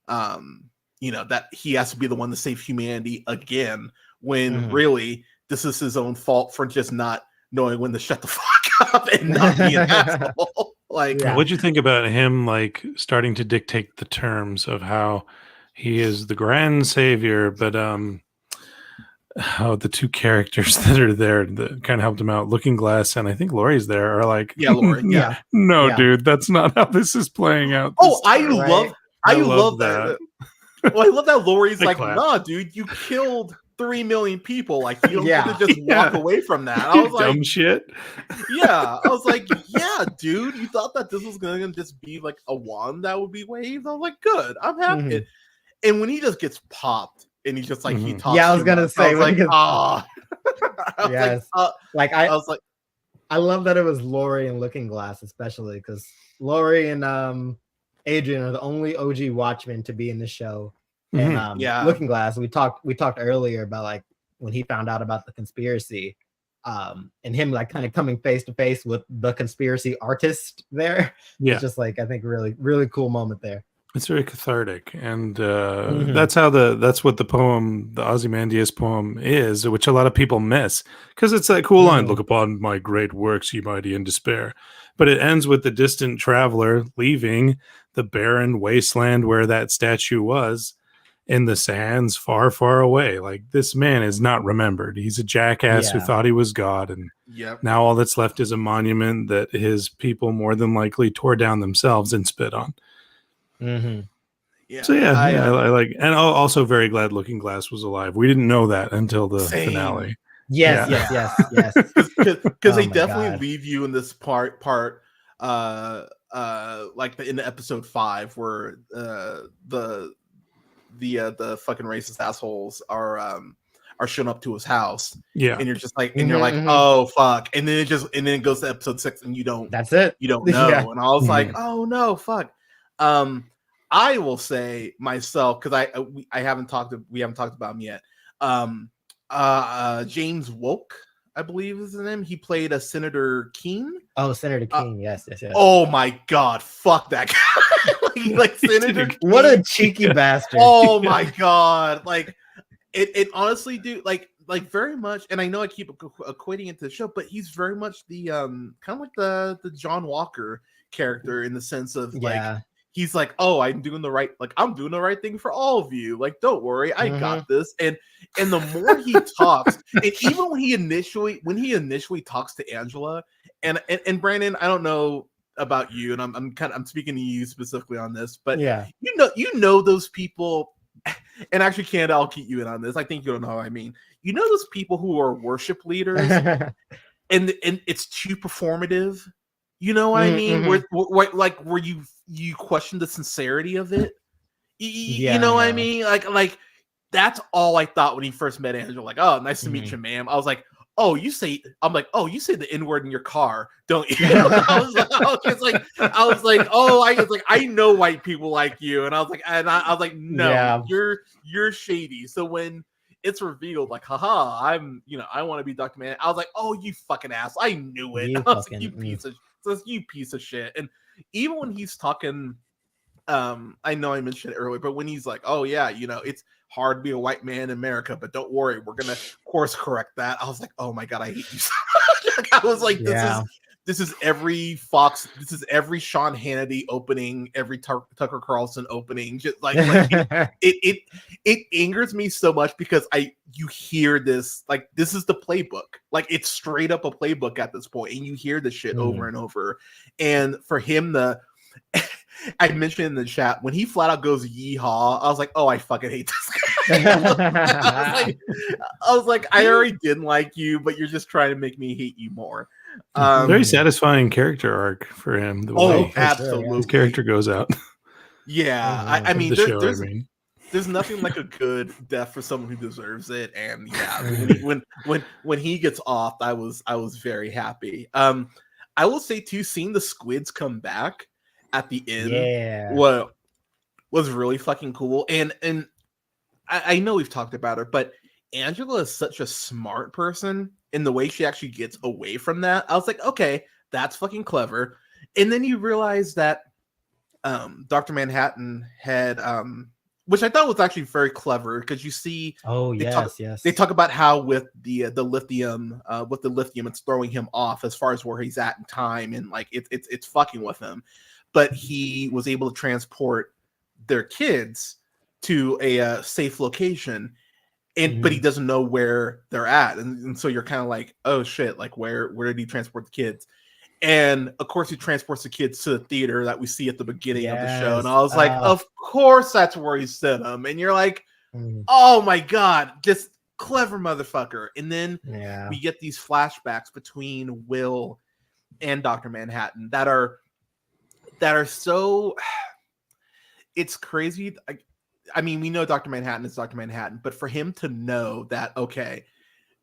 that he has to be the one to save humanity again, when really this is his own fault for just not knowing when to shut the fuck up and not be an asshole. Like, what'd you think about him like starting to dictate the terms of how he is the grand savior, but how the 2 characters that are there that kind of helped him out, Looking Glass and I think Lori's there, are like, Lori, no, dude, that's not how this is playing out. Oh, I love that. Well, I love that Lori's like, nah, dude, you killed 3 million people. Like, you don't get to just walk away from that. I was like, dumb shit. Yeah, I was like, yeah, dude, you thought that this was gonna just be like a wand that would be waved. I was like, good, I'm happy. And when he just gets popped and he's just like, he talks. Yeah, I was gonna say, I was like, ah, yes, I was like, I love that it was Lori and Looking Glass, especially because Lori and Adrian are the only OG Watchmen to be in the show. And Looking Glass, we talked earlier about like when he found out about the conspiracy, and him like kind of coming face to face with the conspiracy artist there. It's just like, I think really, really cool moment there. It's very cathartic, and that's what the poem, the Ozymandias poem, is, which a lot of people miss, because it's that cool line, "Look upon my great works, ye mighty, in despair." But it ends with the distant traveler leaving the barren wasteland where that statue was, in the sands far, far away. Like, this man is not remembered. He's a jackass who thought he was God, and now all that's left is a monument that his people more than likely tore down themselves and spit on. Yeah. So I like, and also very glad Looking Glass was alive. We didn't know that until the finale. Yes. Because they definitely leave you in this part like in the episode 5 where the fucking racist assholes are are showing up to his house. Yeah. And you're just like, and you're like, oh fuck. And then it goes to episode 6 and you don't That's it. You don't know. Yeah. And I was like, oh no, fuck. I will say myself, because we haven't talked about him yet. James Woke, I believe is his name. He played a Senator Keene. Oh, Senator King. Yes. Oh my god, fuck that guy. like Senator Keene. What a cheeky bastard. Oh my god. Like it honestly, dude, like very much, and I know I keep equating it to the show, but he's very much the kind of like the John Walker character in the sense of like he's like, oh, I'm doing the right thing for all of you. Like, don't worry, I got this. And the more he talks, and even when he initially talks to Angela, and Brandon, I don't know about you, and I'm speaking to you specifically on this, but you know those people, and actually, Canada, I'll keep you in on this. I think you don't know what I mean. You know those people who are worship leaders, and it's too performative. You know what I mean? Where you question the sincerity of it. You know what I mean? Like that's all I thought when he first met Angela. Like, oh, nice to meet you, ma'am. I was like, oh, you say the N-word in your car, don't you? I was like, I know white people like you, and I was like, no, you're shady. So when it's revealed, like, haha, I want to be Dr. Man. I was like, oh, you fucking ass. I knew it. I was like, you piece of shit. And even when he's talking, I know I mentioned it earlier, but when he's like, oh yeah, it's hard to be a white man in America, but don't worry, we're gonna course correct that. I was like, oh my god, I hate you so much. Like, I was like, this is every Fox, this is every Sean Hannity opening, every Tucker Carlson opening. Just like it angers me so much because you hear this, like, this is the playbook. Like, it's straight up a playbook at this point, and you hear this shit over and over. And for him I mentioned in the chat when he flat out goes yeehaw, I was like, oh, I fucking hate this guy. I was like, I already didn't like you, but you're just trying to make me hate you more. Very satisfying character arc for him. The way absolutely, his character goes out. Yeah, I mean, there's nothing like a good death for someone who deserves it. And yeah, when he gets off, I was very happy. I will say too, seeing the squids come back at the end, was really fucking cool. And I know we've talked about her, but Angela is such a smart person in the way she actually gets away from that. I was like, okay, that's fucking clever. And then you realize that Dr. Manhattan had, which I thought was actually very clever, because you see, they talk about how with the lithium, it's throwing him off as far as where he's at in time, and like it's fucking with him. But he was able to transport their kids to a safe location, but he doesn't know where they're at, and so you're kind of like, oh shit, like where did he transport the kids? And of course he transports the kids to the theater that we see at the beginning of the show, and I was like, of course that's where he sent them. And you're like, oh my god, just clever motherfucker. And then we get these flashbacks between Will and Dr. Manhattan that are so, it's crazy. I mean, we know Dr. Manhattan is Dr. Manhattan, but for him to know that, okay,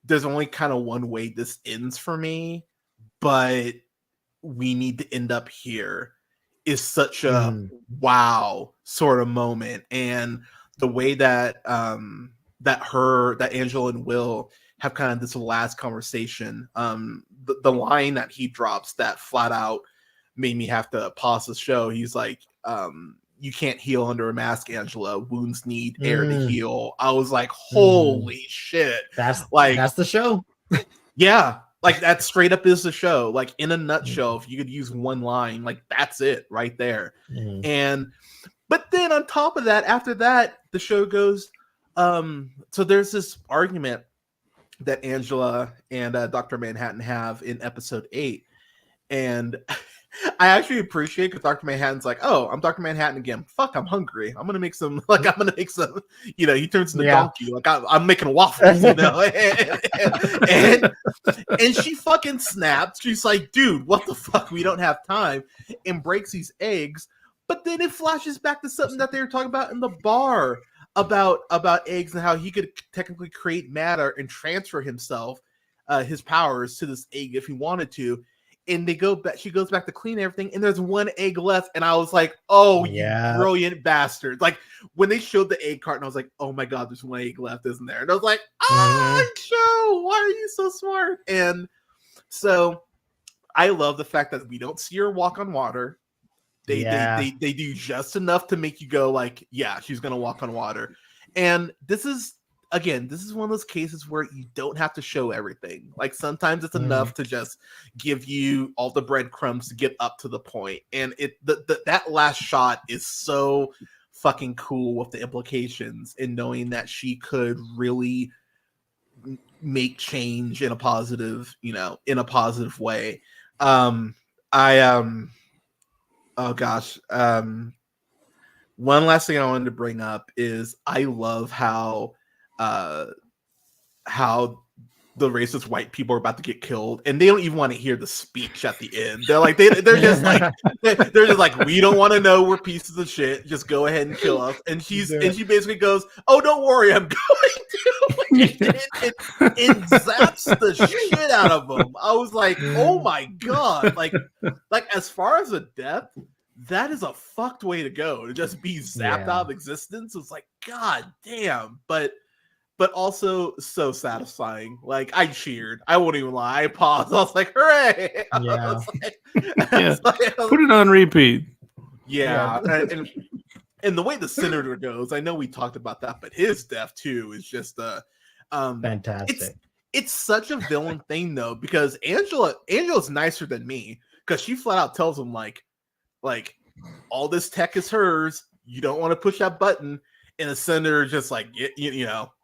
there's only kind of one way this ends for me, but we need to end up here, is such a wow sort of moment. And the way that that Angela and Will have kind of this last conversation, the line that he drops that flat out made me have to pause the show. He's like, you can't heal under a mask, Angela. Wounds need air to heal. I was like, holy shit. That's the show. Yeah. Like, that straight up is the show. Like, in a nutshell, if you could use one line, like, that's it right there. But then on top of that, after that, the show goes, so there's this argument that Angela and Dr. Manhattan have in episode 8. And I actually appreciate, because Dr. Manhattan's like, oh, I'm Dr. Manhattan again. Fuck, I'm hungry. I'm gonna make some, he turns into donkey. Like, I'm making waffles, and she fucking snaps. She's like, dude, what the fuck? We don't have time, and breaks these eggs. But then it flashes back to something that they were talking about in the bar. about eggs and how he could technically create matter and transfer himself, his powers to this egg if he wanted to. And they go back. She goes back to clean everything, and there's one egg left. And I was like, "Oh, Yeah. you brilliant bastard!" Like when they showed the egg carton, I was like, "Oh my god, there's one egg left, isn't there?" And I was like, Joe, why are you so smart?" And so I love the fact that we don't see her walk on water. They do just enough to make you go like, "Yeah, she's gonna walk on water." And this is one of those cases where you don't have to show everything. Like sometimes it's enough to just give you all the breadcrumbs to get up to the point. And that last shot is so fucking cool with the implications and knowing that she could really make change in a positive, way. Oh gosh. One last thing I wanted to bring up is I love how the racist white people are about to get killed, and they don't even want to hear the speech at the end. They're like, they're just like, we don't want to know we're pieces of shit. Just go ahead and kill us. And she basically goes, "Oh, don't worry, I'm going to." It zaps the shit out of them. I was like, oh my god, like as far as a death, that is a fucked way to go, to just be zapped out of existence. It's like, god damn, but also so satisfying. Like I cheered. I won't even lie. I paused. I was like, hooray! Yeah. Put it on repeat. Yeah. And the way the senator goes, I know we talked about that, but his death too is just fantastic. It's such a villain thing though, because Angela's nicer than me, because she flat out tells him like all this tech is hers. You don't want to push that button. And the senator just like,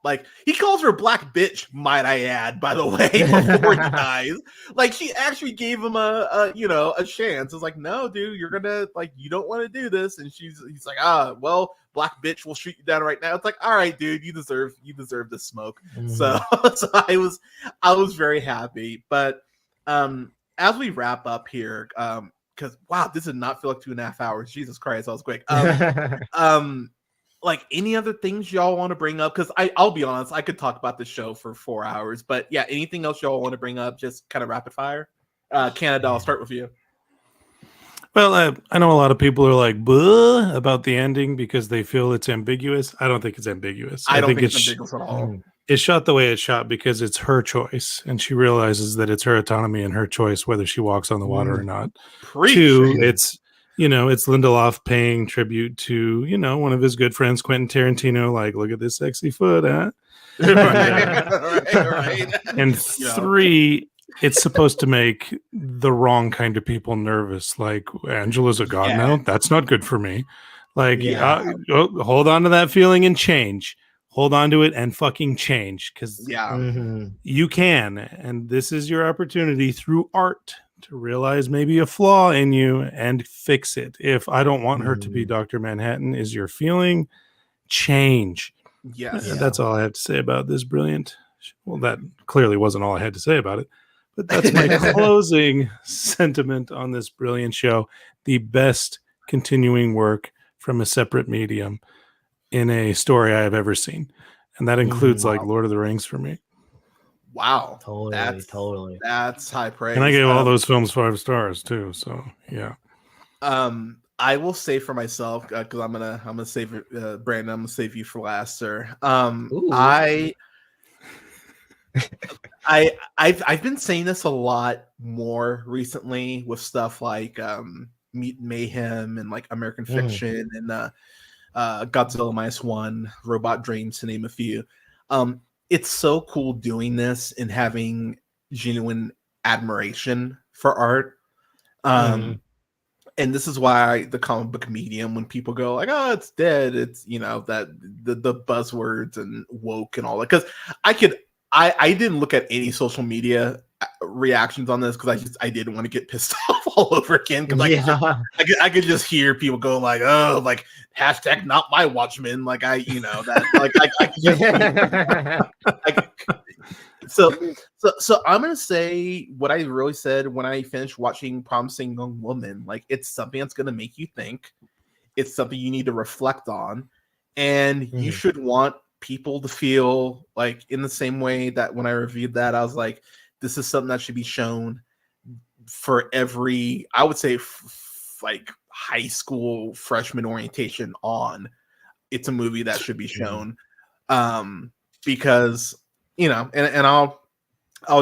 like he calls her black bitch, might I add, by the way, before he dies. Like she actually gave him a chance. It's like, no, dude, you're gonna you don't want to do this. And he's like, well, black bitch will shoot you down right now. It's like, all right, dude, you deserve the smoke. So I was very happy. But as we wrap up here, because wow, this did not feel like 2.5 hours. Jesus Christ, that was quick. Like any other things y'all want to bring up? Because I'll be honest, I could talk about this show for 4 hours. But yeah, anything else y'all want to bring up? Just kind of rapid fire. Canada, I'll start with you. Well, I know a lot of people are like, "Buh," about the ending because they feel it's ambiguous. I don't think it's ambiguous. I don't think it's ambiguous at all. It's shot the way it's shot because it's her choice, and she realizes that it's her autonomy and her choice whether she walks on the water or not. Two, it's Lindelof paying tribute to, one of his good friends, Quentin Tarantino, like, look at this sexy foot, huh? right. And three, it's supposed to make the wrong kind of people nervous. Like, Angela's a god now? That's not good for me. Like, hold on to that feeling and change. Hold on to it and fucking change. Because you can. And this is your opportunity through art to realize maybe a flaw in you and fix it. If I don't want her to be Dr. Manhattan is your feeling, change. Yes. That's all I have to say about this brilliant. Well, that clearly wasn't all I had to say about it, but that's my closing sentiment on this brilliant show. The best continuing work from a separate medium in a story I have ever seen. And that includes like Lord of the Rings for me. Wow. Totally. That's high praise. And I gave all those films 5 stars too. So yeah. I will say for myself, because I'm gonna save Brandon, I'm gonna save you for last, sir. I've been saying this a lot more recently with stuff like Meat Mayhem and like American Fiction and Godzilla -1, Robot Dreams, to name a few. It's so cool doing this and having genuine admiration for art. And this is why the comic book medium, when people go like, "Oh, it's dead," it's that the buzzwords and woke and all that. Because I didn't look at any social media reactions on this because I didn't want to get pissed off all over again. Because I could just hear people go like, "Oh, like hashtag not my Watchmen." Like I So I'm gonna say what I really said when I finished watching Promising Young Woman. Like it's something that's gonna make you think. It's something you need to reflect on. And you should want people to feel like in the same way that when I reviewed that, I was like, this is something that should be shown for every, I would say, like high school freshman orientation on. It's a movie that should be shown. Because, you know, and I'll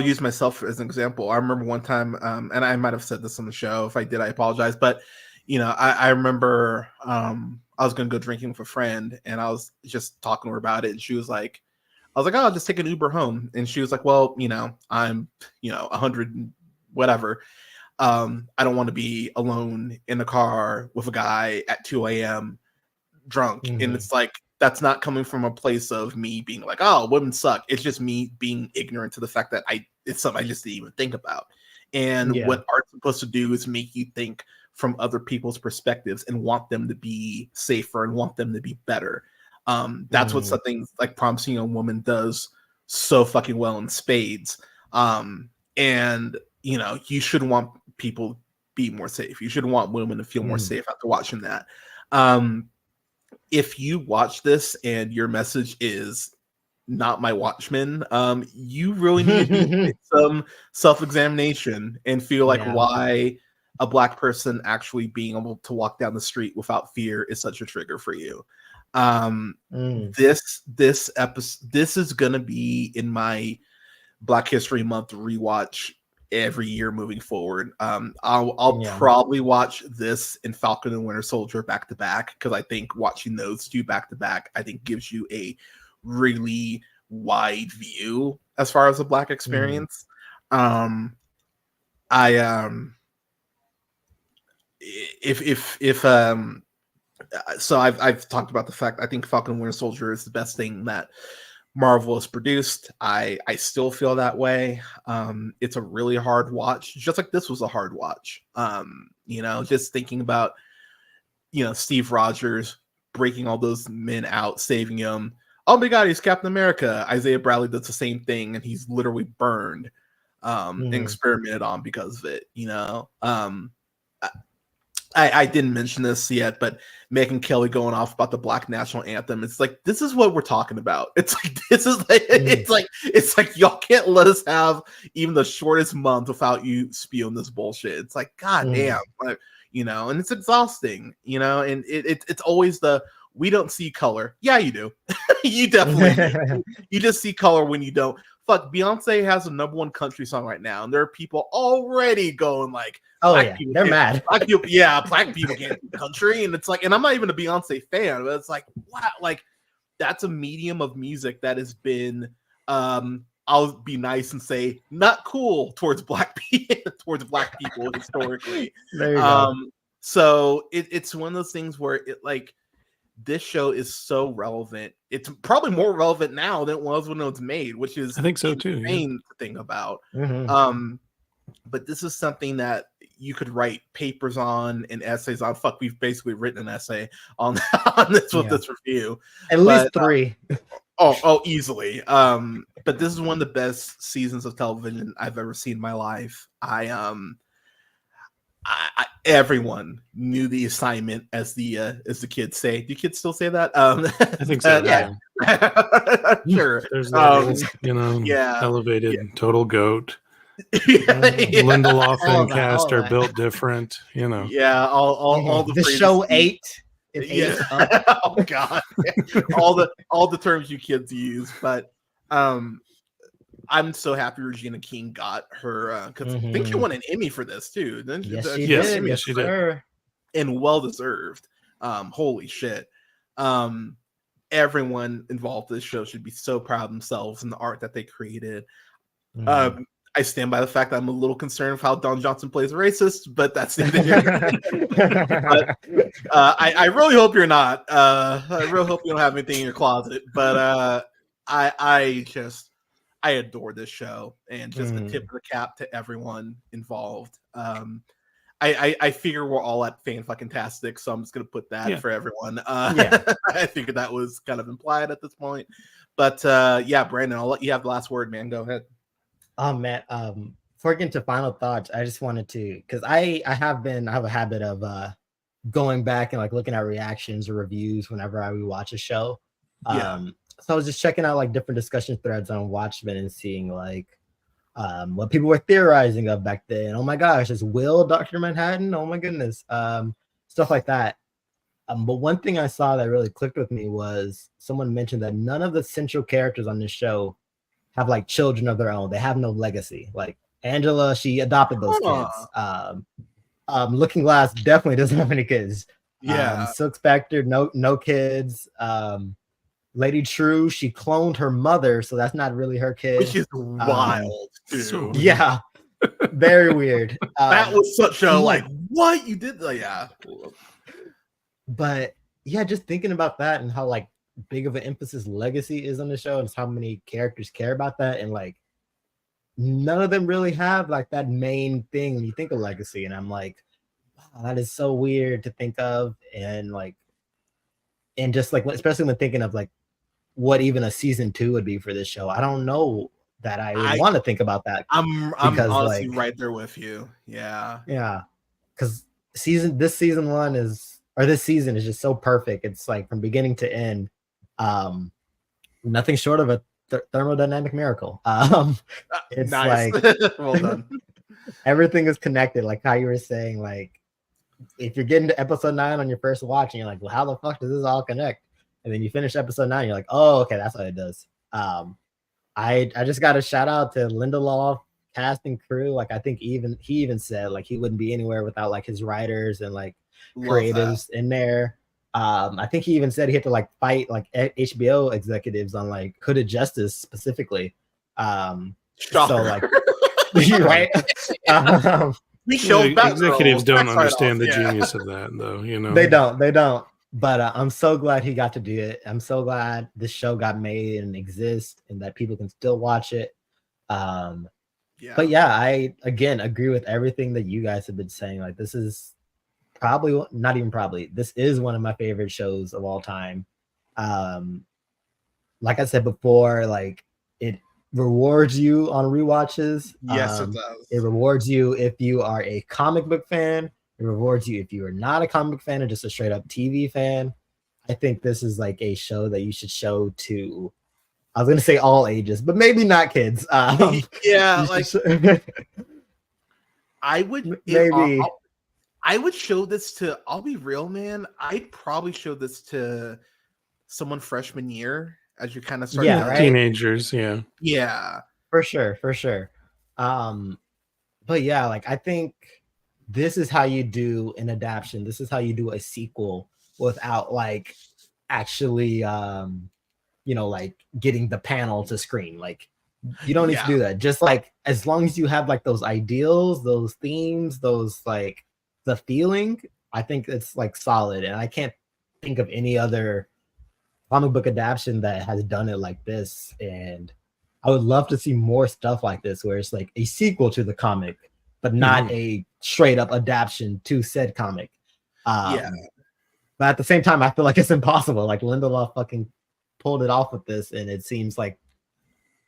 use myself as an example. I remember one time, and I might have said this on the show. If I did, I apologize. But, you know, I remember I was going to go drinking with a friend, and I was just talking to her about it. And she was like, I was like, oh, I'll just take an Uber home. And she was like, well, you know, I'm, you know, 100 whatever. I don't want to be alone in the car with a guy at 2 a.m. drunk. And it's like, that's not coming from a place of me being like, oh, women suck. It's just me being ignorant to the fact that it's something I just didn't even think about. And what art's supposed to do is make you think from other people's perspectives and want them to be safer and want them to be better. That's what something like Promising Young Woman does so fucking well in spades. And, you know, you should want people to be more safe. You should want women to feel more safe after watching that. If you watch this and your message is not my Watchmen, you really need to do some self-examination and feel like why a Black person actually being able to walk down the street without fear is such a trigger for you. This episode, this is gonna be in my Black History Month rewatch every year moving forward. I'll probably watch this and Falcon and Winter Soldier back to back, because I think watching those two back to back, I think gives you a really wide view as far as a Black experience. So I've talked about the fact I think Falcon and Winter Soldier is the best thing that Marvel has produced. I still feel that way. It's a really hard watch, just like this was a hard watch. You know, just thinking about, you know, Steve Rogers breaking all those men out, saving him. Oh my God, he's Captain America. Isaiah Bradley does the same thing, and he's literally burned and experimented on because of it. You know, I didn't mention this yet, but Megyn Kelly going off about the Black national anthem. It's like, this is what we're talking about. It's like, this is like, it's like y'all can't let us have even the shortest month without you spewing this bullshit. It's like, God damn, like, you know, and it's exhausting, you know, and it's always we don't see color. Yeah, you do. You definitely do. You just see color when you don't. Fuck, Beyonce has the #1 country song right now, and there are people already going like, "Oh yeah, they're mad." Black people can't do country, and it's like, and I'm not even a Beyonce fan, but it's like, wow, like that's a medium of music that has been, I'll be nice and say, not cool towards black people historically. There you go. So it's one of those things where it like. This show is so relevant. It's probably more relevant now than it was when it was made, which is I think so too. Insane to think about. But this is something that you could write papers on and essays on. Fuck, we've basically written an essay on this with this review. At least 3. Easily. But this is one of the best seasons of television I've ever seen in my life. Everyone knew the assignment, as the kids say. Do kids still say that? I think so. Yeah. Sure. There's levels, you know, elevated, total goat. Lindelof and cast are built different, you know. Yeah, all the show 8. Oh God. all the terms you kids use, but I'm so happy Regina King got her because I think she won an Emmy for this too. Then yes, she did. And well deserved. Holy shit. Everyone involved in this show should be so proud of themselves and the art that they created. I stand by the fact that I'm a little concerned of how Don Johnson plays a racist, but that's the I really hope you're not. I really hope you don't have anything in your closet. But I adore this show, and just a tip of the cap to everyone involved. I figure we're all at fan-fucking-tastic, so I'm just gonna put that for everyone. I figured that was kind of implied at this point, but Brandon, I'll let you have the last word, man. Go ahead. Oh man, before getting to final thoughts, I just wanted to, because I have a habit of going back and like looking at reactions or reviews whenever I rewatch a show. So I was just checking out like different discussion threads on Watchmen and seeing like what people were theorizing of back then. Oh my gosh, is Will Dr. Manhattan? Oh my goodness. Stuff like that. But one thing I saw that really clicked with me was someone mentioned that none of the central characters on this show have like children of their own. They have no legacy. Like Angela, she adopted those kids. Looking Glass definitely doesn't have any kids. Silk Spectre, no kids. Lady True, she cloned her mother, so that's not really her kid. Which is wild, so yeah, very weird. That was such a like, what you did? Yeah, but yeah, just thinking about that and how like big of an emphasis legacy is on the show, and how many characters care about that, and like none of them really have like that main thing when you think of legacy. And I'm like, wow, that is so weird to think of, and like, and just like especially when thinking of like what even a season 2 would be for this show. I don't know that I would want to think about that. I'm honestly like, right there with you. Yeah. Because this season 1 is, or this season is just so perfect. It's like from beginning to end, nothing short of a thermodynamic miracle. It's nice. Like well done. Everything is connected, like how you were saying. Like if you're getting to episode 9 on your first watch and you're like, well, how the fuck does this all connect? And then you finish episode 9, you're like, oh, okay, that's what it does. I just got a shout out to Lindelof, cast and crew. Like I think he even said like he wouldn't be anywhere without like his writers and like creatives in there. I think he even said he had to like fight like HBO executives on like Hooded Justice specifically. So like right. We showed executives don't understand the genius of that, though. You know, they don't. But I'm so glad he got to do it. I'm so glad this show got made and exists, and that people can still watch it. But yeah, I again agree with everything that you guys have been saying. Like this is probably not even probably. This is one of my favorite shows of all time. Like I said before, like it rewards you on rewatches. Yes, it does. It rewards you if you are a comic book fan. It rewards you if you are not a comic fan or just a straight up TV fan. I think this is like a show that you should show to, I was going to say all ages, but maybe not kids. Yeah, like I would maybe. I would show this to, I'll be real, man. I'd probably show this to someone freshman year as you kind of start teenagers. Yeah, for sure. But yeah, like I think this is how you do an adaptation. This is how you do a sequel without like actually like getting the panel to screen. Like you don't need to do that. Just like as long as you have like those ideals, those themes, those like the feeling, I think it's like solid. And I can't think of any other comic book adaptation that has done it like this. And I would love to see more stuff like this where it's like a sequel to the comic, but not a straight up adaptation to said comic. But at the same time, I feel like it's impossible. Like Lindelof fucking pulled it off with this, and it seems like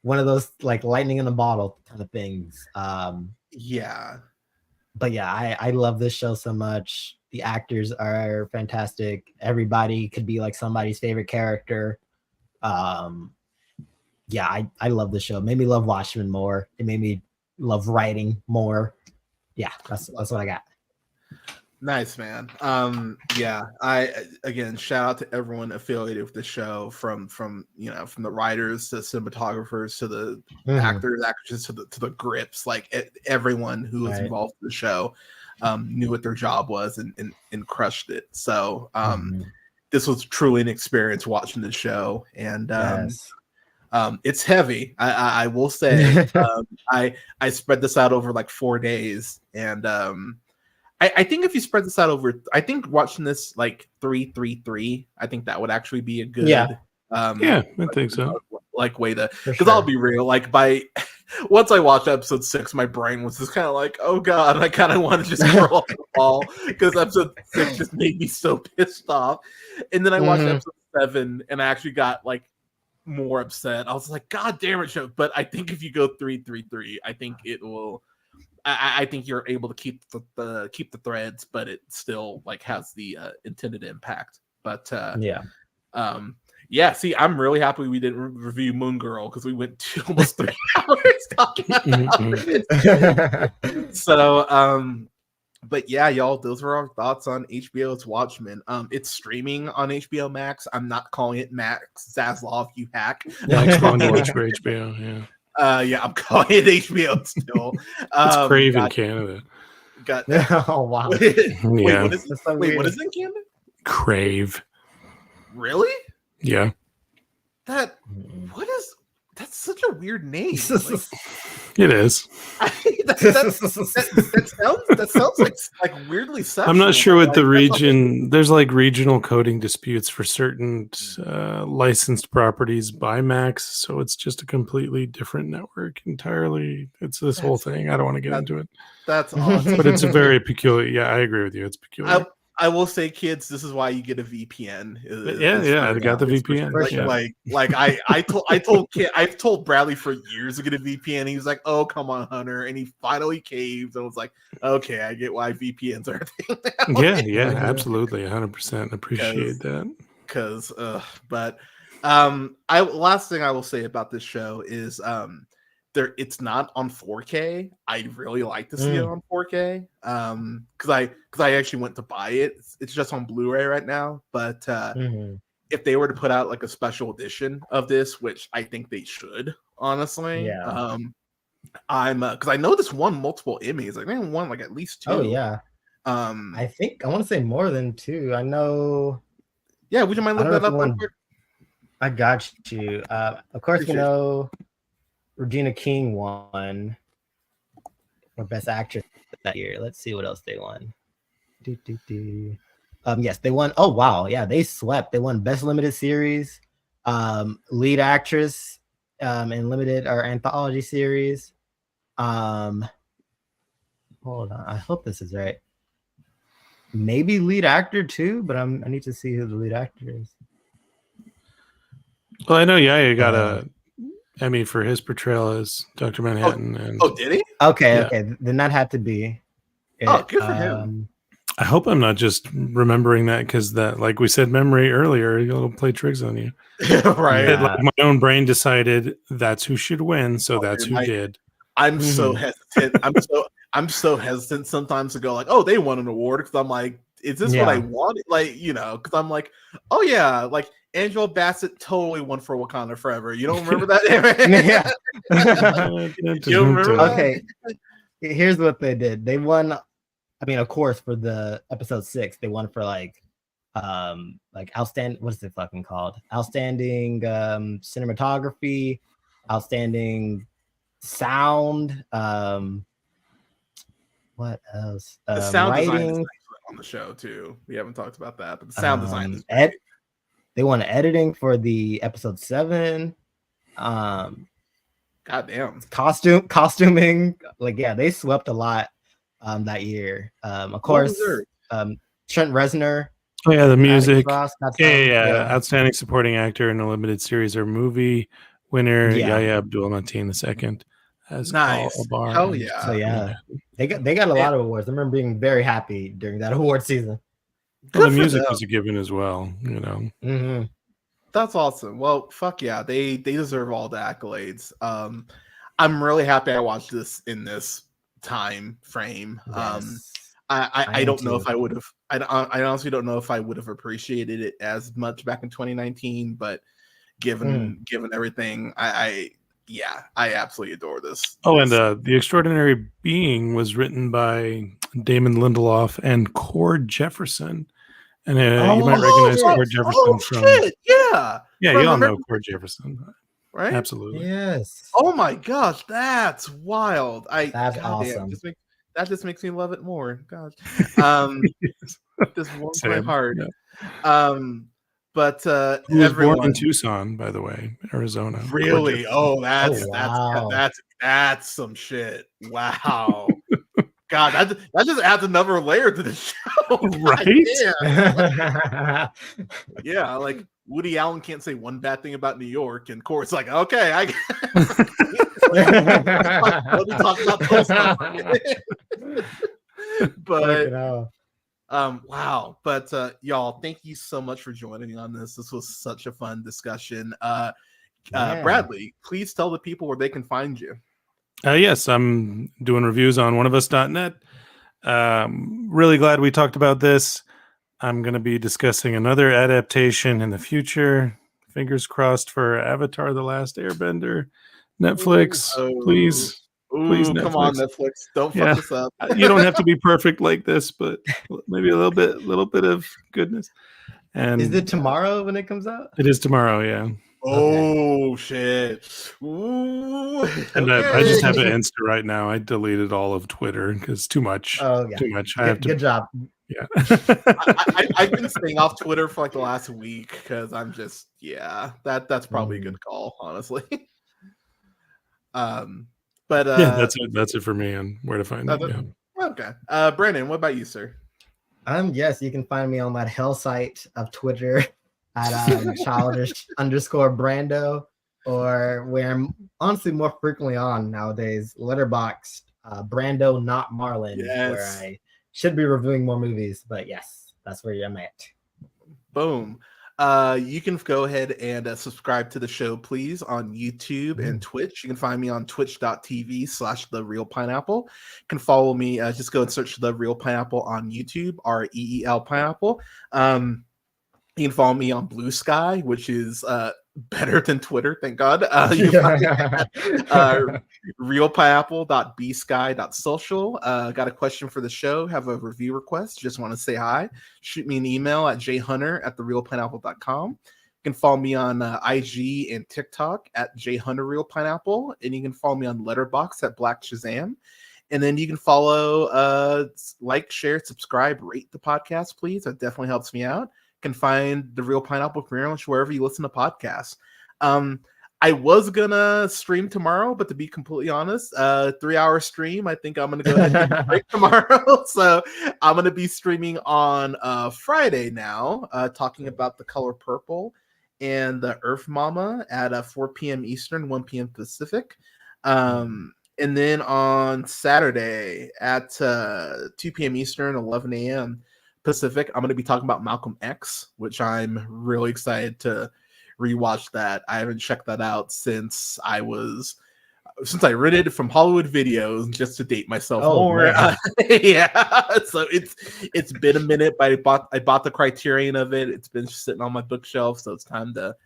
one of those like lightning in a bottle kind of things. But yeah, I love this show so much. The actors are fantastic. Everybody could be like somebody's favorite character. I love the show. It made me love Watchmen more. It made me love writing more. Yeah, that's what I got. Nice, man. I again shout out to everyone affiliated with the show, from the writers to cinematographers to the actors, actresses to the grips. Like everyone who was involved in the show knew what their job was and crushed it. So this was truly an experience watching the show, and it's heavy. I will say. I spread this out over like 4 days, and I think if you spread this out over, I think watching this like 3-3-3, I think that would actually be a good. I think so. Like way to, because I'll be real. Like once I watched episode 6, my brain was just kind of like, oh god, I kind of want to just throw off the ball because episode 6 just made me so pissed off. And then I watched episode 7, and I actually got like more upset. I was like, god damn it, show. But I think if you go 3-3-3, I think it will. I think you're able to keep the threads, but it still like has the intended impact. But yeah, see, I'm really happy we didn't review Moon Girl because we went almost 3 hours talking about it. So, but yeah, y'all, those are our thoughts on HBO's Watchmen. It's streaming on HBO Max. I'm not calling it Max Zaslav, you hack. Max calling to watch for HBO. Yeah, yeah, I'm calling it HBO still. it's Crave in Canada. Oh wow! Wait, Yeah. what is it? Wait, what is it in Canada? Crave. Really? Yeah. That's such a weird name. Like, It is. that sounds like weirdly sexual. I'm not sure what the Like, region. There's like regional coding disputes for certain licensed properties by Max, so it's just a completely different network entirely. It's this whole thing. I don't want to get into it, That's awesome. but it's a very peculiar. Yeah, I agree with you. It's peculiar. I will say, kids, this is why you get a VPN. I got the VPN. I've told Bradley for years to get a VPN. He was like, "Oh, come on, Hunter," and he finally caved. And was like, "Okay, I get why VPNs are a thing." Yeah, absolutely, 100% appreciate that. Last thing I will say about this show is it's not on 4K. I'd really like to see it on 4K. Because I actually went to buy it. It's just on Blu-ray right now. But if they were to put out like a special edition of this, which I think they should, honestly. I'm because I know this won multiple Emmys. Like they won like at least 2. Oh yeah. I think I want to say more than 2. I know. Yeah, would you mind looking that up real quick? I got you. Of course, you know. Regina King won for Best Actress that year. Let's see what else they won. Yes, they won. Oh wow, yeah, they swept. They won Best Limited Series, Lead Actress in Limited or Anthology Series. Hold on, I hope this is right. Maybe Lead Actor too, but I need to see who the lead actor is. Well, I know Yaya got a Emmy for his portrayal as Dr. Manhattan. Did he? Okay. Then that had to be it. Good for him. I hope I'm not just remembering that because that, like we said, memory earlier, it'll play tricks on you. Right. Yeah. Like my own brain decided that's who should win, so that's who did. I'm so hesitant. I'm so hesitant sometimes to go like, oh, they won an award because I'm like, is this what I wanted? Like, because I'm like, oh yeah, like Angela Bassett totally won for Wakanda Forever. You don't remember that? You remember that? Okay. Here's what they did. They won. I mean, of course, for the episode 6, they won for like outstanding. What is it fucking called? Outstanding cinematography, outstanding sound. What else? The sound writing design is on the show too. We haven't talked about that, but the sound design is they won editing for the episode 7. Goddamn. Costuming. Like, yeah, they swept a lot that year. Of course, Trent Reznor. Oh yeah, the music. Outstanding supporting actor in a limited series or movie winner. Yahya Abdul-Mateen II as nice. Al-Abar. Hell yeah. So yeah, they got a lot of awards. I remember being very happy during that award season. Well, the music was a given as well, Mm-hmm. That's awesome. Well, fuck yeah, they deserve all the accolades. I'm really happy I watched this in this time frame. Yes. I don't know if I would have. I honestly don't know if I would have appreciated it as much back in 2019. But given everything, I absolutely adore this. Oh, and The Extraordinary Being was written by Damon Lindelof and Cord Jefferson. And you might recognize Cord Jefferson from... Shit, yeah. Yeah, you all know Cord Jefferson. Right? Absolutely. Yes. Oh my gosh, that's wild. That's awesome. That just makes me love it more. Gosh. Just warms my heart. Yeah. But he was born in Tucson, by the way, Arizona. Really? Oh, that's some shit. Wow. God, that just adds another layer to the show. Right? Yeah, like Woody Allen can't say one bad thing about New York, and Core's like, okay, Let me talk about Tolstoy. But wow. But y'all, thank you so much for joining me on this. This was such a fun discussion. Bradley, please tell the people where they can find you. Yes, I'm doing reviews on oneofus.net. Really glad we talked about this. I'm going to be discussing another adaptation in the future. Fingers crossed for Avatar: The Last Airbender. Netflix, please. Please, come on, Netflix. Don't fuck this up. You don't have to be perfect like this, but maybe a little bit of goodness. And is it tomorrow when it comes out? It is tomorrow, yeah. Oh shit! Ooh, and I just have an Insta right now. I deleted all of Twitter because too much. Too much. Good job. Yeah. I've been staying off Twitter for like the last week because I'm just that's probably a good call, honestly. But yeah, that's it for me and where to find it. Yeah. Okay. Brandon, what about you, sir? Yes, you can find me on that hell site of Twitter at childish_Brando, or where I'm honestly more frequently on nowadays, Letterboxd, Brando Not Marlin, where I should be reviewing more movies, but yes, that's where I'm at. Boom. You can go ahead and subscribe to the show, please, on YouTube and Twitch. You can find me on twitch.tv/TheRealPineapple. You can follow me. Just go and search The Real Pineapple on YouTube, REEL Pineapple. You can follow me on Blue Sky, which is better than Twitter, thank God. You can find me at realpineapple.bsky.social. Got a question for the show, have a review request, just want to say hi, shoot me an email at jhunter@therealpineapple.com. You can follow me on IG and TikTok at jhunterrealpineapple, and you can follow me on Letterboxd at Black Shazam. And then you can follow, like, share, subscribe, rate the podcast, please. That definitely helps me out. Can find The Real Pineapple pretty much wherever you listen to podcasts. I was gonna stream tomorrow, but to be completely honest, 3-hour stream. I think I'm gonna go ahead and take a break tomorrow. So I'm gonna be streaming on Friday now, talking about The Color Purple and The Earth Mama at 4 p.m. Eastern, 1 p.m. Pacific. And then on Saturday at 2 p.m. Eastern, 11 a.m. Pacific, I'm going to be talking about Malcolm X, which I'm really excited to rewatch that. I haven't checked that out since I rented it from Hollywood Videos, just to date myself more. Yeah, so it's been a minute, but I bought the Criterion of it. It's been sitting on my bookshelf, so it's time to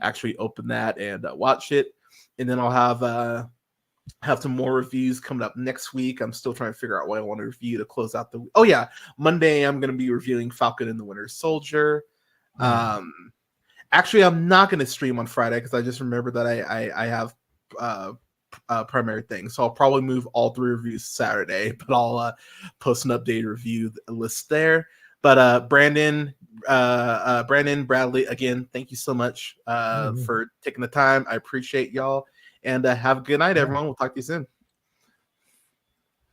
actually open that and watch it. And then I'll have some more reviews coming up next week. I'm still trying to figure out what I want to review to close out the. Oh yeah, Monday I'm going to be reviewing Falcon and the Winter Soldier. Actually, I'm not going to stream on Friday because I just remembered that I have primary things, so I'll probably move all 3 reviews Saturday. But I'll post an updated review list there. But Brandon, Bradley, again, thank you so much for taking the time. I appreciate y'all. And have a good night, everyone. We'll talk to you soon.